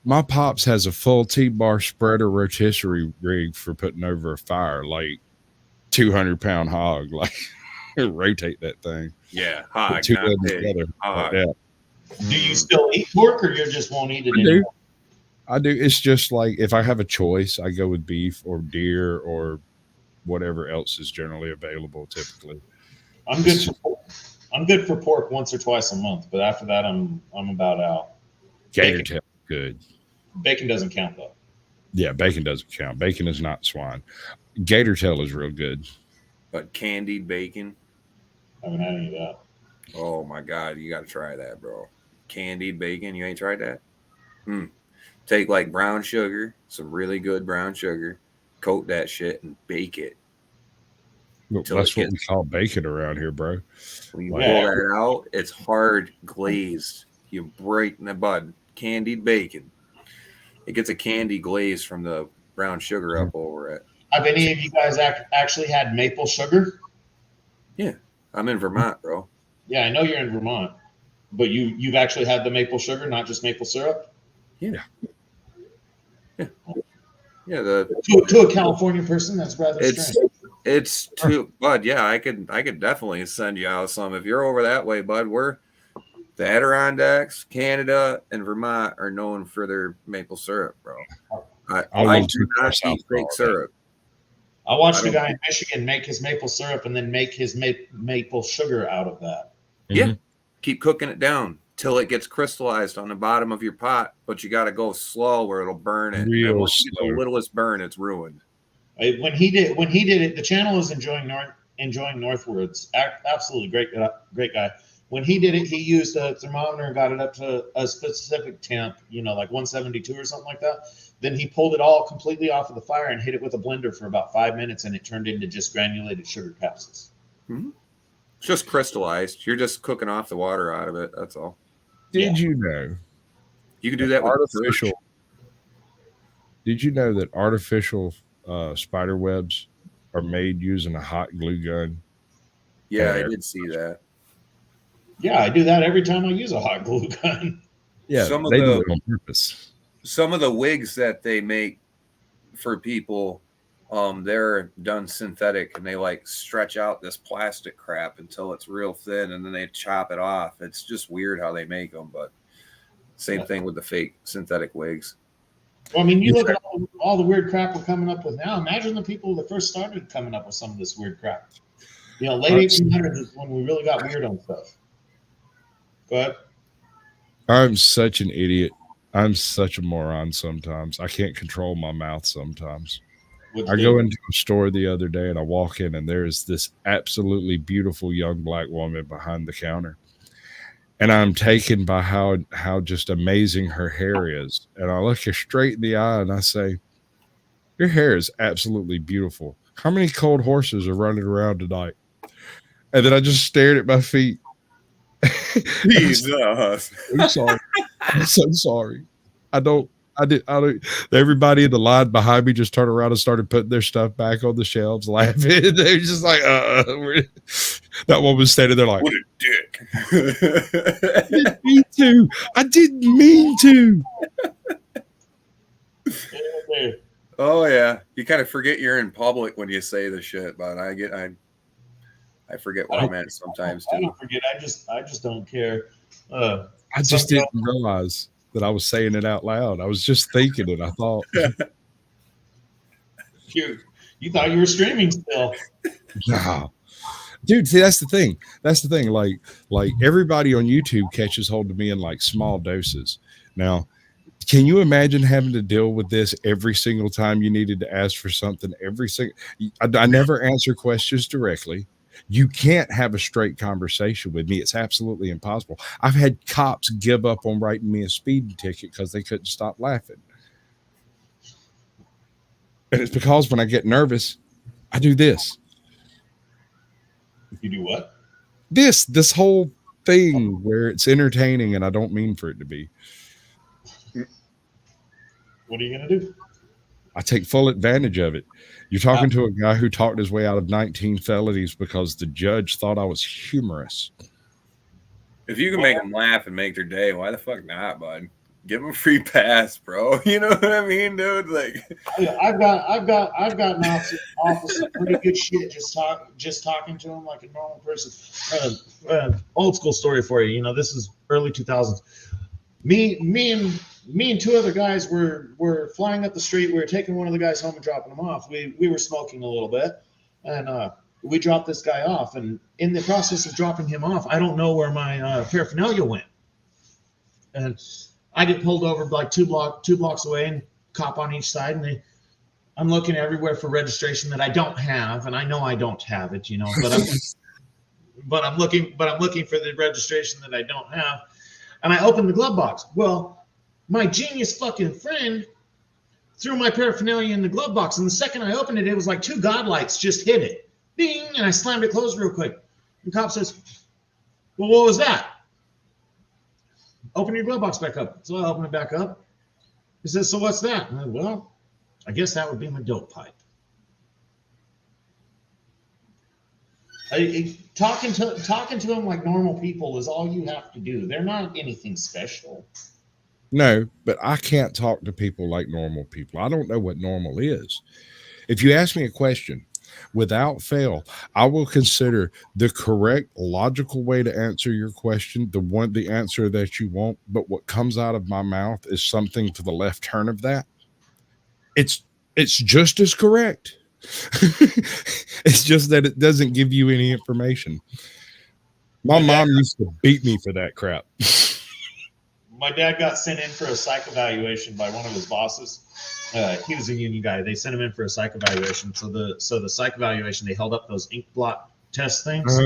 My pops has a full T-bar spreader rotisserie rig for putting over a fire, like 200-pound hog. Like rotate that thing. Yeah, hog, Two not of them pig. together. Hog. Yeah. Do you still eat pork, or you just won't eat it anymore? I do. It's just like if I have a choice, I go with beef or deer or whatever else is generally available. Typically, I'm good for pork once or twice a month, but after that, I'm about out. gator tail is good. Bacon doesn't count though. Yeah, bacon doesn't count. Bacon is not swine. Gator tail is real good. But candied bacon. I haven't had any of that. Oh my God, you got to try that, bro. Candied bacon. You ain't tried that? Take like brown sugar, some really good brown sugar, coat that shit and bake it. That's what we call bacon around here, bro. When you pull that out, it's hard glazed. You break the bud. Candied bacon. It gets a candy glaze from the brown sugar up over it. Have any of you guys actually had maple sugar? Yeah, I'm in Vermont, bro. Yeah, I know you're in Vermont, but you've actually had the maple sugar, not just maple syrup. Yeah. To a California person, that's rather strange. It's too, bud. Yeah, I could definitely send you out some if you're over that way, bud. We're the Adirondacks, Canada, and Vermont are known for their maple syrup, bro. I do not eat fake syrup. I watched a guy in Michigan make his maple syrup and then make his maple sugar out of that. Yeah, keep cooking it down till it gets crystallized on the bottom of your pot, but you got to go slow where it'll burn it. Real and once you get slow. the littlest burn, it's ruined. When he did it, the channel is enjoying Northwards. Absolutely great guy. When he did it, he used a thermometer and got it up to a specific temp, like 172 or something like that. Then he pulled it all completely off of the fire and hit it with a blender for about 5 minutes, and it turned into just granulated sugar capsules. Mm-hmm. It's just crystallized. You're just cooking off the water out of it. That's all. Did you know? You can do that with artificial. Did you know that artificial spider webs are made using a hot glue gun? Yeah, I did see that. Yeah, I do that every time I use a hot glue gun. Yeah, they do it on purpose. Some of the wigs that they make for people, they're done synthetic, and they like stretch out this plastic crap until it's real thin, and then they chop it off. It's just weird how they make them, but Same thing with the fake synthetic wigs. Well, I mean, you look at all the weird crap we're coming up with now. Imagine the people that first started coming up with some of this weird crap. You know, late 1800s is when we really got weird on stuff. But I'm such an idiot. I'm such a moron sometimes. I can't control my mouth sometimes. I go into a store the other day and I walk in and there's this absolutely beautiful young black woman behind the counter. And I'm taken by how just amazing her hair is. And I look her straight in the eye and I say, your hair is absolutely beautiful. How many cold horses are running around tonight? And then I just stared at my feet. Jesus. I'm sorry. I'm so sorry. I don't. Everybody in the line behind me just turned around and started putting their stuff back on the shelves, laughing. They're just like, that one was standing there like, what a dick. I didn't mean to. I didn't mean to. Oh yeah, you kind of forget you're in public when you say the shit, but I forget what I meant sometimes too. I don't forget. I just don't care. I just didn't realize that I was saying it out loud. I was just thinking it. I thought you thought you were streaming still. No. Dude, see, that's the thing. Like everybody on YouTube catches hold of me in like small doses. Now, can you imagine having to deal with this every single time you needed to ask for something? I never answer questions directly. You can't have a straight conversation with me. It's absolutely impossible. I've had cops give up on writing me a speeding ticket because they couldn't stop laughing. And it's because when I get nervous, I do this. You do what? This whole thing where it's entertaining and I don't mean for it to be. What are you going to do? I take full advantage of it. You're talking to a guy who talked his way out of 19 felonies because the judge thought I was humorous. If you can make them laugh and make their day, why the fuck not, bud? Give them a free pass, bro. You know what I mean, dude? Like, I've gotten off of some pretty good shit just talking to him like a normal person. Old school story for you. You know, this is early 2000s. Me and two other guys were flying up the street. We were taking one of the guys home and dropping him off. We were smoking a little bit, and we dropped this guy off. And in the process of dropping him off, I don't know where my paraphernalia went, and I get pulled over like two blocks away, and cop on each side, and I'm looking everywhere for registration that I don't have, and I know I don't have it, you know, but I'm looking for the registration that I don't have, and I open the glove box. Well, my genius fucking friend threw my paraphernalia in the glove box, and the second I opened it, it was like two godlights just hit it, ding, and I slammed it closed real quick. The cop says, "Well, what was that?" "Open your glove box back up." So I open it back up. He says, "So what's that?" And I, "Well, I guess that would be my dope pipe." Talking to them like normal people is all you have to do. They're not anything special. No, but I can't talk to people like normal people. I don't know what normal is. If you ask me a question, without fail, I will consider the correct logical way to answer your question, the answer that you want, but what comes out of my mouth is something to the left turn of that. It's just as correct. It's just that it doesn't give you any information. My mom used to beat me for that crap. My dad got sent in for a psych evaluation by one of his bosses. He was a union guy. They sent him in for a psych evaluation. So the psych evaluation, they held up those ink blot test things.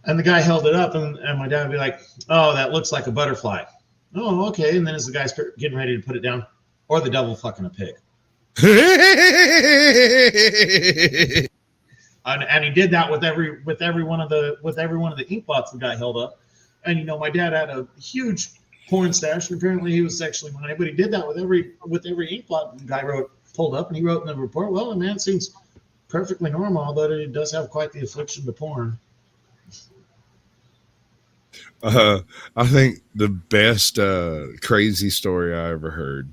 And the guy held it up, and my dad would be like, "Oh, that looks like a butterfly." "Oh, okay." And then as the guy's getting ready to put it down, "Or the devil fucking a pig." And he did that with every one of the ink blots the guy held up. And you know, my dad had a huge porn stash, and apparently he was sexually minded. But he did that with every ink blot the guy pulled up, and he wrote in the report, "Well, the man seems perfectly normal, although he does have quite the affliction to porn." I think the best crazy story I ever heard.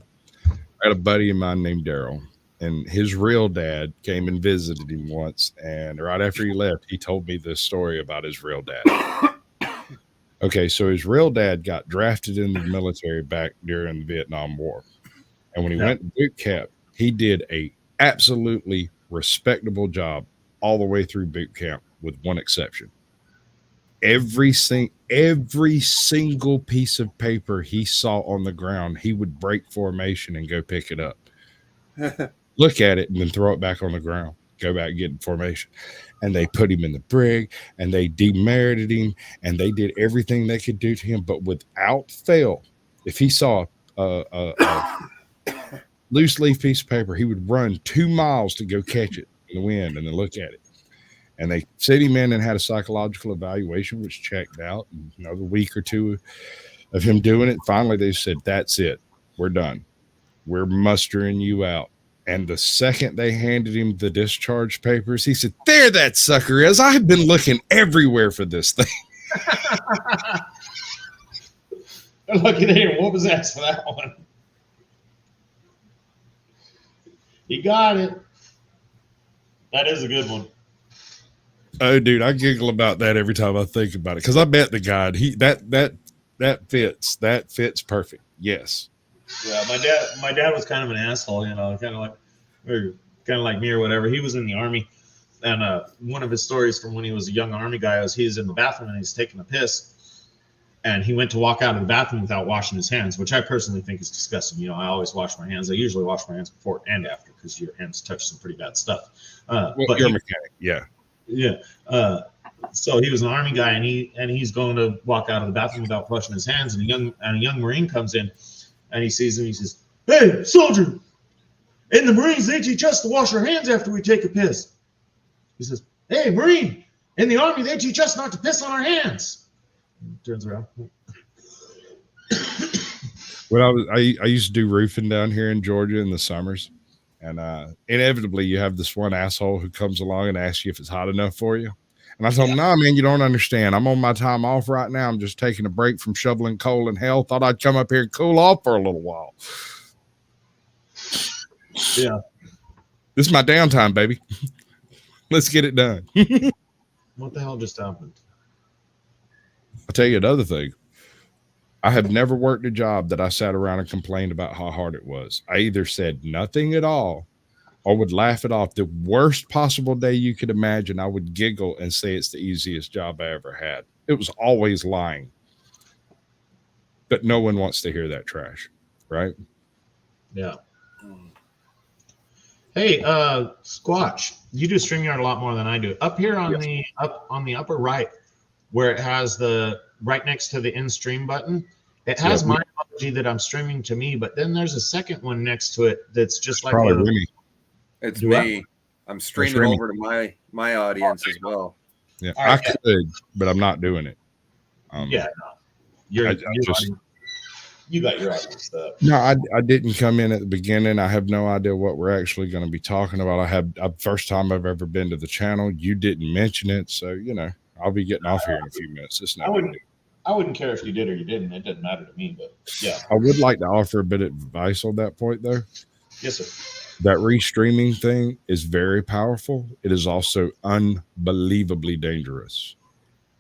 I had a buddy of mine named Daryl, and his real dad came and visited him once. And right after he left, he told me this story about his real dad. Okay, so his real dad got drafted into the military back during the Vietnam War. And when he went to boot camp, he did a absolutely respectable job all the way through boot camp, with one exception. Every single piece of paper he saw on the ground, he would break formation and go pick it up, look at it, and then throw it back on the ground, go back and get in formation. And they put him in the brig, and they demerited him, and they did everything they could do to him. But without fail, if he saw a loose leaf piece of paper, he would run 2 miles to go catch it in the wind and then look at it. And they sent him in and had a psychological evaluation, which checked out. And another week or two of him doing it, finally they said, "That's it. We're done. We're mustering you out." And the second they handed him the discharge papers, he said, "There that sucker is. I've been looking everywhere for this thing." Lucky they didn't whoop his ass for that one. He got it. That is a good one. Oh, dude, I giggle about that every time I think about it, because I bet the guy that fits perfect. Yes. Yeah, my dad was kind of an asshole, kind of like me or whatever. He was in the Army, and one of his stories from when he was a young Army guy was he was in the bathroom and he's taking a piss, and he went to walk out of the bathroom without washing his hands, which I personally think is disgusting. I always wash my hands. I usually wash my hands before and after, because your hands touch some pretty bad stuff. But you're a mechanic, yeah. Yeah. So he was an Army guy, and he's going to walk out of the bathroom without washing his hands, and a young Marine comes in, and he sees him. He says, "Hey, soldier! In the Marines, they teach us to wash our hands after we take a piss." He says, "Hey, Marine! In the Army, they teach us not to piss on our hands." Turns around. Well, I used to do roofing down here in Georgia in the summers. And inevitably, you have this one asshole who comes along and asks you if it's hot enough for you. And I told him, "No, man, you don't understand. I'm on my time off right now. I'm just taking a break from shoveling coal in hell. Thought I'd come up here and cool off for a little while." Yeah. This is my downtime, baby. Let's get it done. What the hell just happened? I'll tell you another thing. I have never worked a job that I sat around and complained about how hard it was. I either said nothing at all or would laugh it off. The worst possible day you could imagine, I would giggle and say it's the easiest job I ever had. It was always lying. But no one wants to hear that trash, right? Yeah. Hey, Squatch, you do StreamYard a lot more than I do. Up here on the upper right, where it has the right next to the in stream button, it has my emoji that I'm streaming to me, but then there's a second one next to it that's just like Remy. It's me. I'm streaming over to my audience as well. Yeah, right, I could, but I'm not doing it. You got your audience stuff. No, I didn't come in at the beginning. I have no idea what we're actually going to be talking about. I had first time I've ever been to the channel. You didn't mention it, so I'll be getting off here in a few minutes. It's not. I wouldn't care if you did or you didn't. It doesn't matter to me, but yeah. I would like to offer a bit of advice on that point, though. Yes, sir. That restreaming thing is very powerful. It is also unbelievably dangerous.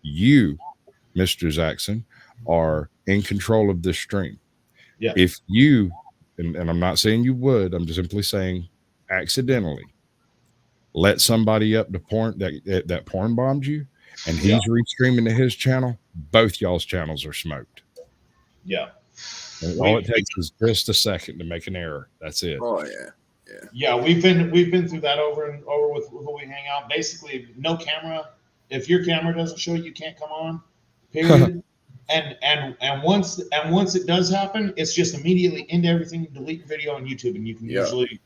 You, Mr. Zaxxon, are in control of this stream. Yeah. If you, and I'm not saying you would, I'm just simply saying accidentally let somebody up to porn that porn bombed you, and he's restreaming to his channel, both y'all's channels are smoked. Yeah. And all it takes is just a second to make an error. That's it. Oh yeah. Yeah. Yeah, we've been through that over and over with who we hang out. Basically, no camera. If your camera doesn't show, you can't come on. Period. and once it does happen, it's just immediately into everything, delete video on YouTube, and you can usually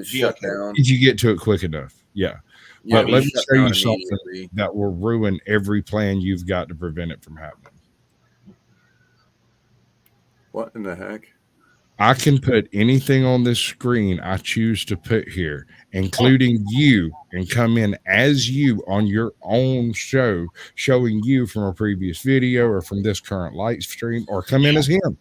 shut down. Did you get to it quick enough? Yeah. Yeah, let me show you something that will ruin every plan you've got to prevent it from happening. What in the heck? I can put anything on this screen I choose to put here, including you, and come in as you on your own show, showing you from a previous video or from this current live stream, or come in as him.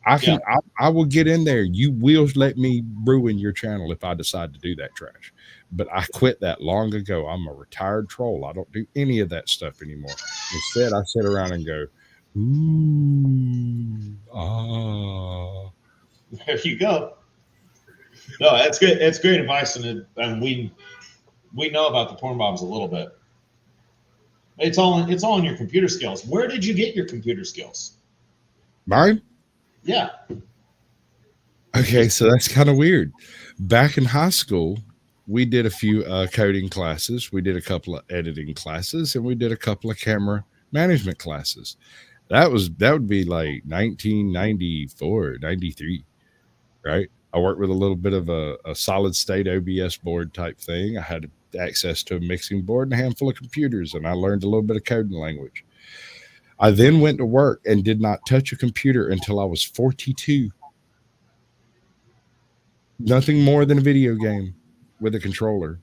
I will get in there. You will let me ruin your channel if I decide to do that trash. But I quit that long ago. I'm a retired troll. I don't do any of that stuff anymore. Instead, I sit around and go, ooh, ah. There you go. No, that's good. It's great advice, and we know about the porn bombs a little bit. It's all in your computer skills. Where did you get your computer skills? Mine? Yeah. Okay, so that's kind of weird. Back in high school, we did a few coding classes. We did a couple of editing classes, and we did a couple of camera management classes. That would be like 1994, 93, right? I worked with a little bit of a solid state OBS board type thing. I had access to a mixing board and a handful of computers, and I learned a little bit of coding language. I then went to work and did not touch a computer until I was 42. Nothing more than a video game with a controller.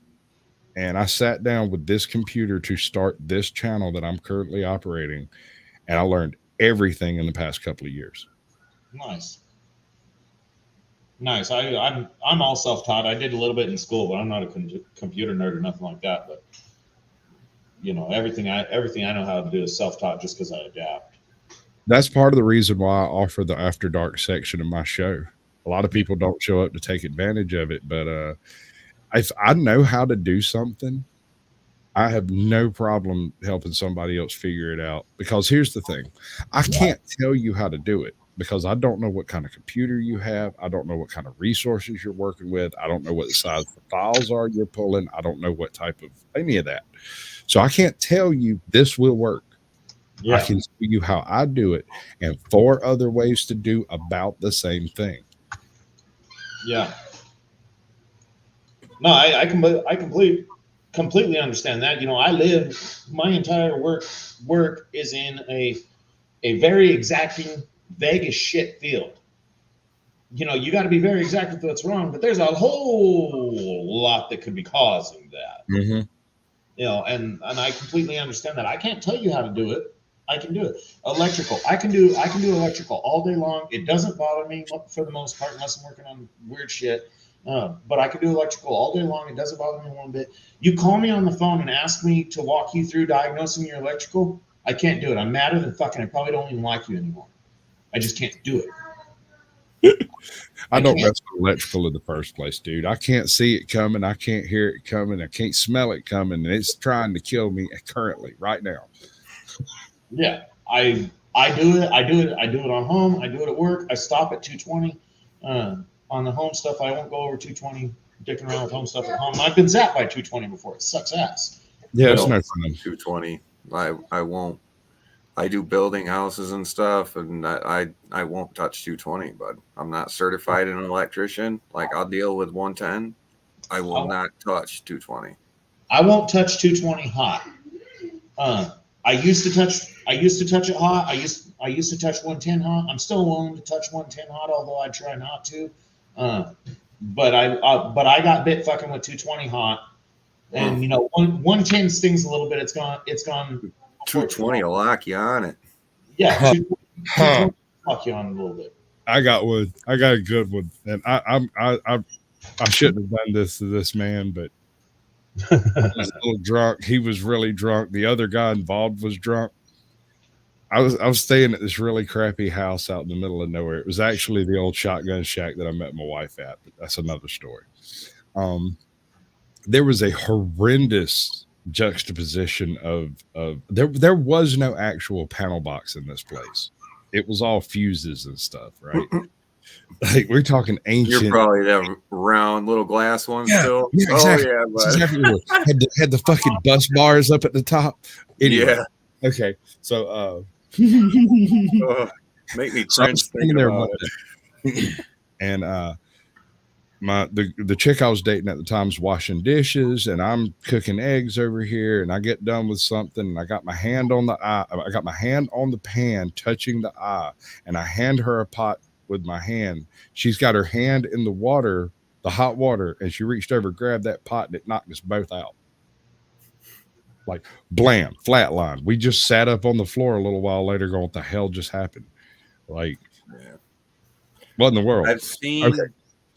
And I sat down with this computer to start this channel that I'm currently operating. And I learned everything in the past couple of years. Nice. I'm all self-taught. I did a little bit in school, but I'm not a computer nerd or nothing like that. But everything I know how to do is self-taught just because I adapt. That's part of the reason why I offer the After Dark section of my show. A lot of people don't show up to take advantage of it, but if I know how to do something, I have no problem helping somebody else figure it out. Because here's the thing. I can't tell you how to do it because I don't know what kind of computer you have. I don't know what kind of resources you're working with. I don't know what the size of the files are you're pulling. I don't know what type of any of that. So I can't tell you this will work. Yeah. I can tell you how I do it and 4 other ways to do about the same thing. Yeah. No, I completely understand that. My entire work is in a very exacting, vague as shit field. You got to be very exact with what's wrong, but there's a whole lot that could be causing that. Mm-hmm. And I completely understand that. I can't tell you how to do it. I can do it. Electrical. I can do electrical all day long. It doesn't bother me for the most part unless I'm working on weird shit. But I can do electrical all day long. It doesn't bother me one bit. You call me on the phone and ask me to walk you through diagnosing your electrical. I can't do it. I'm madder than fucking. I probably don't even like you anymore. I just can't do it. I don't mess with electrical in the first place, dude. I can't see it coming. I can't hear it coming. I can't smell it coming. And it's trying to kill me currently, right now. Yeah, I do it. I do it on home. I do it at work. I stop at 220. On the home stuff, I won't go over 220. Dicking around with home stuff at home. I've been zapped by 220 before. It sucks ass. Yeah, it's no fun. 220. I won't. I do building houses and stuff, and I won't touch 220. But I'm not certified an electrician. Like I'll deal with 110. I will not touch 220. I won't touch 220 hot. I used to touch it hot. I used to touch 110 hot. I'm still willing to touch 110 hot, although I try not to. But I got bit fucking with 220 hot, and 110 stings a little bit. It's gone. 220 will lock you on it. Yeah, 220 lock you on a little bit. I got one. I got a good one, and I shouldn't have done this to this man, but I was a little drunk. He was really drunk. The other guy involved was drunk. I was staying at this really crappy house out in the middle of nowhere. It was actually the old shotgun shack that I met my wife at, but that's another story. There was a horrendous juxtaposition of there was no actual panel box in this place. It was all fuses and stuff, right? Like we're talking ancient. You're probably that round little glass one still. Yeah, exactly. Oh yeah, exactly. had the fucking bus bars up at the top. Anyway, yeah. Okay. So make me cringe thinking about it. And the chick I was dating at the time was washing dishes, and I'm cooking eggs over here, and I get done with something, and I got my hand on the eye. I got my hand on the pan, touching the eye, and I hand her a pot with my hand. She's got her hand in the water, the hot water, and she reached over, grabbed that pot, and it knocked us both out. Like blam, flatline. We just sat up on the floor a little while later going, what the hell just happened? Like, what in the world? I've seen. Okay.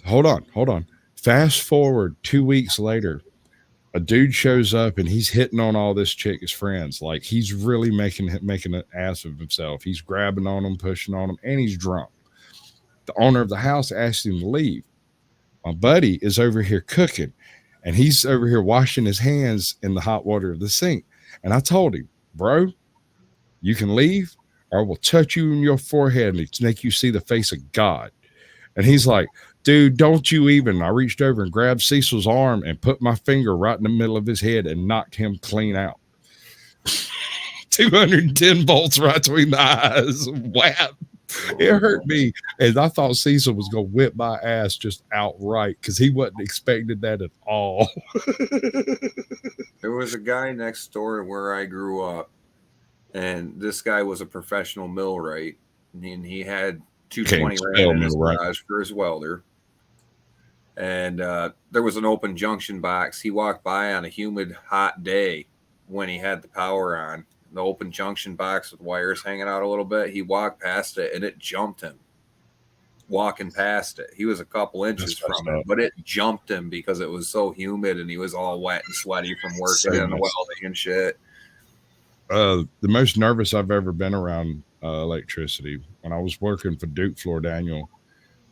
Hold on. Fast forward 2 weeks later, a dude shows up and he's hitting on all this chick's friends. Like he's really making an ass of himself. He's grabbing on them, pushing on them, and he's drunk. The owner of the house asked him to leave. My buddy is over here cooking, and he's over here washing his hands in the hot water of the sink. And I told him, bro, you can leave, or I will touch you in your forehead and make you see the face of God. And he's like, dude, don't you even. I reached over and grabbed Cecil's arm and put my finger right in the middle of his head and knocked him clean out. 210 volts right between the eyes. Wow. It hurt me. And I thought Cecil was going to whip my ass just outright because he wasn't expecting that at all. There was a guy next door where I grew up, and this guy was a professional millwright, and he had 220 ran in his garage for his welder. And there was an open junction box. He walked by on a humid, hot day when he had the power on. The open junction box with wires hanging out a little bit. He walked past it, and it jumped him. Walking past it, he was a couple inches from it, but it jumped him because it was so humid, and he was all wet and sweaty from working and welding and shit. The most nervous I've ever been around electricity, when I was working for Duke Floor Daniel,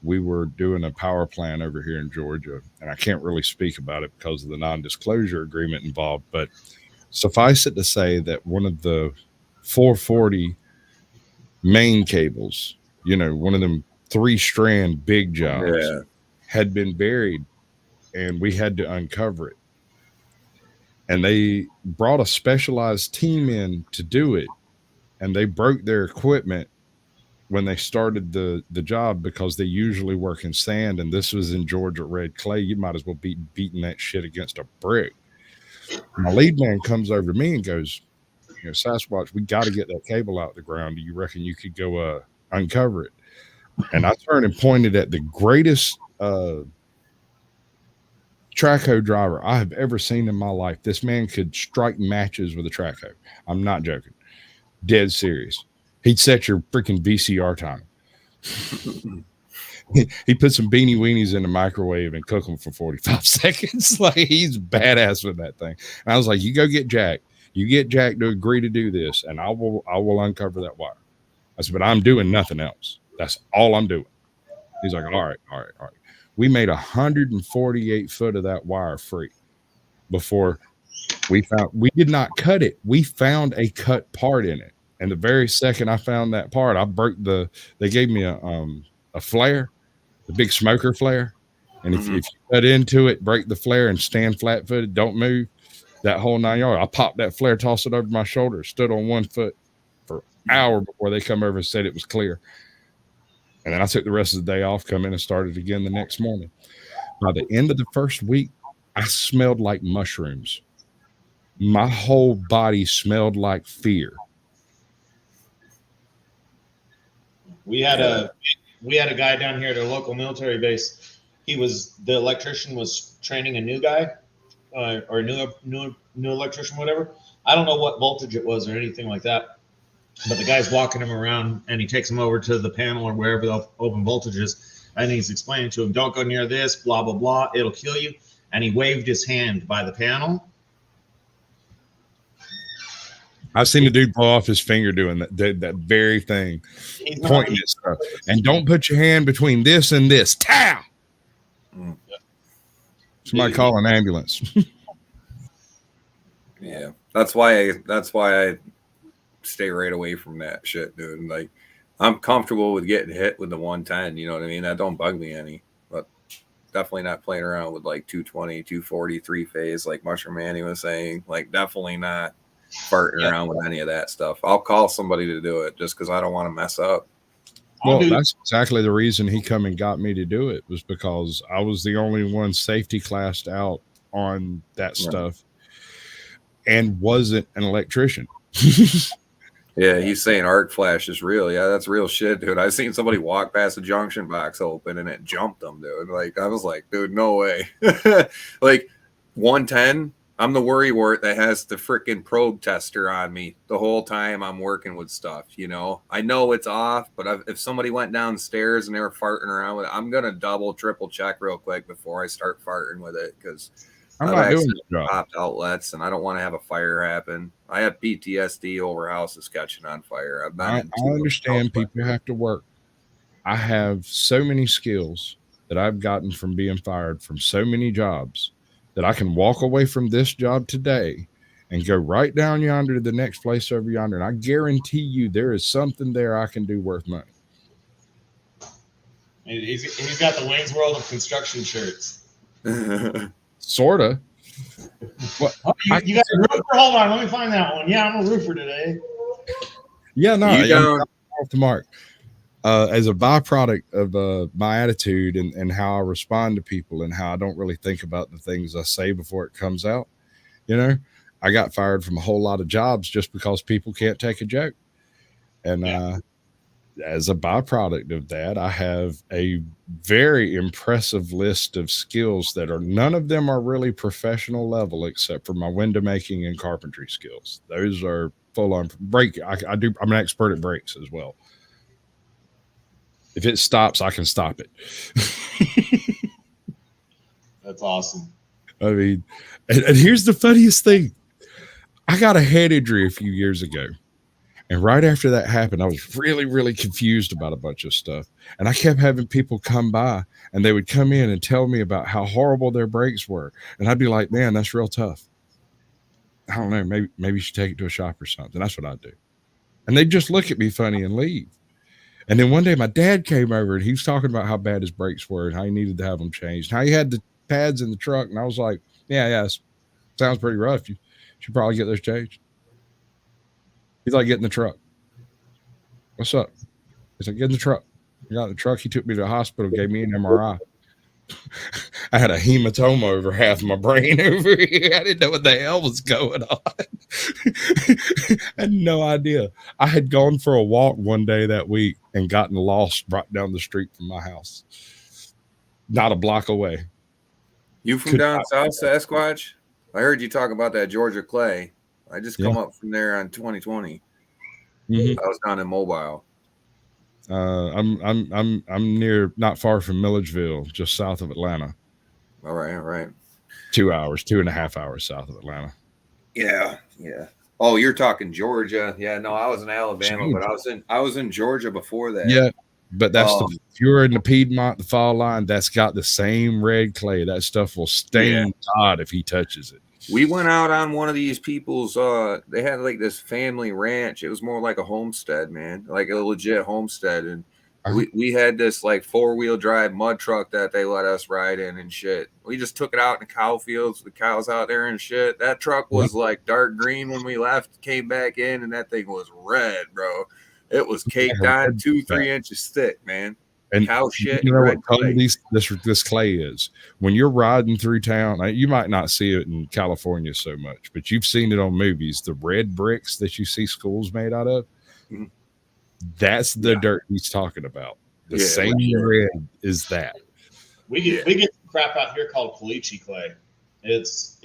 we were doing a power plant over here in Georgia, and I can't really speak about it because of the non-disclosure agreement involved, but suffice it to say that one of the 440 main cables, one of them 3-strand big jobs, had been buried, and we had to uncover it. And they brought a specialized team in to do it, and they broke their equipment when they started the job because they usually work in sand, and this was in Georgia red clay. You might as well be beating that shit against a brick. My lead man comes over to me and goes, Sasquatch, we got to get that cable out of the ground. Do you reckon you could go uncover it? And I turned and pointed at the greatest trackhoe driver I have ever seen in my life. This man could strike matches with a trackhoe. I'm not joking. Dead serious. He'd set your freaking VCR time. He put some beanie weenies in the microwave and cook them for 45 seconds. Like, he's badass with that thing. And I was like, you go get Jack. You get Jack to agree to do this, and I will uncover that wire. I said, but I'm doing nothing else. That's all I'm doing. He's like, all right. We made 148 foot of that wire free before we did not cut it. We found a cut part in it. And the very second I found that part, they gave me a flare, the big smoker flare. And if you cut into it, break the flare and stand flat footed, don't move, that whole 9 yards. I popped that flare, tossed it over my shoulder, stood on 1 foot for an hour before they come over and said it was clear. And then I took the rest of the day off, come in and started again the next morning. By the end of the first week, I smelled like mushrooms. My whole body smelled like fear. We had a guy down here at our local military base. The electrician was training a new guy, or new electrician, whatever. I don't know what voltage it was or anything like that. But the guy's walking him around, and he takes him over to the panel or wherever the open voltage is, and he's explaining to him, don't go near this, blah, blah, blah, it'll kill you. And he waved his hand by the panel. I've seen the dude blow off his finger doing that very thing, pointing at stuff. And don't put your hand between this and this. Tow! Somebody call an ambulance. Yeah, that's why I stay right away from that shit, dude. Like, I'm comfortable with getting hit with the 110, you know what I mean? That don't bug me any, but definitely not playing around with like 220, 240, 3-phase, like Mushroom Manny was saying. Like, definitely not farting around with any of that stuff. I'll call somebody to do it just because I don't want to mess up. Well, that's exactly the reason he come and got me to do it, was because I was the only one safety classed out on that stuff and wasn't an electrician. Yeah, he's saying arc flash is real. Yeah, that's real shit, dude. I seen somebody walk past a junction box open and it jumped them, dude. Like, I was like, dude, no way. Like, 110, I'm the worrywart that has the freaking probe tester on me the whole time I'm working with stuff, you know? I know it's off, but if somebody went downstairs and they were farting around with it, I'm going to double, triple check real quick before I start farting with it, because I'm I've not doing accidentally this job. popped outlets, and I don't want to have a fire happen. I have PTSD over houses catching on fire. I've been I in 2 understand house people fires. have to work. I have so many skills that I've gotten from being fired from so many jobs that I can walk away from this job today and go right down yonder to the next place over yonder. And I guarantee you there is something there I can do worth money. He's got the Wayne's World of construction shirts. Sort of. What? You got a roofer? Hold on, let me find that one. Yeah, I'm a roofer today. Yeah, no, You don't. I'm off the mark. As a byproduct of my attitude and how I respond to people and how I don't really think about the things I say before it comes out, you know, I got fired from a whole lot of jobs just because people can't take a joke. And as a byproduct of that, I have a very impressive list of skills that are none of them are really professional level except for my window making and carpentry skills. Those are full on brake. I'm an expert at brakes as well. If it stops, I can stop it. That's awesome. I mean, and here's the funniest thing. I got a head injury a few years ago. And right after that happened, I was really, really confused about a bunch of stuff. And I kept having people come by and they would come in and tell me about how horrible their brakes were. And I'd be like, man, that's real tough. I don't know. Maybe you should take it to a shop or something. That's what I'd do. And they'd just look at me funny and leave. And then one day my dad came over and he was talking about how bad his brakes were and how he needed to have them changed. How he had the pads in the truck. And I was like, yeah, sounds pretty rough. You should probably get those changed. He's like, get in the truck. What's up? He's like, get in the truck. I got in the truck. He took me to the hospital, gave me an MRI. I had a hematoma over half my brain over here. I didn't know what the hell was going on. I had no idea. I had gone for a walk one day that week and gotten lost right down the street from my house. Not a block away. You from down south, Sasquatch? I heard you talk about that Georgia clay. I just come up from there on 2020. I was down in Mobile. I'm near, not far from Milledgeville, just south of Atlanta. All right. 2.5 hours south of Atlanta. Yeah. Oh, you're talking Georgia. Yeah, no, I was in Alabama, but I was in Georgia before that. Yeah, but that's if you're in the Piedmont, the fall line, that's got the same red clay. That stuff will stain God if he touches it. We went out on one of these people's they had like this family ranch. It was more like a homestead, man, like a legit homestead. And we had this like 4-wheel drive mud truck that they let us ride in and shit. We just took it out in the cow fields, the cows out there and shit. That truck was like dark green when we left, came back in, and that thing was red, bro. It was caked on 2-3 inches thick, man. And cow shit. You know what color this clay is? When you're riding through town, you might not see it in California so much, but you've seen it on movies. The red bricks that you see schools made out of, that's the dirt he's talking about. The same red is that. We get some crap out here called caliche clay. It's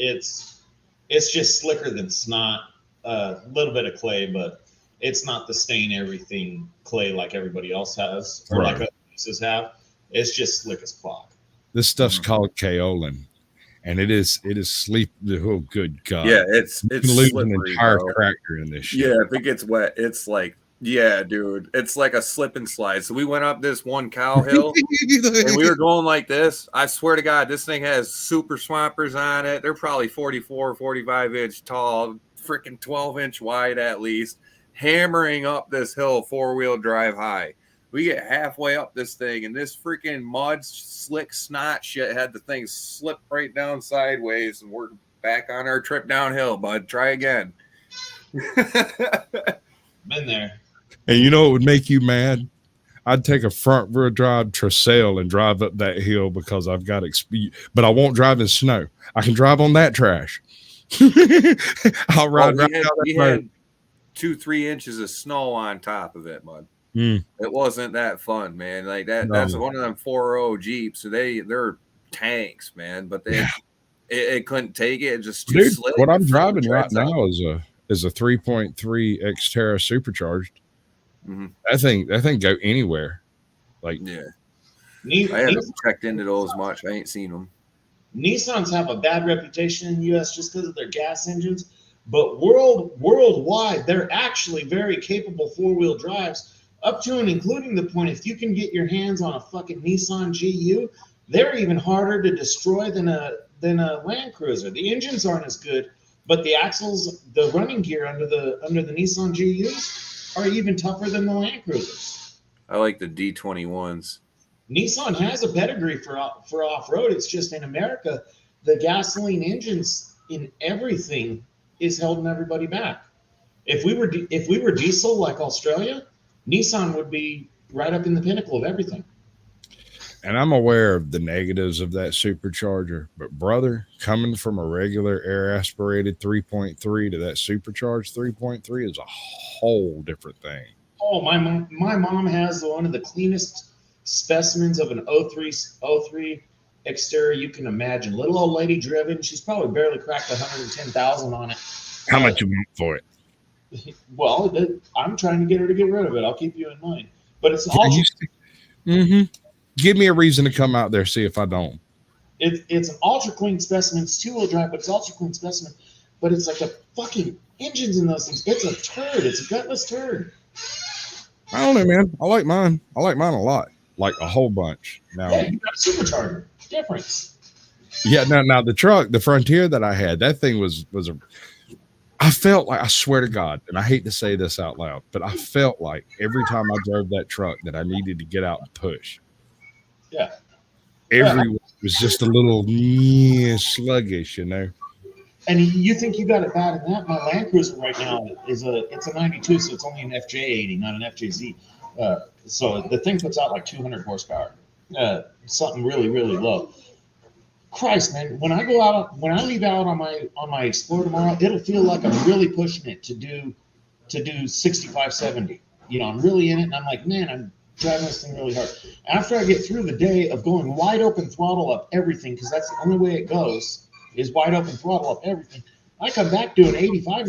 just slicker than snot. A little bit of clay, but it's not the stain everything clay like everybody else has, or like other places have. It's just slick as clock. This stuff's called kaolin, and it is sleep. Oh, good God! Yeah, it's lose an entire tractor in this shit. Yeah, if it gets wet, it's like, yeah, dude, it's like a slip and slide. So we went up this one cow hill, and we were going like this. I swear to God, this thing has super swampers on it. They're probably 44, 45 inch tall, freaking 12-inch wide at least. Hammering up this hill 4-wheel drive high. We get halfway up this thing, and this freaking mud slick snot shit had the thing slip right down sideways, and we're back on our trip downhill, bud. Try again. Been there. And you know what would make you mad? I'd take a front rear drive Tercel and drive up that hill because I've got experience, but I won't drive in snow. I can drive on that trash. I'll ride right down that road. 2-3 inches of snow on top of it, bud. It wasn't that fun, man. Like that. No. That's one of them 4.0 Jeeps. So they're tanks, man. But it couldn't take it. It just too slick. What I'm driving right now is a 3.3 Xterra supercharged. That thing go anywhere. Like I haven't checked into those much. I ain't seen them. Nissans have a bad reputation in the U.S. just because of their gas engines, but worldwide, they're actually very capable four-wheel drives, up to and including the point if you can get your hands on a fucking Nissan GU, they're even harder to destroy than a Land Cruiser. The engines aren't as good, but the axles, the running gear under the Nissan GUs are even tougher than the Land Cruisers. I like the D21s. Nissan has a pedigree for off-road. It's just in America, the gasoline engines in everything is holding everybody back. If we were diesel like Australia, Nissan would be right up in the pinnacle of everything. And I'm aware of the negatives of that supercharger, but brother, coming from a regular air aspirated 3.3 to that supercharged 3.3 is a whole different thing. Oh, my mom has one of the cleanest specimens of an 03 exterior you can imagine. Little old lady driven. She's probably barely cracked 110,000 on it. How much you want for it? Well, I'm trying to get her to get rid of it. I'll keep you in mind. But it's ultra. Give me a reason to come out there, see if I don't. It's an ultra clean specimen. It's two-wheel drive, but it's ultra clean specimen. But it's like the fucking engines in those things. It's a turd. It's a gutless turd. I don't know, man. I like mine. I like mine a lot. Like a whole bunch. Now, Yeah, you got a supercharger. Difference. yeah, now the truck, the Frontier that I had, that thing was a. I felt like, I swear to God, and I hate to say this out loud, but I felt like every time I drove that truck that I needed to get out and push. Yeah. Everyone was just a little sluggish, you know. And you think you got it bad in that? My Land Cruiser right now it's a 92, so it's only an FJ80, not an FJZ. So the thing puts out like 200 horsepower, something really, really low. Christ, man, when I leave out on my Explorer tomorrow, it'll feel like I'm really pushing it to do 65, 70. You know, I'm really in it, and I'm like, man, I'm driving this thing really hard. After I get through the day of going wide open throttle up everything, because that's the only way it goes, is wide open throttle up everything. I come back doing 85.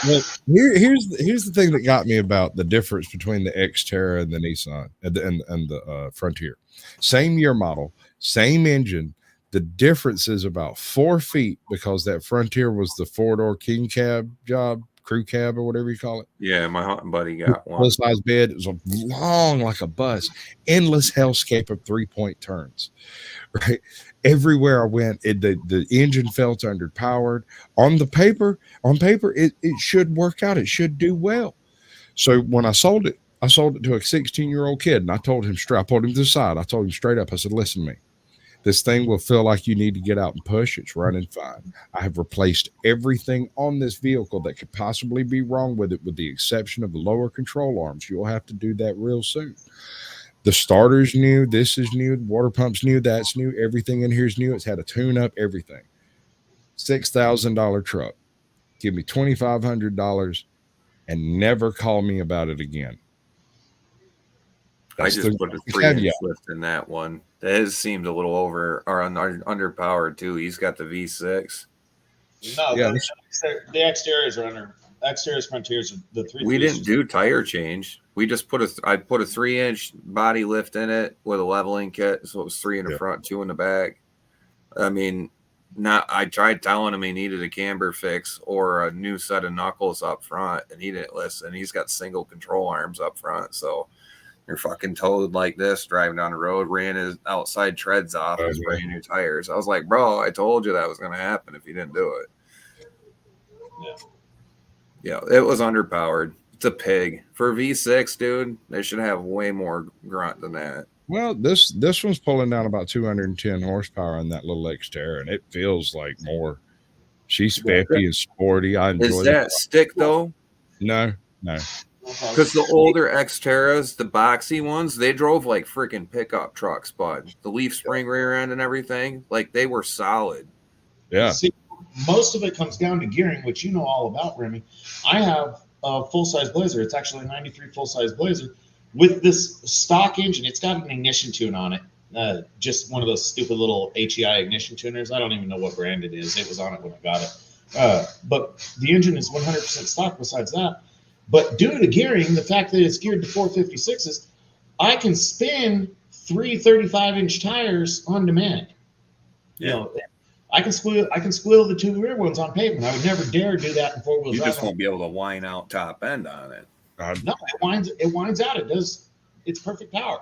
Well, here's the thing that got me about the difference between the Xterra and the Nissan and the Frontier. Same year model, same engine. The difference is about 4 feet because that Frontier was the 4-door king cab job, crew cab or whatever you call it. Yeah, my hunting buddy got one. Full size bed. It was long like a bus, endless hellscape of 3-point turns. Right, everywhere I went, the engine felt underpowered. On paper, it should work out. It should do well. So when I sold it to a 16-year-old kid, and I told him straight. I pulled him to the side. I told him straight up. I said, "Listen to me. This thing will feel like you need to get out and push. It's running fine. I have replaced everything on this vehicle that could possibly be wrong with it, with the exception of the lower control arms. You'll have to do that real soon. The starter's new. This is new. The water pump's new. That's new. Everything in here is new. It's had a tune-up, everything. $6,000 truck. Give me $2,500 and never call me about it again." I just put a 3-inch lift in that one. That seemed a little underpowered too. He's got the V6. No, yeah, the exteriors are under. Exteriors, Frontiers, the 3. We didn't do tire change. We just I put a 3-inch body lift in it with a leveling kit, so it was 3 in the front, 2 in the back. I mean, I tried telling him he needed a camber fix or a new set of knuckles up front, and he didn't listen. He's got single control arms up front, so you're fucking towed like this driving down the road, ran his outside treads off his brand new tires. I was like, bro, I told you that was going to happen if you didn't do it. Yeah, it was underpowered. It's a pig. For V6, dude, they should have way more grunt than that. Well, this one's pulling down about 210 horsepower on that little Xterra, and it feels like more. She's peppy and sporty. I enjoy it. Is that stick, though? No. Because the older Xterras, the boxy ones, they drove like freaking pickup trucks, bud. The leaf spring rear end and everything, like they were solid. Yeah. See, most of it comes down to gearing, which you know all about, Remy. I have a full-size Blazer. It's actually a 93 full-size Blazer with this stock engine. It's got an ignition tune on it. Just one of those stupid little HEI ignition tuners. I don't even know what brand it is. It was on it when I got it. But the engine is 100% stock besides that. But due to gearing, the fact that it's geared to 456s, I can spin three 35-inch tires on demand. You know, I can squeal the two rear ones on pavement. I would never dare do that in four-wheel You drive. just won't be able to whine out top end on it. No, it winds out. It does. It's perfect power.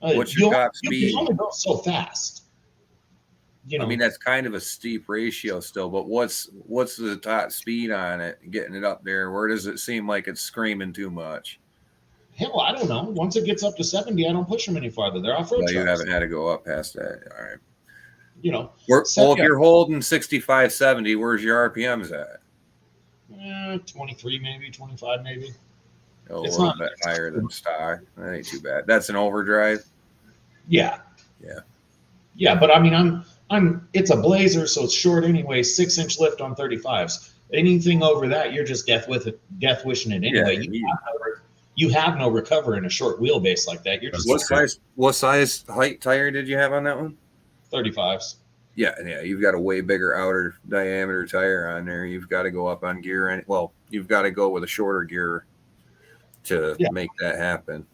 What's your top You speed? can only go so fast. You know, I mean, that's kind of a steep ratio still, but what's the top speed on it, getting it up there? Where does it seem like it's screaming too much? hell, I don't know. Once it gets up to 70, I don't push them any farther. They're off-road Well, you trucks. haven't had to go up past that. All right. You know, If you're holding 65, 70, where's your RPMs at? 23 maybe, 25 maybe. A It's little not- bit higher than stock. That ain't too bad. That's an overdrive. Yeah. Yeah. Yeah, but I mean, it's a Blazer, so it's short anyway. 6-inch lift on 35s. Anything over that, you're just death wishing it anyway. You have no recover in a short wheelbase like that. You're just What size height tire did you have on that one? 35s. Yeah. You've got a way bigger outer diameter tire on there. You've got to go up on gear, and you've got to go with a shorter gear to make that happen.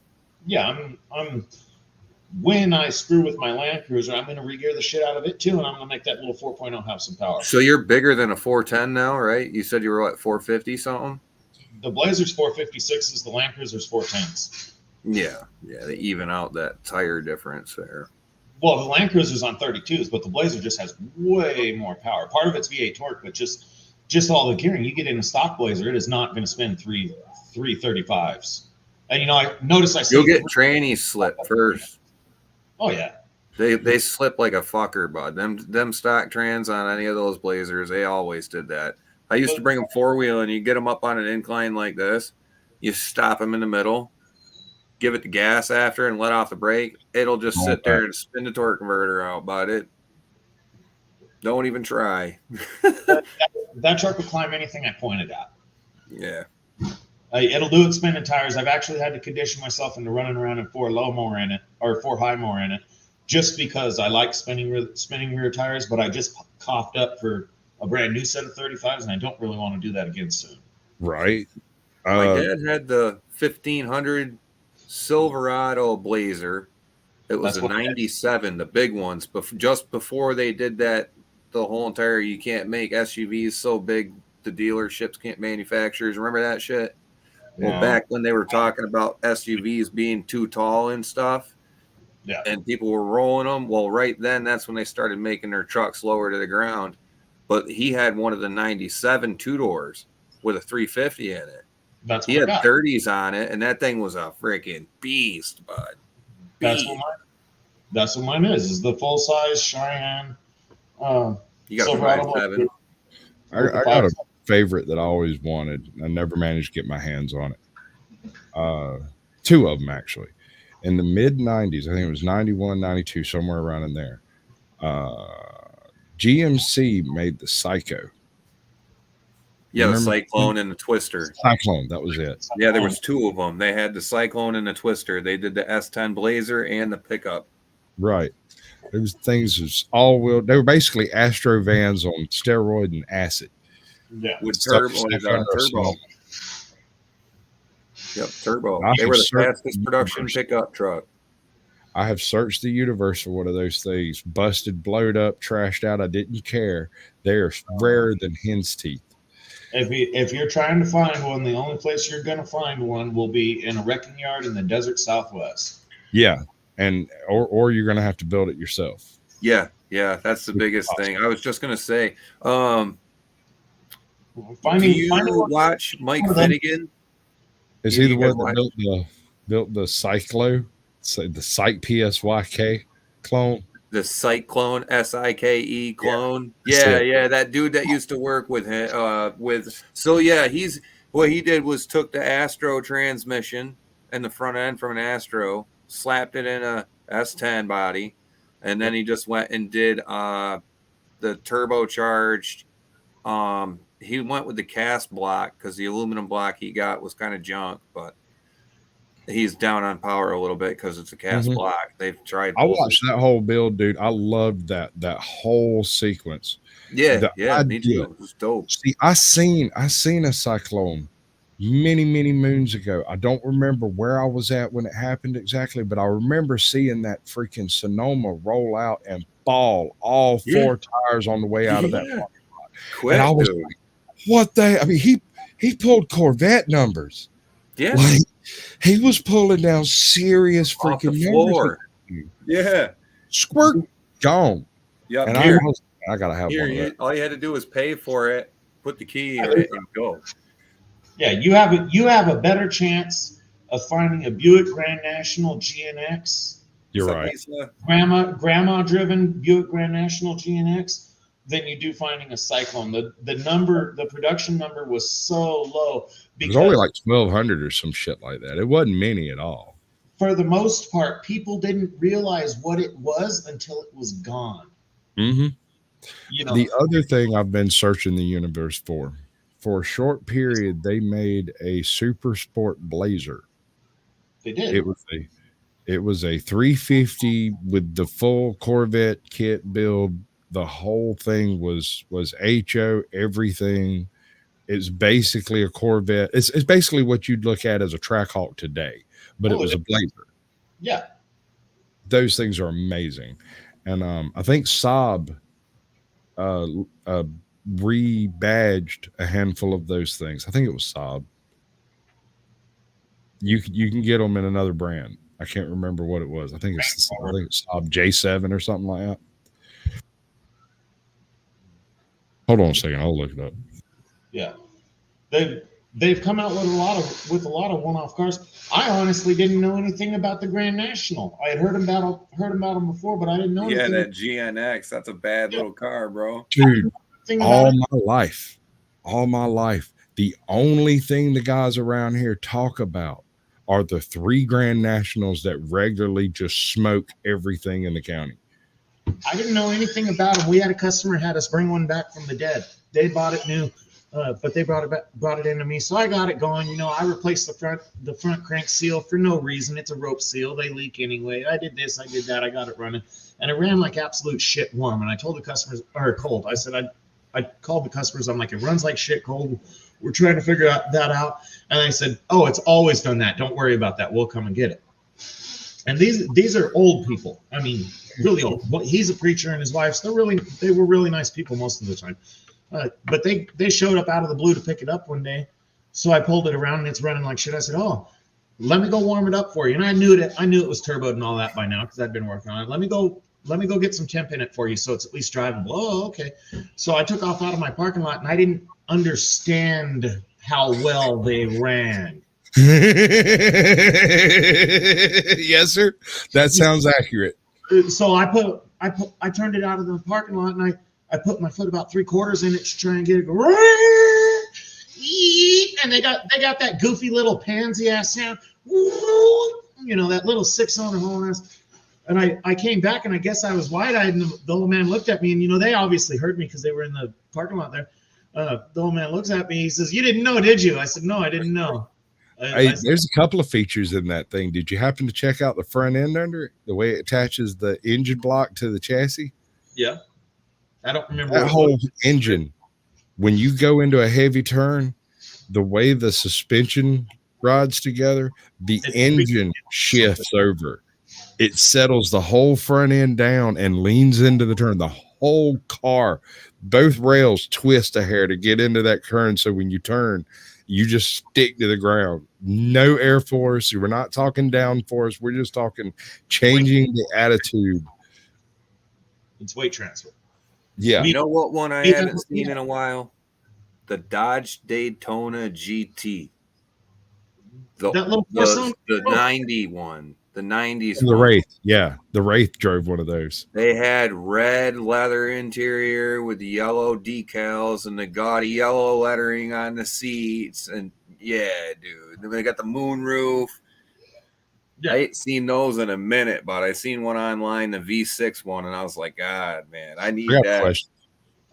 Yeah, I'm. When I screw with my Land Cruiser, I'm going to re-gear the shit out of it too, and I'm going to make that little 4.0 have some power. So you're bigger than a 410 now, right? You said you were at 450 something. The Blazer's 456s, the Land Cruiser's 410s. Yeah, they even out that tire difference there. Well, the Land Cruiser's on 32s, but the Blazer just has way more power. Part of it's V8 torque, but just all the gearing. You get in a stock Blazer, it is not going to spin three 35s. And I noticed You'll get tranny slip first. Oh yeah, they slip like a fucker, bud. Them stock trans on any of those Blazers, they always did that. I used to bring them four-wheel, and you get them up on an incline like this. You stop them in the middle, give it the gas after, and let off the brake. It'll just sit there and spin the torque converter out, bud. Don't even try. that truck will climb anything I pointed at. Yeah. It'll do it spinning tires. I've actually had to condition myself into running around in 4 low more in it or 4 high more in it, just because I like spinning rear tires. But I just coughed up for a brand new set of 35s, and I don't really want to do that again soon. Right. My dad had the 1500 Silverado Blazer. It was a 97, the big ones. But just before they did that, the whole entire you can't make SUVs so big the dealerships can't manufacturers. Remember that shit? Well, back when they were talking about SUVs being too tall and stuff, and people were rolling them. Well, right then, that's when they started making their trucks lower to the ground. But he had one of the 97 two-doors with a 350 in it. He had 30s on it, and that thing was a freaking beast, bud. That's what mine is the full-size Cheyenne. You got a 5.7. I got a favorite that I always wanted. I never managed to get my hands on it. 2 of them, actually. In the mid-90s, I think it was 91, 92, somewhere around in there. GMC made the Psycho. Yeah, the Cyclone and the Twister. Cyclone, that was it. Yeah, there was 2 of them. They had the Cyclone and the Twister. They did the S10 Blazer and the pickup. Right. Those things was all-wheel. They were basically Astro vans on steroid and acid. Yeah, with turbo. Yep, turbo. They were the fastest production pickup truck. I have searched the universe for one of those things. Busted, blowed up, trashed out. I didn't care. They're rarer than hen's teeth. If you're trying to find one, the only place you're going to find one will be in a wrecking yard in the desert Southwest. Yeah, and or you're going to have to build it yourself. Yeah, that's the biggest thing. I was just going to say, do you watch Mike Finnegan? Is he the one that built the Cyclo, the Psych PSYK clone? The Cyclone, SIKE clone. Yeah, that dude that used to work with him. What he did was took the Astro transmission and the front end from an Astro, slapped it in a S10 body, and then he just went and did the turbocharged. He went with the cast block because the aluminum block he got was kind of junk, but he's down on power a little bit because it's a cast block. They've tried. I watched that whole build, dude. I loved that whole sequence. Yeah, me too. It was dope. See, I seen a Cyclone many, many moons ago. I don't remember where I was at when it happened exactly, but I remember seeing that freaking Sonoma roll out and fall all four tires on the way out of that. Quit, and I was dude. like, what the? I mean, he pulled Corvette numbers. Yeah. Like, he was pulling down serious Off the freaking floor. numbers. Yeah. Squirt, gone. Yep. And Here, I gotta have here, one of that. all you had to do was pay for it, put the key in it, and go. Yeah, you have a better chance of finding a Buick Grand National GNX, You're What's up, right. Lisa? grandma driven Buick Grand National GNX than you do finding a Cyclone. The production number was so low It was because only like 1,200 or some shit like that. It wasn't many at all. for the most part, people didn't realize what it was until it was gone. Mm-hmm. You know, The other thing I've been searching the universe for a short period, they made a super sport Blazer. they did. It was a 350 with the full Corvette kit build. The whole thing was HO, everything. It's basically a Corvette. It's basically what you'd look at as a Trackhawk today, but it was a Blazer. Yeah. Those things are amazing. And I think Saab rebadged a handful of those things. I think it was Saab. You can get them in another brand. I can't remember what it was. I think it's Saab J7 or something like that. Hold on a second. I'll look it up. Yeah. They've come out with a lot of one-off cars. I honestly didn't know anything about the Grand National. I had heard about them before, but I didn't know anything. that GNX. That's a bad little car, bro. Dude, All all my life, the only thing the guys around here talk about are the 3 Grand Nationals that regularly just smoke everything in the county. I didn't know anything about them. We had a customer had us bring one back from the dead. They bought it new, but they brought it into me, so I got it going. You know, I replaced the front crank seal for no reason. It's a rope seal. They leak anyway. I did this, I did that. I got it running, and it ran like absolute shit warm. And I told the customers, or cold. I said I called the customers. I'm like, it runs like shit cold. We're trying to figure that out. And they said, oh, it's always done that. Don't worry about that. We'll come and get it. And these are old people. I mean, really old. He's a preacher and his wife's. They were really nice people most of the time. But they showed up out of the blue to pick it up one day. So I pulled it around and it's running like shit. I said, oh, let me go warm it up for you. And I knew it was turboed and all that by now because I'd been working on it. Let me go get some temp in it for you so it's at least drivable. Oh, okay. So I took off out of my parking lot and I didn't understand how well they ran. Yes, sir. That sounds accurate. So I turned it out of the parking lot and I put my foot about 3/4 in it to try and get it to go. And they got that goofy little pansy ass sound. You know, that little 6-cylinder horn. And I came back and I guess I was wide-eyed and the old man looked at me and, you know, they obviously heard me because they were in the parking lot there. The old man looks at me. He says, "You didn't know, did you?" I said, "No, I didn't know." There's a couple of features in that thing. Did you happen to check out the front end under it? The way it attaches the engine block to the chassis? Yeah. I don't remember. That whole engine, when you go into a heavy turn, the way the suspension rides together, the engine shifts over. It settles the whole front end down and leans into the turn. The whole car, both rails twist a hair to get into that turn. So when you turn, you just stick to the ground. No air force. We're not talking down force. We're just talking changing the attitude. It's weight transfer. Yeah. You know what one I haven't seen in a while? The Dodge Daytona GT. The 90 one. The 90s. The Wraith. Yeah. The Wraith drove one of those. They had red leather interior with the yellow decals and the gaudy yellow lettering on the seats. And yeah, dude. Then they got the moonroof. Yeah. I ain't seen those in a minute, but I seen one online, the V6 one, and I was like, God, man, I need that.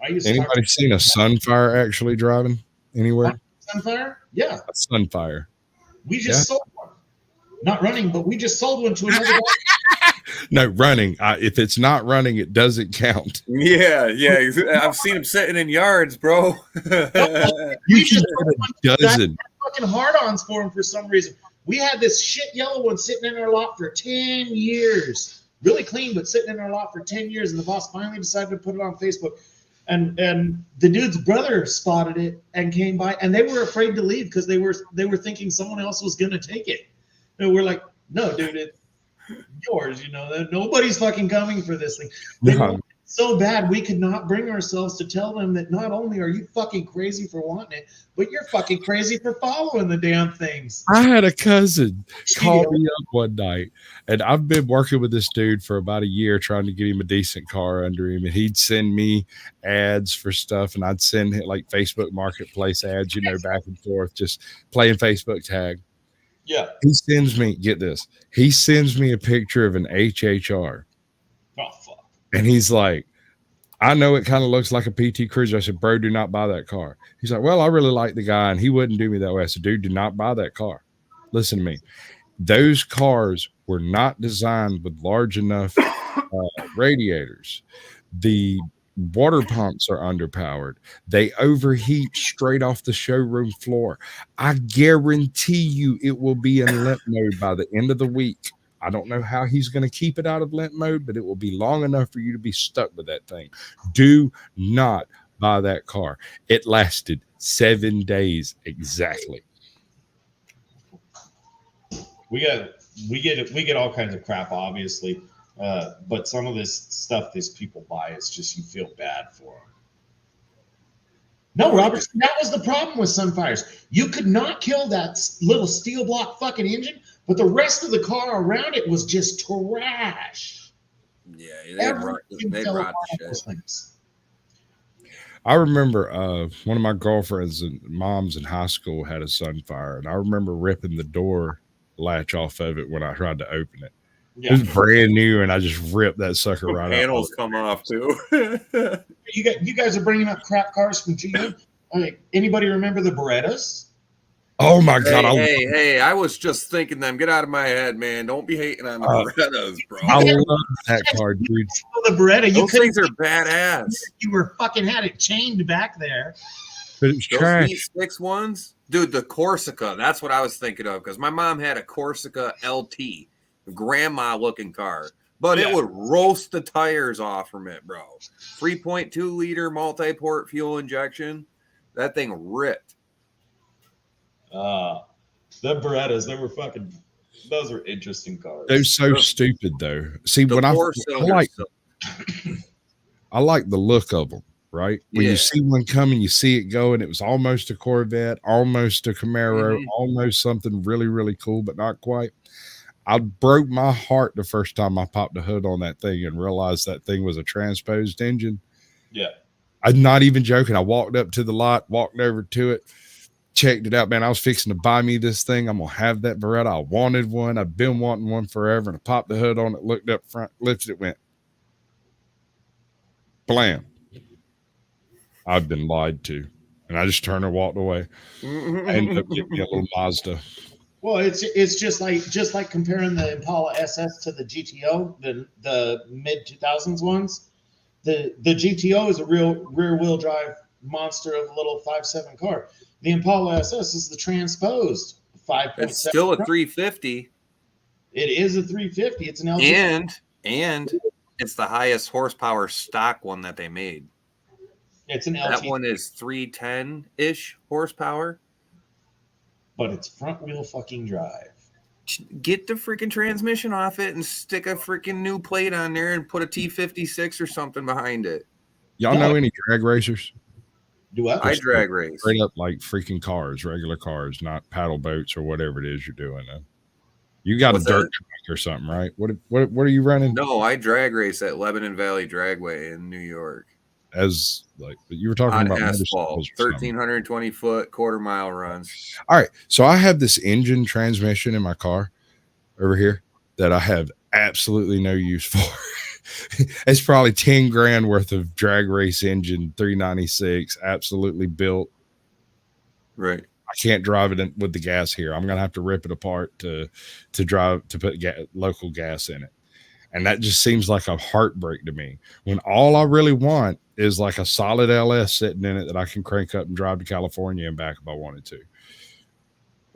Anybody seen a Sunfire actually driving anywhere? Sunfire? Yeah. A Sunfire. We just sold one. Not running, but we just sold one to another guy. No, running. If it's not running, it doesn't count. Yeah. I've seen them sitting in yards, bro. You should get a dozen. fucking hard-ons for them for some reason. We had this shit yellow one sitting in our lot for 10 years. Really clean, but sitting in our lot for 10 years. And the boss finally decided to put it on Facebook. And the dude's brother spotted it and came by, and they were afraid to leave because they were thinking someone else was gonna take it. And we're like, no, dude, it's yours. You know, nobody's fucking coming for this thing. They wanted it so bad we could not bring ourselves to tell them that not only are you fucking crazy for wanting it, but you're fucking crazy for following the damn things. I had a cousin call me up one night, and I've been working with this dude for about a year trying to get him a decent car under him, and he'd send me ads for stuff, and I'd send him like Facebook Marketplace ads, you know, back and forth, just playing Facebook tag. Yeah. He sends me, get this, he sends me a picture of an HHR. Oh, fuck. And he's like, I know it kind of looks like a PT Cruiser. I said, bro, do not buy that car. He's like, well, I really like the guy, and he wouldn't do me that way. I said, dude, do not buy that car. Listen to me. Those cars were not designed with large enough radiators. The water pumps are underpowered. They overheat straight off the showroom floor. I guarantee you it will be in limp mode by the end of the week. I don't know how he's going to keep it out of limp mode, but it will be long enough for you to be stuck with that thing. Do not buy that car. It lasted 7 days exactly. We get all kinds of crap, obviously, but some of this stuff these people buy, it's just you feel bad for them. No, Robert, that was the problem with Sunfires. You could not kill that little steel block fucking engine, but the rest of the car around it was just trash. Yeah, they rot the shit. I remember one of my girlfriends and moms in high school had a Sunfire, and I remember ripping the door latch off of it when I tried to open it. Yeah. It was brand new, and I just ripped that sucker right off. Panels come off too. You guys are bringing up crap cars from GM. Anybody remember the Berettas? Oh my god! Hey! I was just thinking them. Get out of my head, man! Don't be hating on the Berettas, bro. I love that car, dude. The Beretta, those things are badass. You were fucking had it chained back there. But it was trash. Those V6 ones, dude. The Corsica. That's what I was thinking of because my mom had a Corsica LT, grandma-looking car, but it would roast the tires off from it, bro. 3.2 liter multi-port fuel injection. That thing ripped. The Berettas, they were fucking. Those are interesting cars. They're so stupid, though. See, when I like the look of them, right? When you see one coming, you see it go, and it was almost a Corvette, almost a Camaro, almost something really, really cool, but not quite. I broke my heart the first time I popped the hood on that thing and realized that thing was a transposed engine. Yeah. I'm not even joking. I walked up to the lot, walked over to it, checked it out. Man, I was fixing to buy me this thing. I'm going to have that Beretta. I wanted one. I've been wanting one forever. And I popped the hood on it, looked up front, lifted it, went blam. I've been lied to. And I just turned and walked away. I ended up getting me a little Mazda. Well, it's just like comparing the Impala SS to the GTO, the mid 2000s ones. The GTO is a real rear wheel drive monster of a little 5.7 car. The Impala SS is the transposed 5.7. It's still a 350. It is a 350. It's an LT. And it's the highest horsepower stock one that they made. It's an LT. That one is 310-ish horsepower. But it's front wheel fucking drive. Get the freaking transmission off it and stick a freaking new plate on there and put a T56 or something behind it. Y'all know any drag racers? Do I? I drag race. Straight up like freaking cars, regular cars, not paddle boats or whatever it is you're doing. You got a dirt track or something, right? What are you running? No, I drag race at Lebanon Valley Dragway in New York. As like you were talking on about asphalt, 1,320 foot quarter-mile runs. All right, so I have this engine transmission in my car over here that I have absolutely no use for. It's probably 10 grand worth of drag race engine, 396, absolutely built. Right. I can't drive it with the gas here. I'm gonna have to rip it apart to put local gas in it. And that just seems like a heartbreak to me when all I really want is like a solid LS sitting in it that I can crank up and drive to California and back if I wanted to.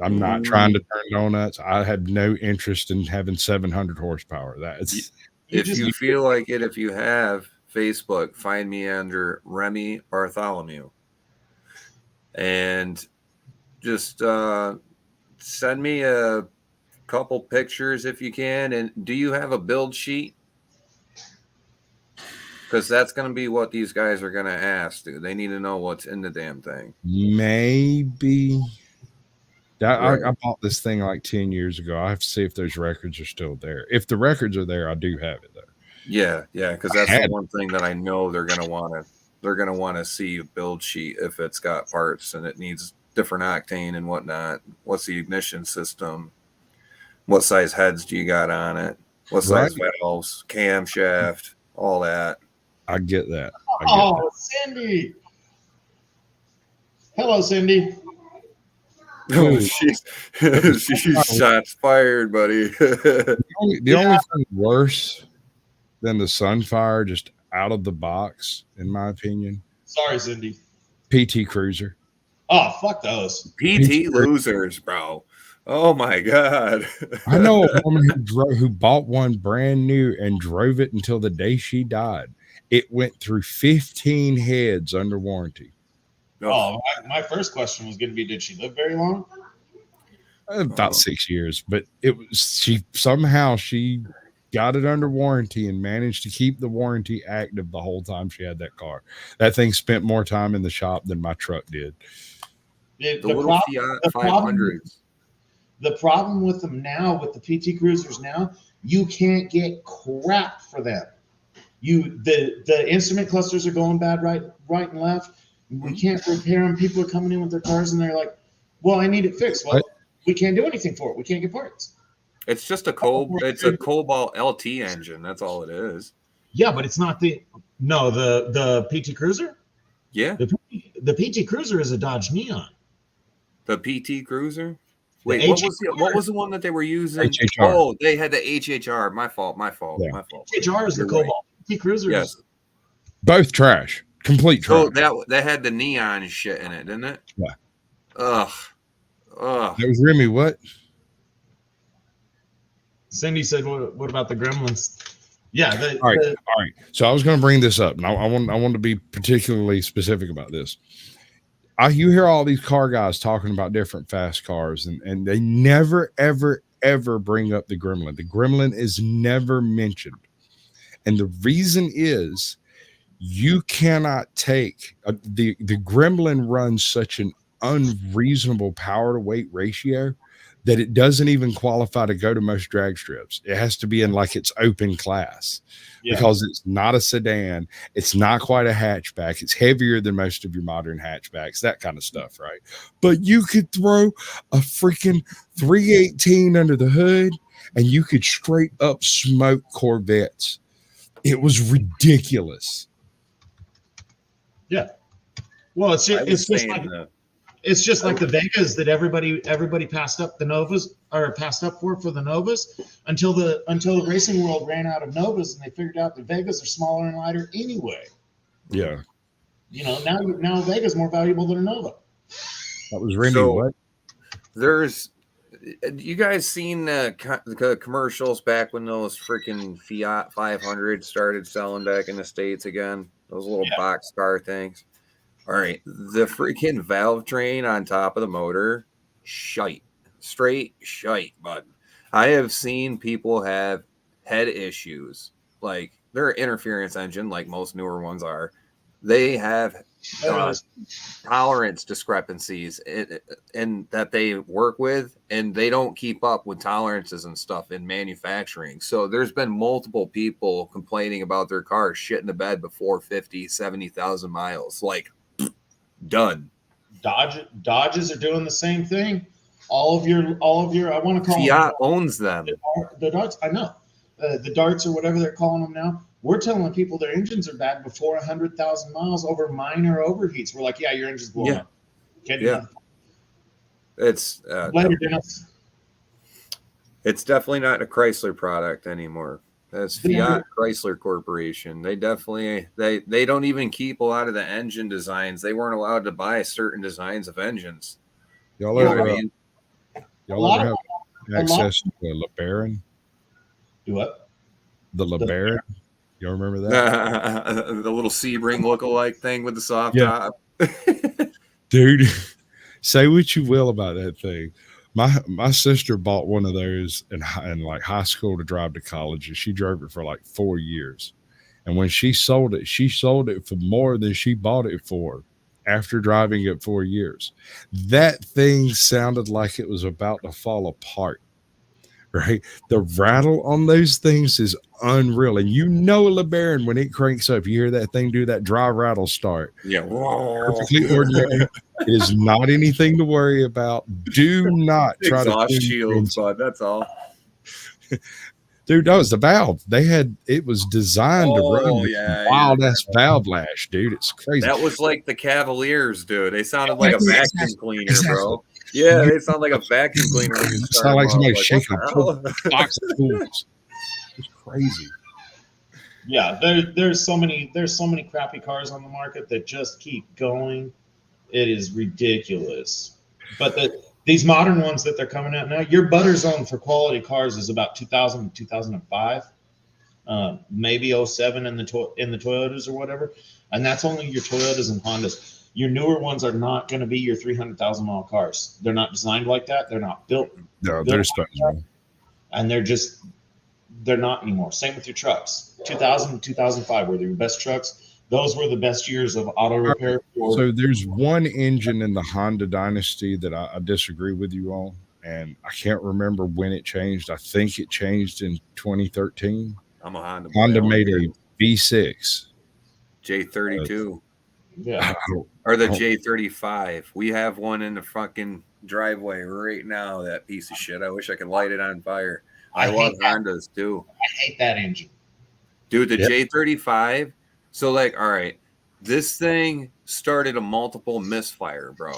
I'm not trying to turn donuts. I have no interest in having 700 horsepower. That's if you feel like it, if you have Facebook, find me under Remy Bartholomew and just send me a couple pictures if you can. And do you have a build sheet? Because that's going to be what these guys are going to ask. Dude. They need to know what's in the damn thing. maybe. Right. I bought this thing like 10 years ago. I have to see if those records are still there. If the records are there, I do have it there. Yeah, because that's the one thing that I know they're going to want to. They're going to want to see a build sheet if it's got parts and it needs different octane and whatnot. What's the ignition system? What size heads do you got on it? What size valves, camshaft, all that. I get that. Oh, Cindy. Hello, Cindy. she's shots fired, buddy. The only thing worse than the Sunfire, just out of the box, in my opinion, Sorry, Cindy. PT Cruiser. Oh, fuck those. PT losers, bro. Oh my god. I know a woman who bought one brand new and drove it until the day she died. It went through 15 heads under warranty. Oh, my first question was going to be, did she live very long? About 6 years, but it was she got it under warranty and managed to keep the warranty active the whole time she had that car. That thing spent more time in the shop than my truck did. The little Fiat 500s. The problem with them now, with the PT Cruisers now, you can't get crap for them. The instrument clusters are going bad right and left. We can't repair them. People are coming in with their cars and they're like, well, I need it fixed. Well, we can't do anything for it. We can't get parts. It's just a Cobalt LT engine. That's all it is. Yeah, but it's not the PT Cruiser? Yeah. The PT Cruiser is a Dodge Neon. The PT Cruiser? Wait, what was the one that they were using? HHR. Oh, they had the HHR. My fault. Yeah. HHR is the Cobalt. PT Cruiser Yes. is Both trash. Complete trash. So that had the neon shit in it, didn't it? Yeah. Ugh. That was Remy. What? Cindy said, "What about the Gremlins?" Yeah. All right. So I was going to bring this up, and I want to be particularly specific about this. You hear all these car guys talking about different fast cars, and they never, ever, ever bring up the Gremlin. The Gremlin is never mentioned, and the reason is you cannot take the Gremlin runs such an unreasonable power to weight ratio that it doesn't even qualify to go to most drag strips. It has to be in like its open class because it's not a sedan. It's not quite a hatchback. It's heavier than most of your modern hatchbacks, that kind of stuff, right? But you could throw a freaking 318 under the hood and you could straight up smoke Corvettes. It was ridiculous. Yeah. Well, it's just like the Vegas that everybody passed up the Novas or passed up for the Novas until the racing world ran out of Novas and they figured out the Vegas are smaller and lighter anyway. Yeah. You know, now Vega's more valuable than a Nova. That was Remy. So, what? You guys seen the commercials back when those freaking Fiat 500 started selling back in the States again? Those little box car things. All right, the freaking valve train on top of the motor, shite, straight shite, bud. I have seen people have head issues, like their interference engine, like most newer ones are. They have tolerance discrepancies in that they work with, and they don't keep up with tolerances and stuff in manufacturing. So there's been multiple people complaining about their cars shitting the bed before 50, 70,000 miles. Like, done. Dodges are doing the same thing. All of your I want to call Fiat owns them. The darts, I know. The darts or whatever they're calling them now. We're telling people their engines are bad before 100,000 miles over minor overheats. We're like, yeah, your engine's blowing up. Can't do nothing. It's later, Dennis. It's definitely not a Chrysler product anymore. That's Fiat Chrysler Corporation. They definitely they don't even keep a lot of the engine designs. They weren't allowed to buy certain designs of engines. Y'all You know ever, what I mean? Y'all lot ever of- have lot- access to the LeBaron? Do what? The LeBaron? Y'all remember that? The little Sebring lookalike thing with the soft Yeah. top. Dude, say what you will about that thing. My sister bought one of those in like high school to drive to college, and she drove it for like 4 years. And when she sold it for more than she bought it for after driving it 4 years. That thing sounded like it was about to fall apart. Right? The rattle on those things is unreal. And you know LeBaron, when it cranks up, you hear that thing do that dry rattle start. Yeah. Perfectly ordinary. It is not anything to worry about. Do not try Exhaust to shields, bud. That's all. Dude, that was the valve. It was designed to run Oh, with yeah, wild ass valve lash, dude. It's crazy. That was like the Cavaliers, dude. They sounded like a Exactly. vacuum cleaner, bro. Yeah, they sound like a vacuum cleaner when you It start sounded like them somebody up. Like, shaking what a the hell? box of tools. It's crazy. Yeah, there's so many crappy cars on the market that just keep going. It is ridiculous. But these modern ones that they're coming out now, your butter zone for quality cars is about 2000 2005, maybe '07 in the Toyotas or whatever, and that's only your Toyotas and Hondas. Your newer ones are not going to be your 300,000 mile cars. They're not designed like that. They're not built. No, They're there's something. and they're not anymore. Same with your trucks. 2000 2005 were your best trucks. Those were the best years of auto repair. So there's one engine in the Honda dynasty that I disagree with you on, and I can't remember when it changed. I think it changed in 2013. I'm a Honda boy. Honda made a V6. J32 Yeah. or the Oh. J35. We have one in the fucking driveway right now. That piece of shit. I wish I could light it on fire. I love hate that. Hondas too. I hate that engine. Dude, the Yep. J35. So, like, all right, this thing started a multiple misfire, bro.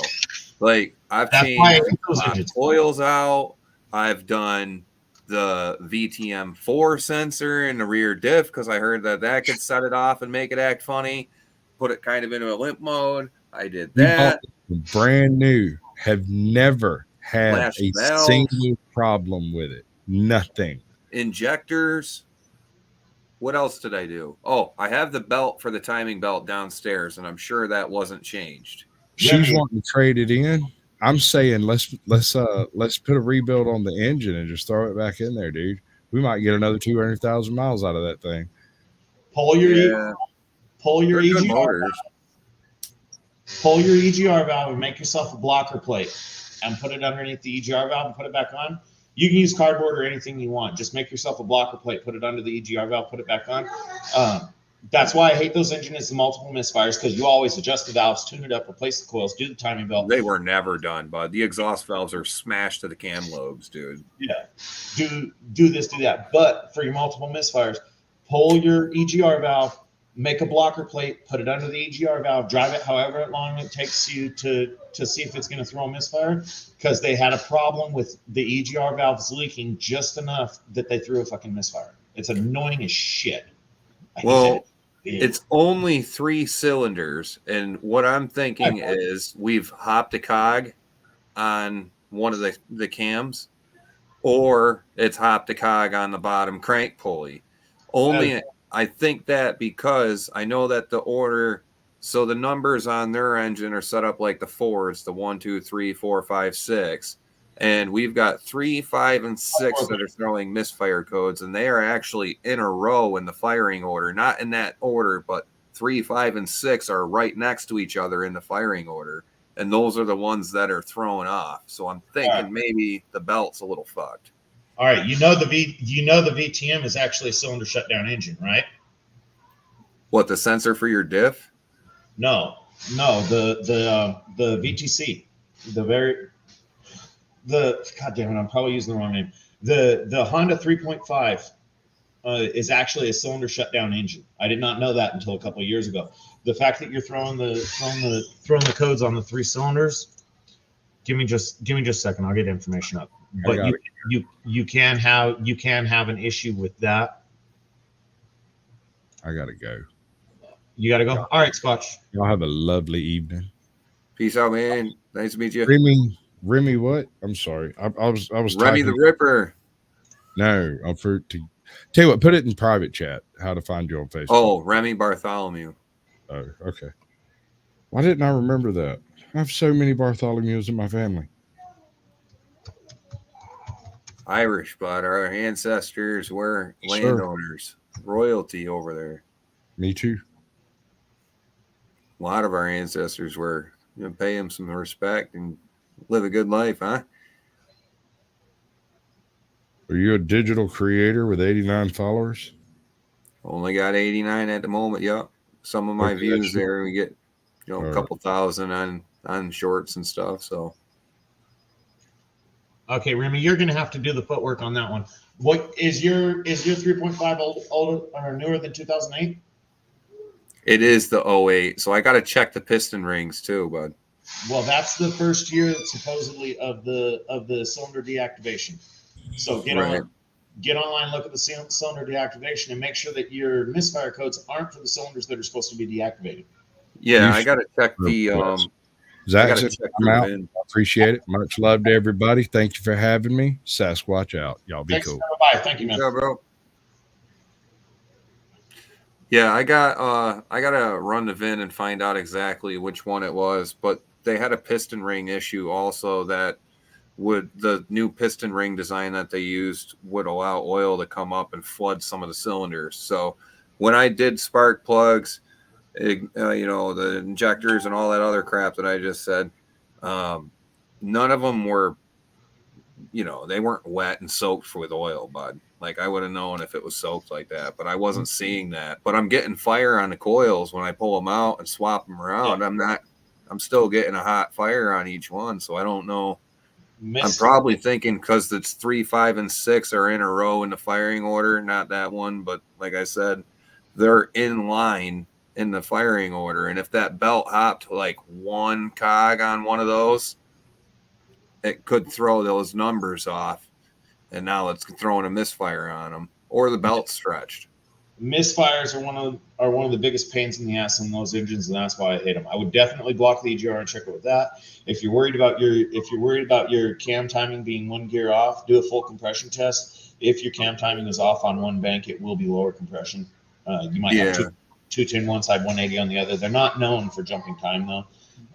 Like, I've That's why I changed hate those my engines. oils out. I've done the VTM4 sensor in the rear diff because I heard that could set it off and make it act funny. Put it kind of into a limp mode. I did You that. bought brand new, have never had Flash a valve. single problem with it. Nothing. Injectors. What else did I do? Oh, I have the belt for the timing belt downstairs, and I'm sure that wasn't changed. She's Remy. wanting to trade it in. I'm saying let's put a rebuild on the engine and just throw it back in there, dude. We might get another 200,000 miles out of that thing. Pull your Yeah, pull your they're good EGR motors. pull your EGR valve and make yourself a blocker plate and put it underneath the EGR valve and put it back on. You can use cardboard or anything you want. Just make yourself a blocker plate, put it under the EGR valve, put it back on. That's why I hate those engines and multiple misfires, because you always adjust the valves, tune it up, replace the coils, do the timing belt. They were never done, bud. The exhaust valves are smashed to the cam lobes, dude. Yeah, do this, do that. But for your multiple misfires, pull your EGR valve, make a blocker plate, put it under the EGR valve, drive it however long it takes you to see if it's going to throw a misfire, because they had a problem with the EGR valves leaking just enough that they threw a fucking misfire. It's annoying as shit. I hate Well, it. it's only 3 cylinders, and what I'm thinking is we've hopped a cog on one of the cams, or it's hopped a cog on the bottom crank pulley. Only I think that because I know that the order, so the numbers on their engine are set up like the Fords, the 1, 2, 3, 4, 5, 6. And we've got 3, 5, and 6 that are throwing misfire codes, and they are actually in a row in the firing order. Not in that order, but 3, 5, and 6 are right next to each other in the firing order. And those are the ones that are thrown off. So I'm thinking maybe the belt's a little fucked. All right, the VTM is actually a cylinder shutdown engine, right? What, the sensor for your diff? No, the VTC, God damn it, I'm probably using the wrong name. The Honda 3.5 is actually a cylinder shutdown engine. I did not know that until a couple of years ago. The fact that you're throwing the codes on the 3 cylinders, give me just a second. I'll get information up. But you can have an issue with that. I gotta go. You got to go. All right, Squatch. Y'all have a lovely evening. Peace out, man. Nice to meet you. Remy, Remy, what? I'm sorry. I was Remy typing. the Ripper. No, I'm for to tell you what. Put it in private chat. How to find you on Facebook. Oh, Remy Bartholomew. Oh, okay. Why didn't I remember that? I have so many Bartholomews in my family. Irish, but our ancestors were landowners, royalty over there. Me too. A lot of our ancestors were. You know, pay them some respect and live a good life, huh? Are you a digital creator with 89 followers? Only got 89 at the moment. Yep. Some of my Okay, views that's there, we get, you know, a All couple thousand on shorts and stuff. So Okay, Remy, you're gonna have to do the footwork on that one. What is your 3.5 older or newer than 2008? it is the 08. So I got to check the piston rings too, bud. Well, that's the first year supposedly of the cylinder deactivation. So get online, look at the cylinder deactivation, and make sure that your misfire codes aren't for the cylinders that are supposed to be deactivated. Yeah, I got to check the Zach, check I'm out. VIN. I appreciate it. Much love to everybody. Thank you for having me. Sasquatch out. Y'all be Thanks, cool. bye. Thank you, man. Yeah, bro. Yeah, I gotta run the VIN and find out exactly which one it was, but they had a piston ring issue also that would the new piston ring design that they used would allow oil to come up and flood some of the cylinders. So when I did spark plugs, you know, the injectors and all that other crap that I just said, none of them were, you know, they weren't wet and soaked with oil, bud. Like I would have known if it was soaked like that, but I wasn't seeing that. But I'm getting fire on the coils when I pull them out and swap them around. Yeah. I'm still getting a hot fire on each one. So I don't know. I'm Miss, probably thinking because it's 3, 5, and 6 are in a row in the firing order, not that one. But like I said, they're in line in the firing order. And if that belt hopped like one cog on one of those, it could throw those numbers off. And now it's throwing a misfire on them, or the belt stretched. misfires are one of the biggest pains in the ass in those engines, and that's why I hate them. I would definitely block the EGR and check it with that. If you're worried about your cam timing being one gear off, do a full compression test. If your cam timing is off on one bank, it will be lower compression. You might have 210 one side, 180 on the other. They're not known for jumping time though.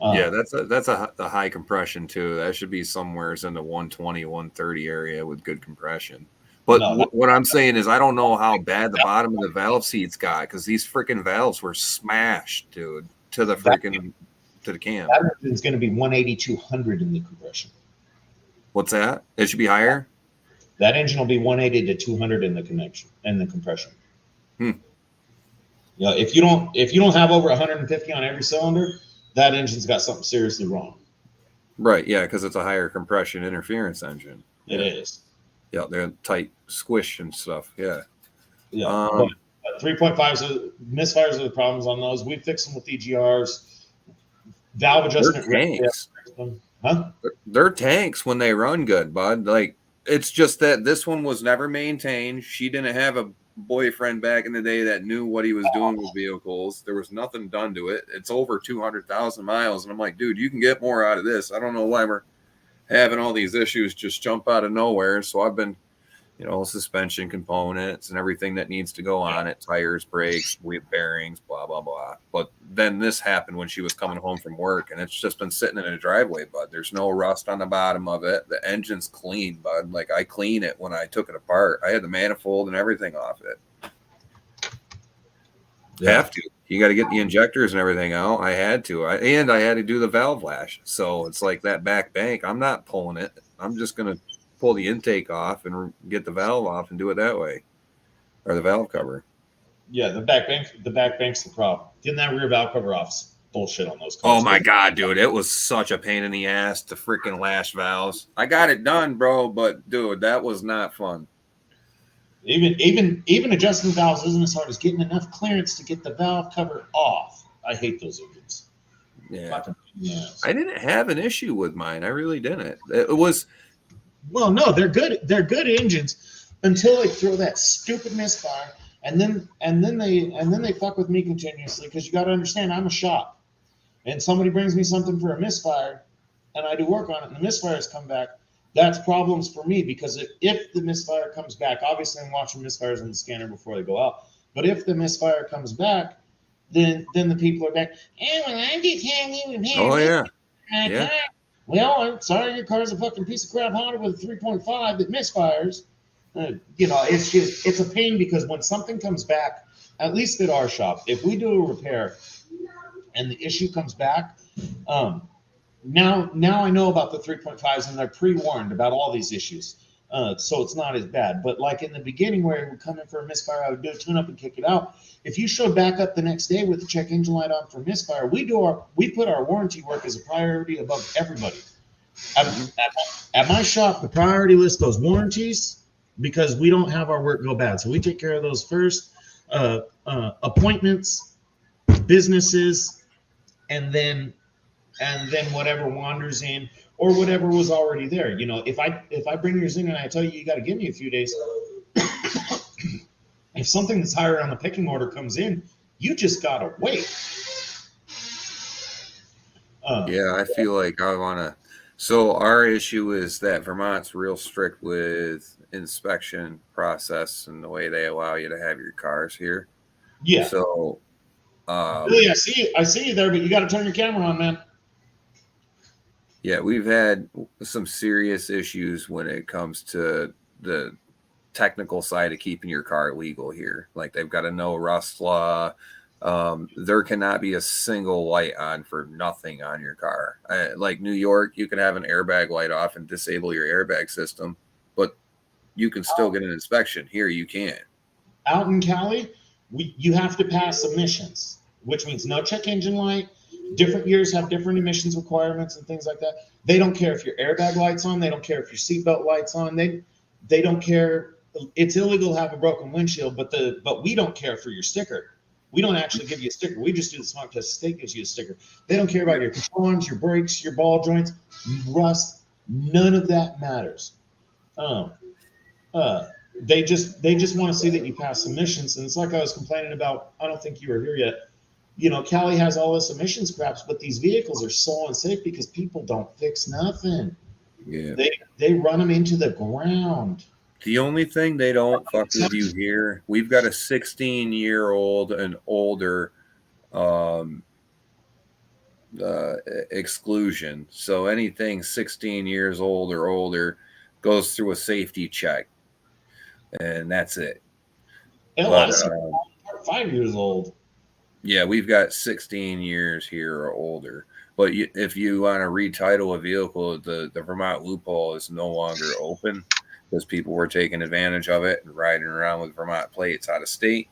Yeah, that's the high compression too. That should be somewhere in the 120, 130 area with good compression. But No, what I'm saying is I don't know how bad the bottom of the valve seats got because these freaking valves were smashed, dude, to the freaking to the cam. that engine's going to be 180, 200 in the compression. What's that? It should be higher. That engine will be 180 to 200 in the compression. Hmm. Yeah, if you don't have over 150 on every cylinder, that engine's got something seriously wrong. Right, yeah, because it's a higher compression interference engine. It is. Yeah, they're tight squish and stuff. Yeah. Yeah. 3.5s, misfires are the problems on those. We fix them with EGRs. Valve adjustment. Tanks. Huh? They're tanks when they run good, bud. Like, it's just that this one was never maintained. She didn't have a boyfriend back in the day that knew what he was doing with vehicles. There was nothing done to it. It's over 200,000 miles. And I'm like, dude, you can get more out of this. I don't know why we're having all these issues just jump out of nowhere. So I've been, you know, suspension components and everything that needs to go on it, tires, brakes, wheel bearings, blah, blah, blah. But then this happened when she was coming home from work, and it's just been sitting in a driveway, bud. There's no rust on the bottom of it. The engine's clean, bud. Like, I clean it when I took it apart. I had the manifold and everything off it. Yeah. Have to. You got to get the injectors and everything out. I had to. I had to do the valve lash. So it's like that back bank. I'm not pulling it. I'm just going to pull the intake off and get the valve off and do it that way, or the valve cover. Yeah, the back bank's the problem. Getting that rear valve cover off is bullshit on those cars. Oh my god, dude, it was such a pain in the ass to freaking lash valves. I got it done, bro, but dude, that was not fun. Even adjusting valves isn't as hard as getting enough clearance to get the valve cover off. I hate those engines. Yeah. I didn't have an issue with mine. I really didn't. It was. Well, no, they're good. They're good engines until they throw that stupid misfire, and then they fuck with me continuously. Because you got to understand, I'm a shop, and somebody brings me something for a misfire, and I do work on it, and the misfires come back, that's problems for me, because if the misfire comes back, obviously I'm watching misfires on the scanner before they go out. But if the misfire comes back, then the people are back. Oh, well, I'm just having you Oh yeah, yeah. Well, I'm sorry, your car's a fucking piece of crap Honda with a 3.5 that misfires. It's a pain, because when something comes back, at least at our shop, if we do a repair and the issue comes back, now I know about the 3.5s, and they're pre-warned about all these issues. So it's not as bad. But like in the beginning, where it would come in for a misfire, I would do a tune-up and kick it out. If you showed back up the next day with the check engine light on for misfire, we put our warranty work as a priority above everybody. At my shop, the priority list goes warranties, because we don't have our work go bad. So we take care of those first. Appointments, businesses, and then whatever wanders in, or whatever was already there. If I bring yours in and I tell you got to give me a few days, if something that's higher on the picking order comes in, you just gotta wait. Yeah, I feel like I want to. So our issue is that Vermont's real strict with inspection process and the way they allow you to have your cars here. Yeah. So, Billy, I see you there, but you got to turn your camera on, man. Yeah, we've had some serious issues when it comes to the technical side of keeping your car legal here. Like, they've got a no rust law. There cannot be a single light on for nothing on your car. Like New York, you can have an airbag light off and disable your airbag system, but you can still get an inspection. Here, you can't. Out in Cali, you have to pass emissions, which means no check engine light. Different years have different emissions requirements and things like that. They don't care if your airbag light's on. They don't care if your seatbelt light's on. They don't care. It's illegal to have a broken windshield, but we don't care for your sticker. We don't actually give you a sticker. We just do the smog test. State gives you a sticker. They don't care about your control arms, your brakes, your ball joints, rust. None of that matters. They just want to see that you pass emissions. And it's like I was complaining about. I don't think you were here yet. Cali has all this emissions craps, but these vehicles are so unsafe because people don't fix nothing. Yeah. They run them into the ground. The only thing they don't fuck with you here, we've got a 16-year-old and older exclusion. So anything 16 years old or older goes through a safety check, and that's it. And But, 5 years old. Yeah, we've got 16 years here or older. But if you want to retitle a vehicle, the Vermont loophole is no longer open, because people were taking advantage of it and riding around with Vermont plates out of state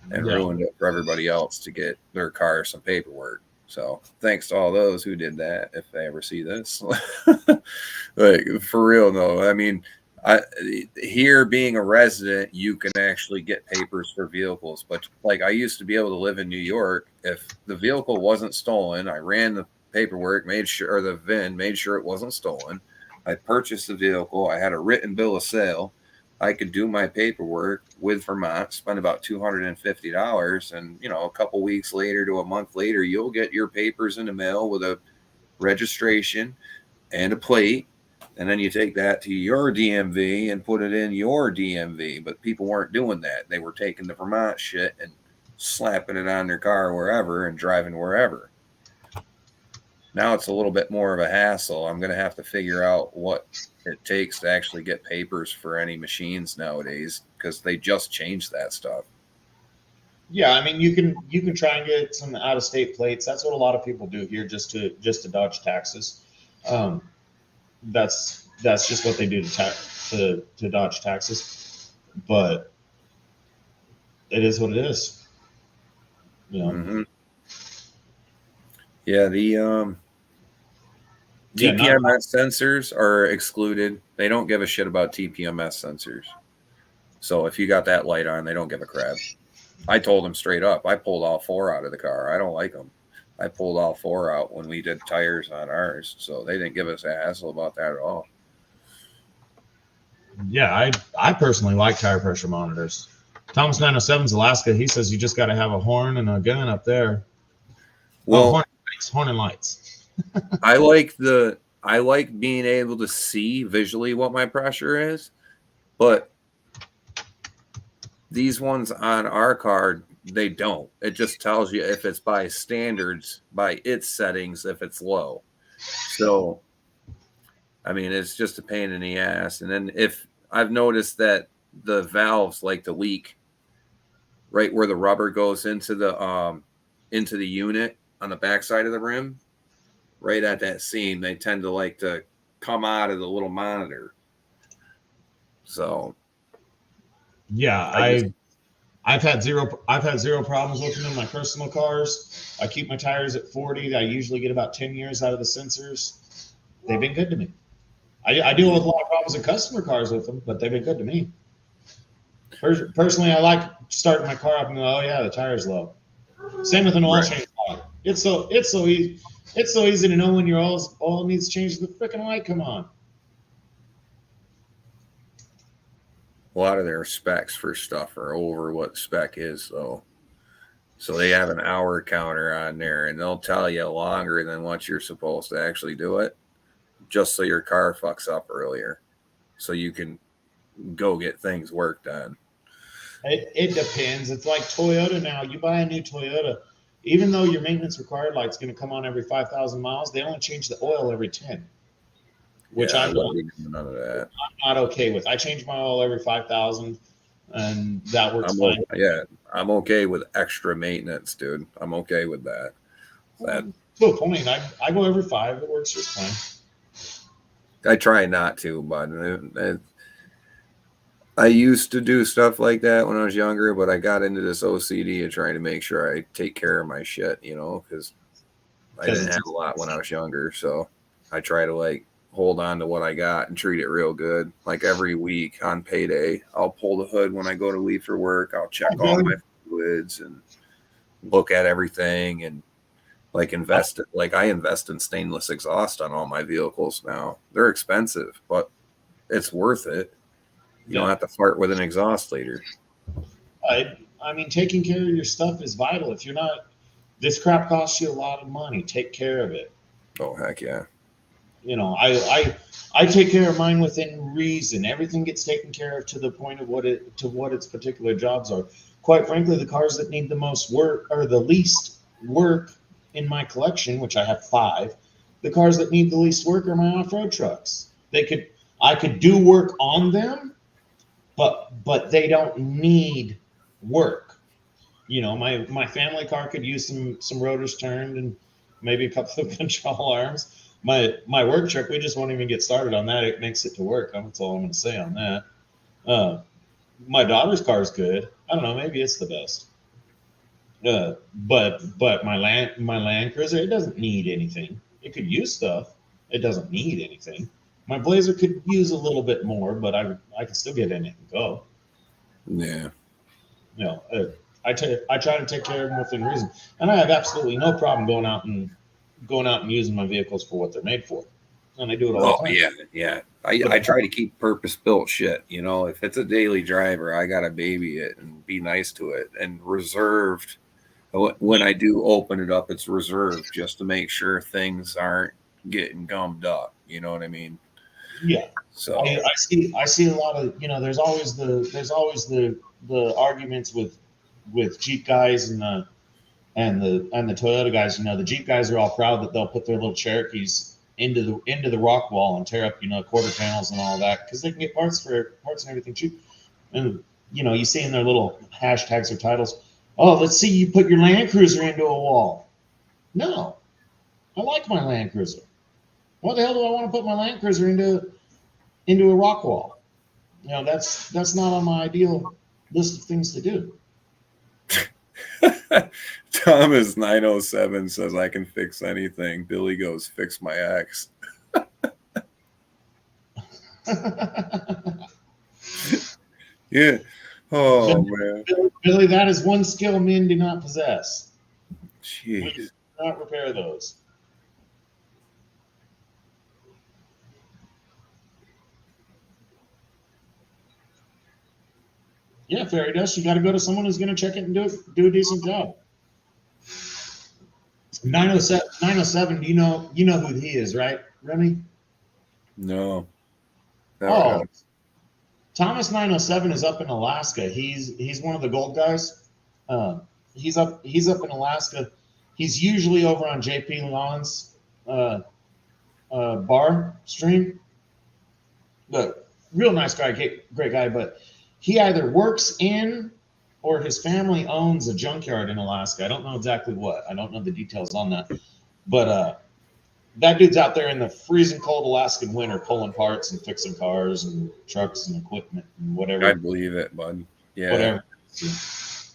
and ruined it for everybody else to get their car some paperwork. So thanks to all those who did that, if they ever see this. Like, for real, though. I mean, here, being a resident, you can actually get papers for vehicles. But like, I used to be able to live in New York. If the vehicle wasn't stolen, I ran the paperwork, made sure, or the VIN, made sure it wasn't stolen. I purchased the vehicle. I had a written bill of sale. I could do my paperwork with Vermont, spend about $250. And, a couple weeks later to a month later, you'll get your papers in the mail with a registration and a plate. And then you take that to your DMV and put it in your DMV. But people weren't doing that. They were taking the Vermont shit and slapping it on their car wherever and driving wherever. Now it's a little bit more of a hassle. I'm going to have to figure out what it takes to actually get papers for any machines nowadays, because they just changed that stuff. Yeah, I mean, you can try and get some out-of-state plates. That's what a lot of people do here, just to dodge taxes. That's just what they do to dodge taxes. But it is what it is. Mm-hmm. Yeah, the TPMS sensors are excluded. They don't give a shit about TPMS sensors. So if you got that light on, they don't give a crap. I told them straight up, I pulled all 4 out of the car. I don't like them. I pulled all 4 out when we did tires on ours. So they didn't give us a hassle about that at all. Yeah, I personally like tire pressure monitors. Thomas 907's Alaska, he says you just got to have a horn and a gun up there. Well, horn and lights. I like the I like being able to see visually what my pressure is, but these ones on our car, they don't. It just tells you if it's by standards, by its settings, if it's low. So, I mean, it's just a pain in the ass. And then if I've noticed that the valves like to leak right where the rubber goes into the unit on the backside of the rim, right at that seam, they tend to like to come out of the little monitor. So Yeah, I've had zero problems with them in my personal cars. I keep my tires at 40. I usually get about 10 years out of the sensors. They've been good to me. I deal with a lot of problems in customer cars with them, but they've been good to me. Personally, I like starting my car up and go, oh yeah, the tire's low. Same with an oil change light. It's so easy. It's so easy to know when your oil needs change. The freaking light come on. a lot of their specs for stuff are over what spec is, so they have an hour counter on there, and they'll tell you longer than what you're supposed to actually do it, just so your car fucks up earlier, so you can go get things worked on. It depends. It's like Toyota now. You buy a new Toyota, even though your maintenance required light's going to come on every 5,000 miles, they only change the oil every 10, which Yeah, I'm none of that. not okay with. I change my oil every 5,000, and that works fine. I'm okay with extra maintenance, dude. I'm okay with that. To a point, I go every 5. It works just fine. I try not to, but I used to do stuff like that when I was younger, but I got into this OCD of trying to make sure I take care of my shit, because I didn't have a lot when I was younger. So I try to like hold on to what I got and treat it real good. Like every week on payday, I'll pull the hood when I go to leave for work. I'll check all my fluids and look at everything and like invest it. Like I invest in stainless exhaust on all my vehicles now. They're expensive, but it's worth it. You don't have to fart with an exhaust later. I mean, taking care of your stuff is vital. If you're not, this crap costs you a lot of money. Take care of it. Oh, heck yeah. I take care of mine within reason. Everything gets taken care of to the point of what its particular jobs are. Quite frankly, the cars that need the most work or the least work in my collection, which I have 5, the cars that need the least work are my off-road trucks. I could do work on them, but they don't need work. My family car could use some rotors turned and maybe a couple of control arms. My work truck, we just won't even get started on that. It makes it to work. That's all I'm going to say on that. My daughter's car is good. I don't know, maybe it's the best. But my Land Cruiser, it doesn't need anything. It could use stuff. It doesn't need anything. My Blazer could use a little bit more, but I can still get in it and go. Yeah. I try to take care of them within reason, and I have absolutely no problem going out and using my vehicles for what they're made for, and I do it all the time. Yeah. I try to keep purpose-built shit. If it's a daily driver, I gotta baby it and be nice to it, and reserved. When I do open it up, it's reserved just to make sure things aren't getting gummed up. You know what I mean? Yeah. So I see a lot of there's always the arguments with Jeep guys and the Toyota guys. The Jeep guys are all proud that they'll put their little Cherokees into the rock wall and tear up quarter panels and all that because they can get parts and everything cheap. And you see in their little hashtags or titles, oh, let's see you put your Land Cruiser into a wall. No, I like my Land Cruiser. What the hell do I want to put my Land Cruiser into a rock wall? That's not on my ideal list of things to do. Thomas 907 says I can fix anything. Billy goes, fix my ex. Yeah. Oh man. Billy, that is one skill men do not possess. Jeez. We do not repair those. Yeah, Fairy Dust, you got to go to someone who's going to check it and do a decent job. 907, do you know who he is, right, Remy? No. Never Oh, have. Thomas 907 is up in Alaska. He's one of the gold guys. He's up in Alaska. He's usually over on JP Lon's bar stream. But real nice guy, great guy. But he either works in or his family owns a junkyard in Alaska. I don't know exactly what. I don't know the details on that. But that dude's out there in the freezing cold Alaskan winter pulling parts and fixing cars and trucks and equipment and whatever. I believe it, bud. Yeah. Whatever.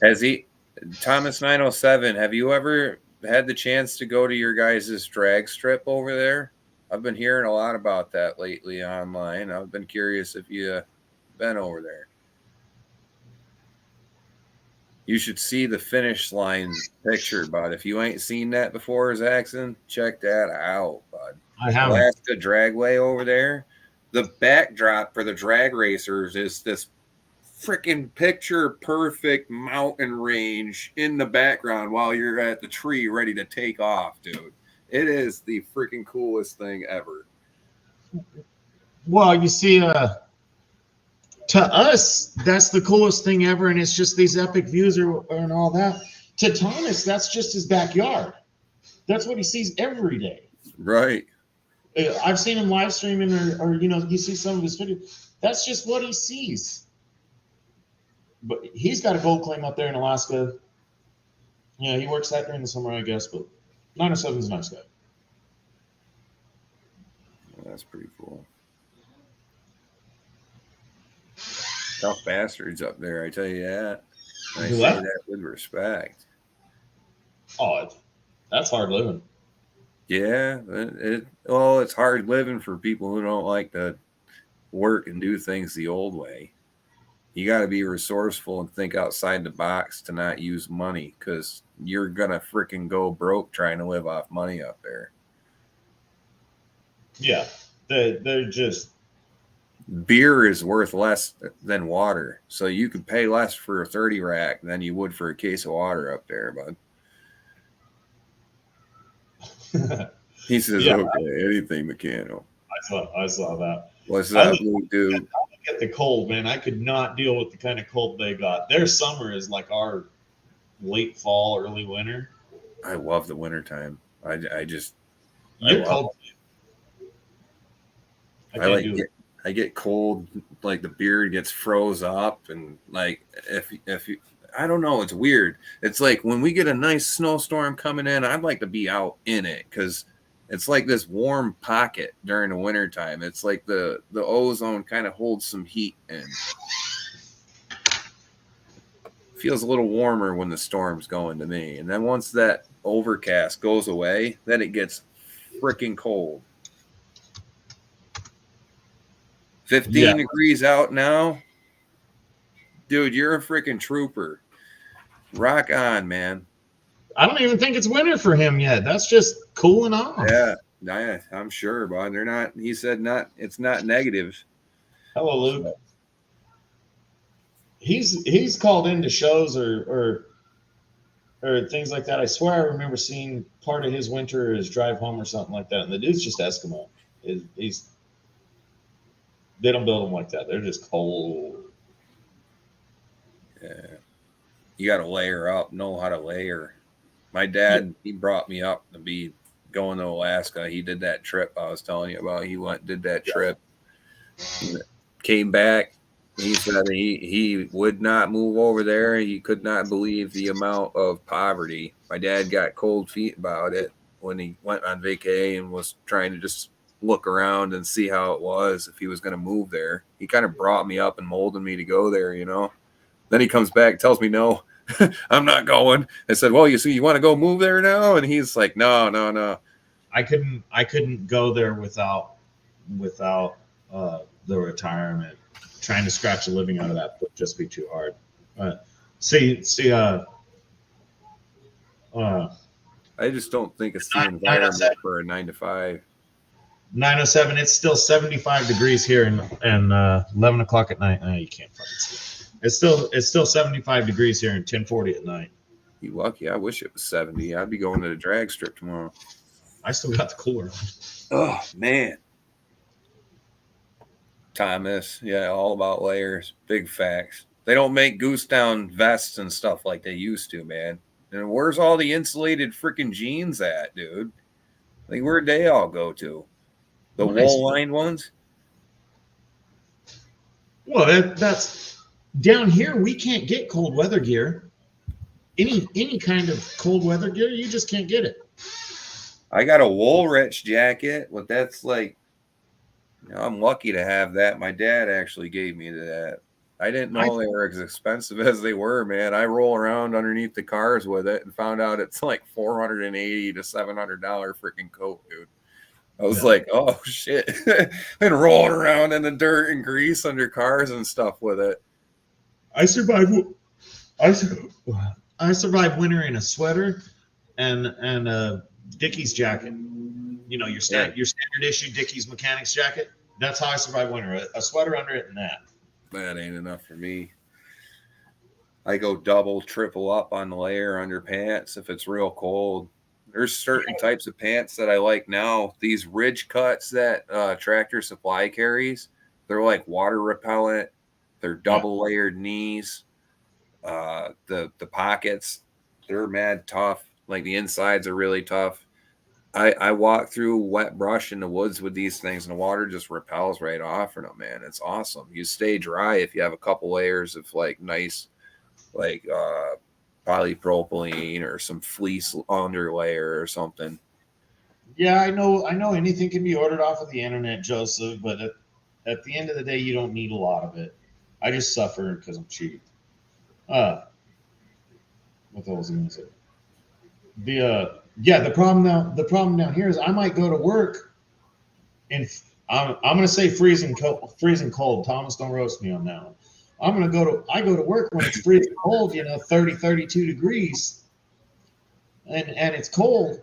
Has he, Thomas 907, have you ever had the chance to go to your guys' drag strip over there? I've been hearing a lot about that lately online. I've been curious if you been over there. You should see the finish line picture, bud. If you ain't seen that before, Zaxxon, check that out, bud. I haven't. Alaska Dragway over there. The backdrop for the drag racers is this freaking picture perfect mountain range in the background while you're at the tree ready to take off, dude. It is the freaking coolest thing ever. Well, you see, to us, that's the coolest thing ever, and it's just these epic views and all that. To Thomas, that's just his backyard. That's what he sees every day. Right. I've seen him live streaming, or you see some of his videos. That's just what he sees. But he's got a gold claim up there in Alaska. Yeah, he works that during the summer, I guess. But 907's a nice guy. That's pretty cool. Tough bastards up there, I tell you that. I say that with respect. Oh, that's hard living. Yeah, it's hard living for people who don't like to work and do things the old way. You got to be resourceful and think outside the box to not use money, because you're gonna freaking go broke trying to live off money up there. Yeah, they're just. Beer is worth less than water, so you could pay less for a 30 rack than you would for a case of water up there, bud. He says, Yeah. okay, anything mechanical. I saw that. What's up, Blue Dude? I get the cold, man. I could not deal with the kind of cold they got. Their summer is like our late fall, early winter. I love the wintertime. I You're love cold. I get cold, like the beard gets froze up, and like if you, I don't know, it's weird. It's like when we get a nice snowstorm coming in, I'd like to be out in it, because it's like this warm pocket during the wintertime. It's like the ozone kind of holds some heat in. Feels a little warmer when the storm's going to me. And then once that overcast goes away, then it gets freaking cold. 15 degrees out now. Dude, you're a freaking trooper. Rock on, man. I don't even think it's winter for him yet. That's just cooling off. Yeah, I'm sure, but they're not. He said not. It's not negative. Hello, Luke. He's called into shows or things like that. I swear I remember seeing part of his winter or his drive home or something like that. And the dude's just Eskimo. They don't build them like that. They're just cold. Yeah, you got to layer up. Know how to layer. My dad, he brought me up to be going to Alaska. He did that trip I was telling you about. He did that trip, came back. He said he would not move over there. He could not believe the amount of poverty. My dad got cold feet about it when he went on vacay and was trying to just look around and see how it was if he was going to move there. He kind of brought me up and molded me to go there, Then he comes back, tells me, no, I'm not going. I said, well, you want to go move there now? And he's like, no. I couldn't go there without the retirement. Trying to scratch a living out of that would just be too hard. I just don't think it's the environment for a 9-to-5. 907. It's still 75 degrees here and 11 o'clock at night. You can't fucking see it. It's still 75 degrees here and 10:40 at night. You lucky. I wish it was 70. I'd be going to the drag strip tomorrow. I still got the cooler. Oh man. Thomas, yeah, all about layers. Big facts. They don't make goose down vests and stuff like they used to, man. And where's all the insulated freaking jeans at, dude? Like, where'd they all go to? The Nice. wool lined ones? Well, that's down here. We can't get cold weather gear. Any kind of cold weather gear, you just can't get it. I got a wool rich jacket, but that's like, I'm lucky to have that. My dad actually gave me that. I didn't know they were as expensive as they were, man. I roll around underneath the cars with it and found out it's like $480 to $700 freaking coat, dude. I was like, oh shit. Been rolling around in the dirt and grease under cars and stuff with it. I survived winter in a sweater and a Dickies jacket. You know, your standard issue Dickies mechanics jacket. That's how I survive winter. A sweater under it and that. That ain't enough for me. I go double, triple up on the layer under pants if it's real cold. There's certain types of pants that I like now. These ridge cuts that Tractor Supply carries, they're like water repellent. They're double layered knees. The pockets, they're mad tough. Like the insides are really tough. I walk through wet brush in the woods with these things, and the water just repels right off of them, man. It's awesome. You stay dry if you have a couple layers of like nice, like polypropylene or some fleece underlayer or something. Yeah, I know anything can be ordered off of the internet, Joseph, but at the end of the day, you don't need a lot of it. I just suffer because I'm cheap. What the hell was I going to say? The problem down here is I might go to work and I'm going to say freezing cold. Thomas, don't roast me on that one. I go to work when it's freezing cold, 30, 32 degrees and it's cold,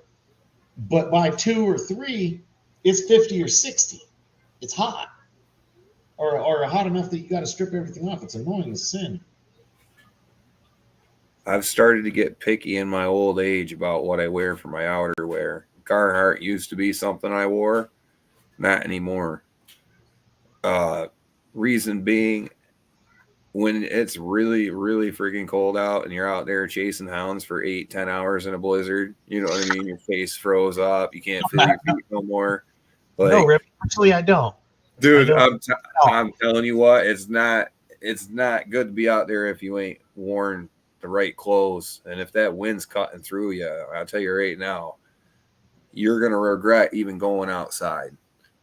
but by 2 or 3, it's 50 or 60. It's hot or hot enough that you got to strip everything off. It's annoying as sin. I've started to get picky in my old age about what I wear for my outerwear. Carhartt used to be something I wore, not anymore. Reason being, when it's really, really freaking cold out and you're out there chasing hounds for 8-10 hours in a blizzard, you know what I mean? Your face froze up. You can't feel your feet no more. Like, No, Remy, actually, I don't. Dude, I'm telling you what, it's not good to be out there if you ain't worn the right clothes. And if that wind's cutting through you, I'll tell you right now, you're going to regret even going outside.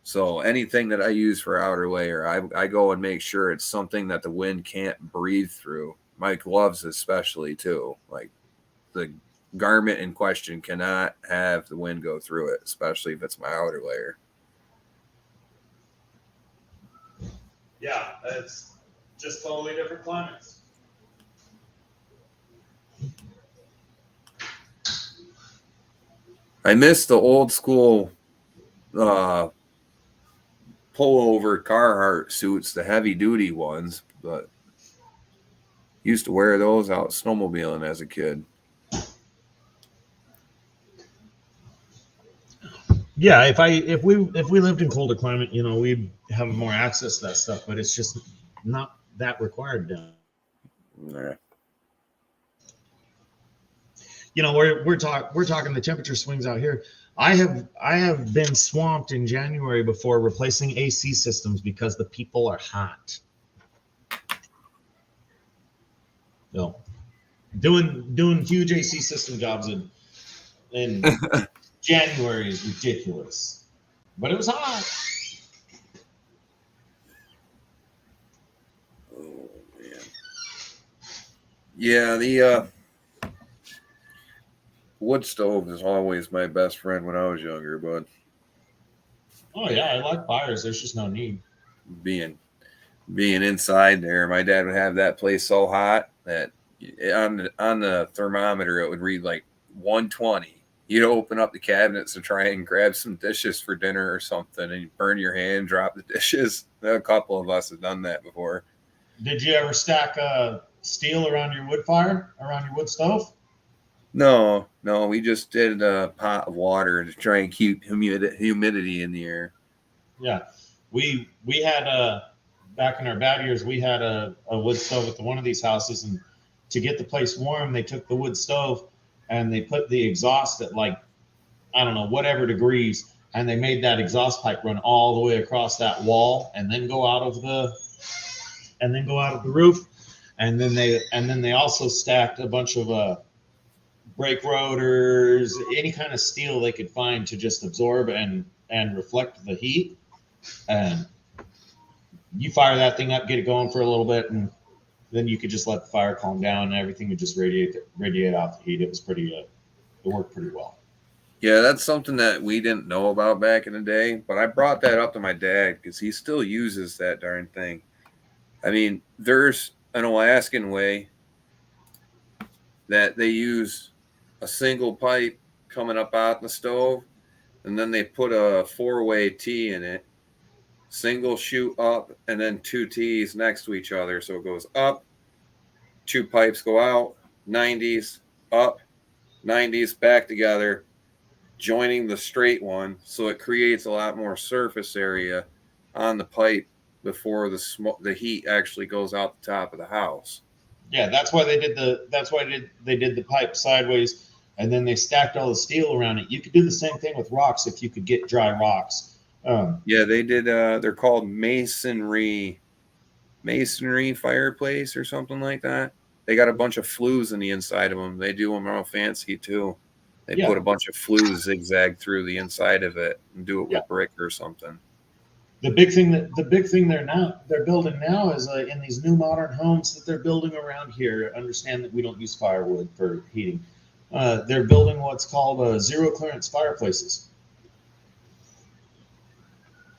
So anything that I use for outer layer, I go and make sure it's something that the wind can't breathe through. My gloves especially too. Like the garment in question cannot have the wind go through it, especially if it's my outer layer. Yeah, it's just totally different climates. I miss the old school pullover Carhartt suits, the heavy duty ones, but used to wear those out snowmobiling as a kid. Yeah, if we lived in colder climate, we'd have more access to that stuff, but it's just not that required down. Nah. We're talking the temperature swings out here. I have been swamped in January before replacing AC systems because the people are hot. No, doing huge AC system jobs in January is ridiculous, but it was hot. Oh man. Yeah, the wood stove is always my best friend when I was younger, but Oh yeah, I like fires. There's just no need. being inside there, my dad would have that place so hot that on the thermometer it would read like 120. You'd open up the cabinets to try and grab some dishes for dinner or something, and you burn your hand, drop the dishes. A couple of us have done that before. Did you ever stack steel around your wood stove? No, we just did a pot of water to try and keep humidity in the air. Yeah, we had back in our bad years, we had a wood stove at one of these houses, and to get the place warm, they took the wood stove and they put the exhaust at like, I don't know, whatever degrees, and they made that exhaust pipe run all the way across that wall and then go out of the roof. And then they also stacked a bunch of brake rotors, any kind of steel they could find to just absorb and reflect the heat. And you fire that thing up, get it going for a little bit, and then you could just let the fire calm down and everything would just radiate out the heat. It was pretty, it worked pretty well. Yeah, that's something that we didn't know about back in the day, but I brought that up to my dad because he still uses that darn thing. I mean, there's an Alaskan way that they use a single pipe coming up out the stove, and then they put a 4-way T in it, single shoot up, and then 2 T's next to each other. So it goes up, 2 pipes go out, 90s, up, 90s, back together, joining the straight one. So it creates a lot more surface area on the pipe before the heat actually goes out the top of the house. Yeah, that's why they did the pipe sideways, and then they stacked all the steel around it. You could do the same thing with rocks if you could get dry rocks. Yeah, they did. They're called masonry fireplace or something like that. They got a bunch of flues in the inside of them. They do them real fancy too. They put a bunch of flues zigzag through the inside of it and do it with brick or something. The big thing they're building now is in these new modern homes that they're building around here. Understand that we don't use firewood for heating. They're building what's called zero clearance fireplaces.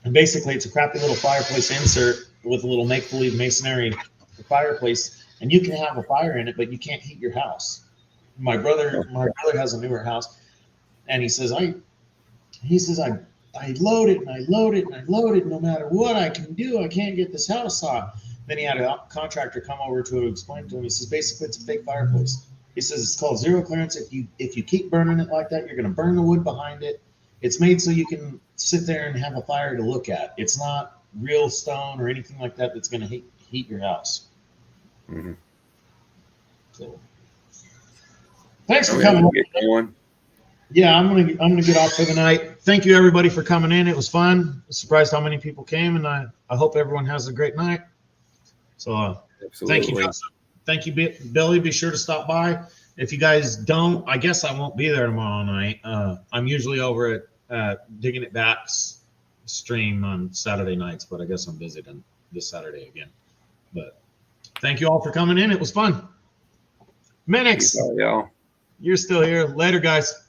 And basically, it's a crappy little fireplace insert with a little make-believe masonry fireplace, and you can have a fire in it, but you can't heat your house. My brother has a newer house, and he says I load it and I load it and I load it. No matter what I can do, I can't get this house hot. Then he had a contractor come over to explain to him. He says basically it's a fake fireplace. He says it's called zero clearance. If you keep burning it like that, you're going to burn the wood behind it. It's made so you can sit there and have a fire to look at. It's not real stone or anything like that that's going to heat your house. Mm-hmm. So, thanks for coming. Yeah, I'm gonna get off for the night. Thank you everybody for coming in. It was fun. I was surprised how many people came, and I hope everyone has a great night. So thank you guys. Thank you, Billy. Be sure to stop by. If you guys don't, I guess I won't be there tomorrow night. I'm usually over at Digging It Back's stream on Saturday nights, but I guess I'm busy then this Saturday again. But thank you all for coming in. It was fun. Minix, y'all. You're still here. Later, guys.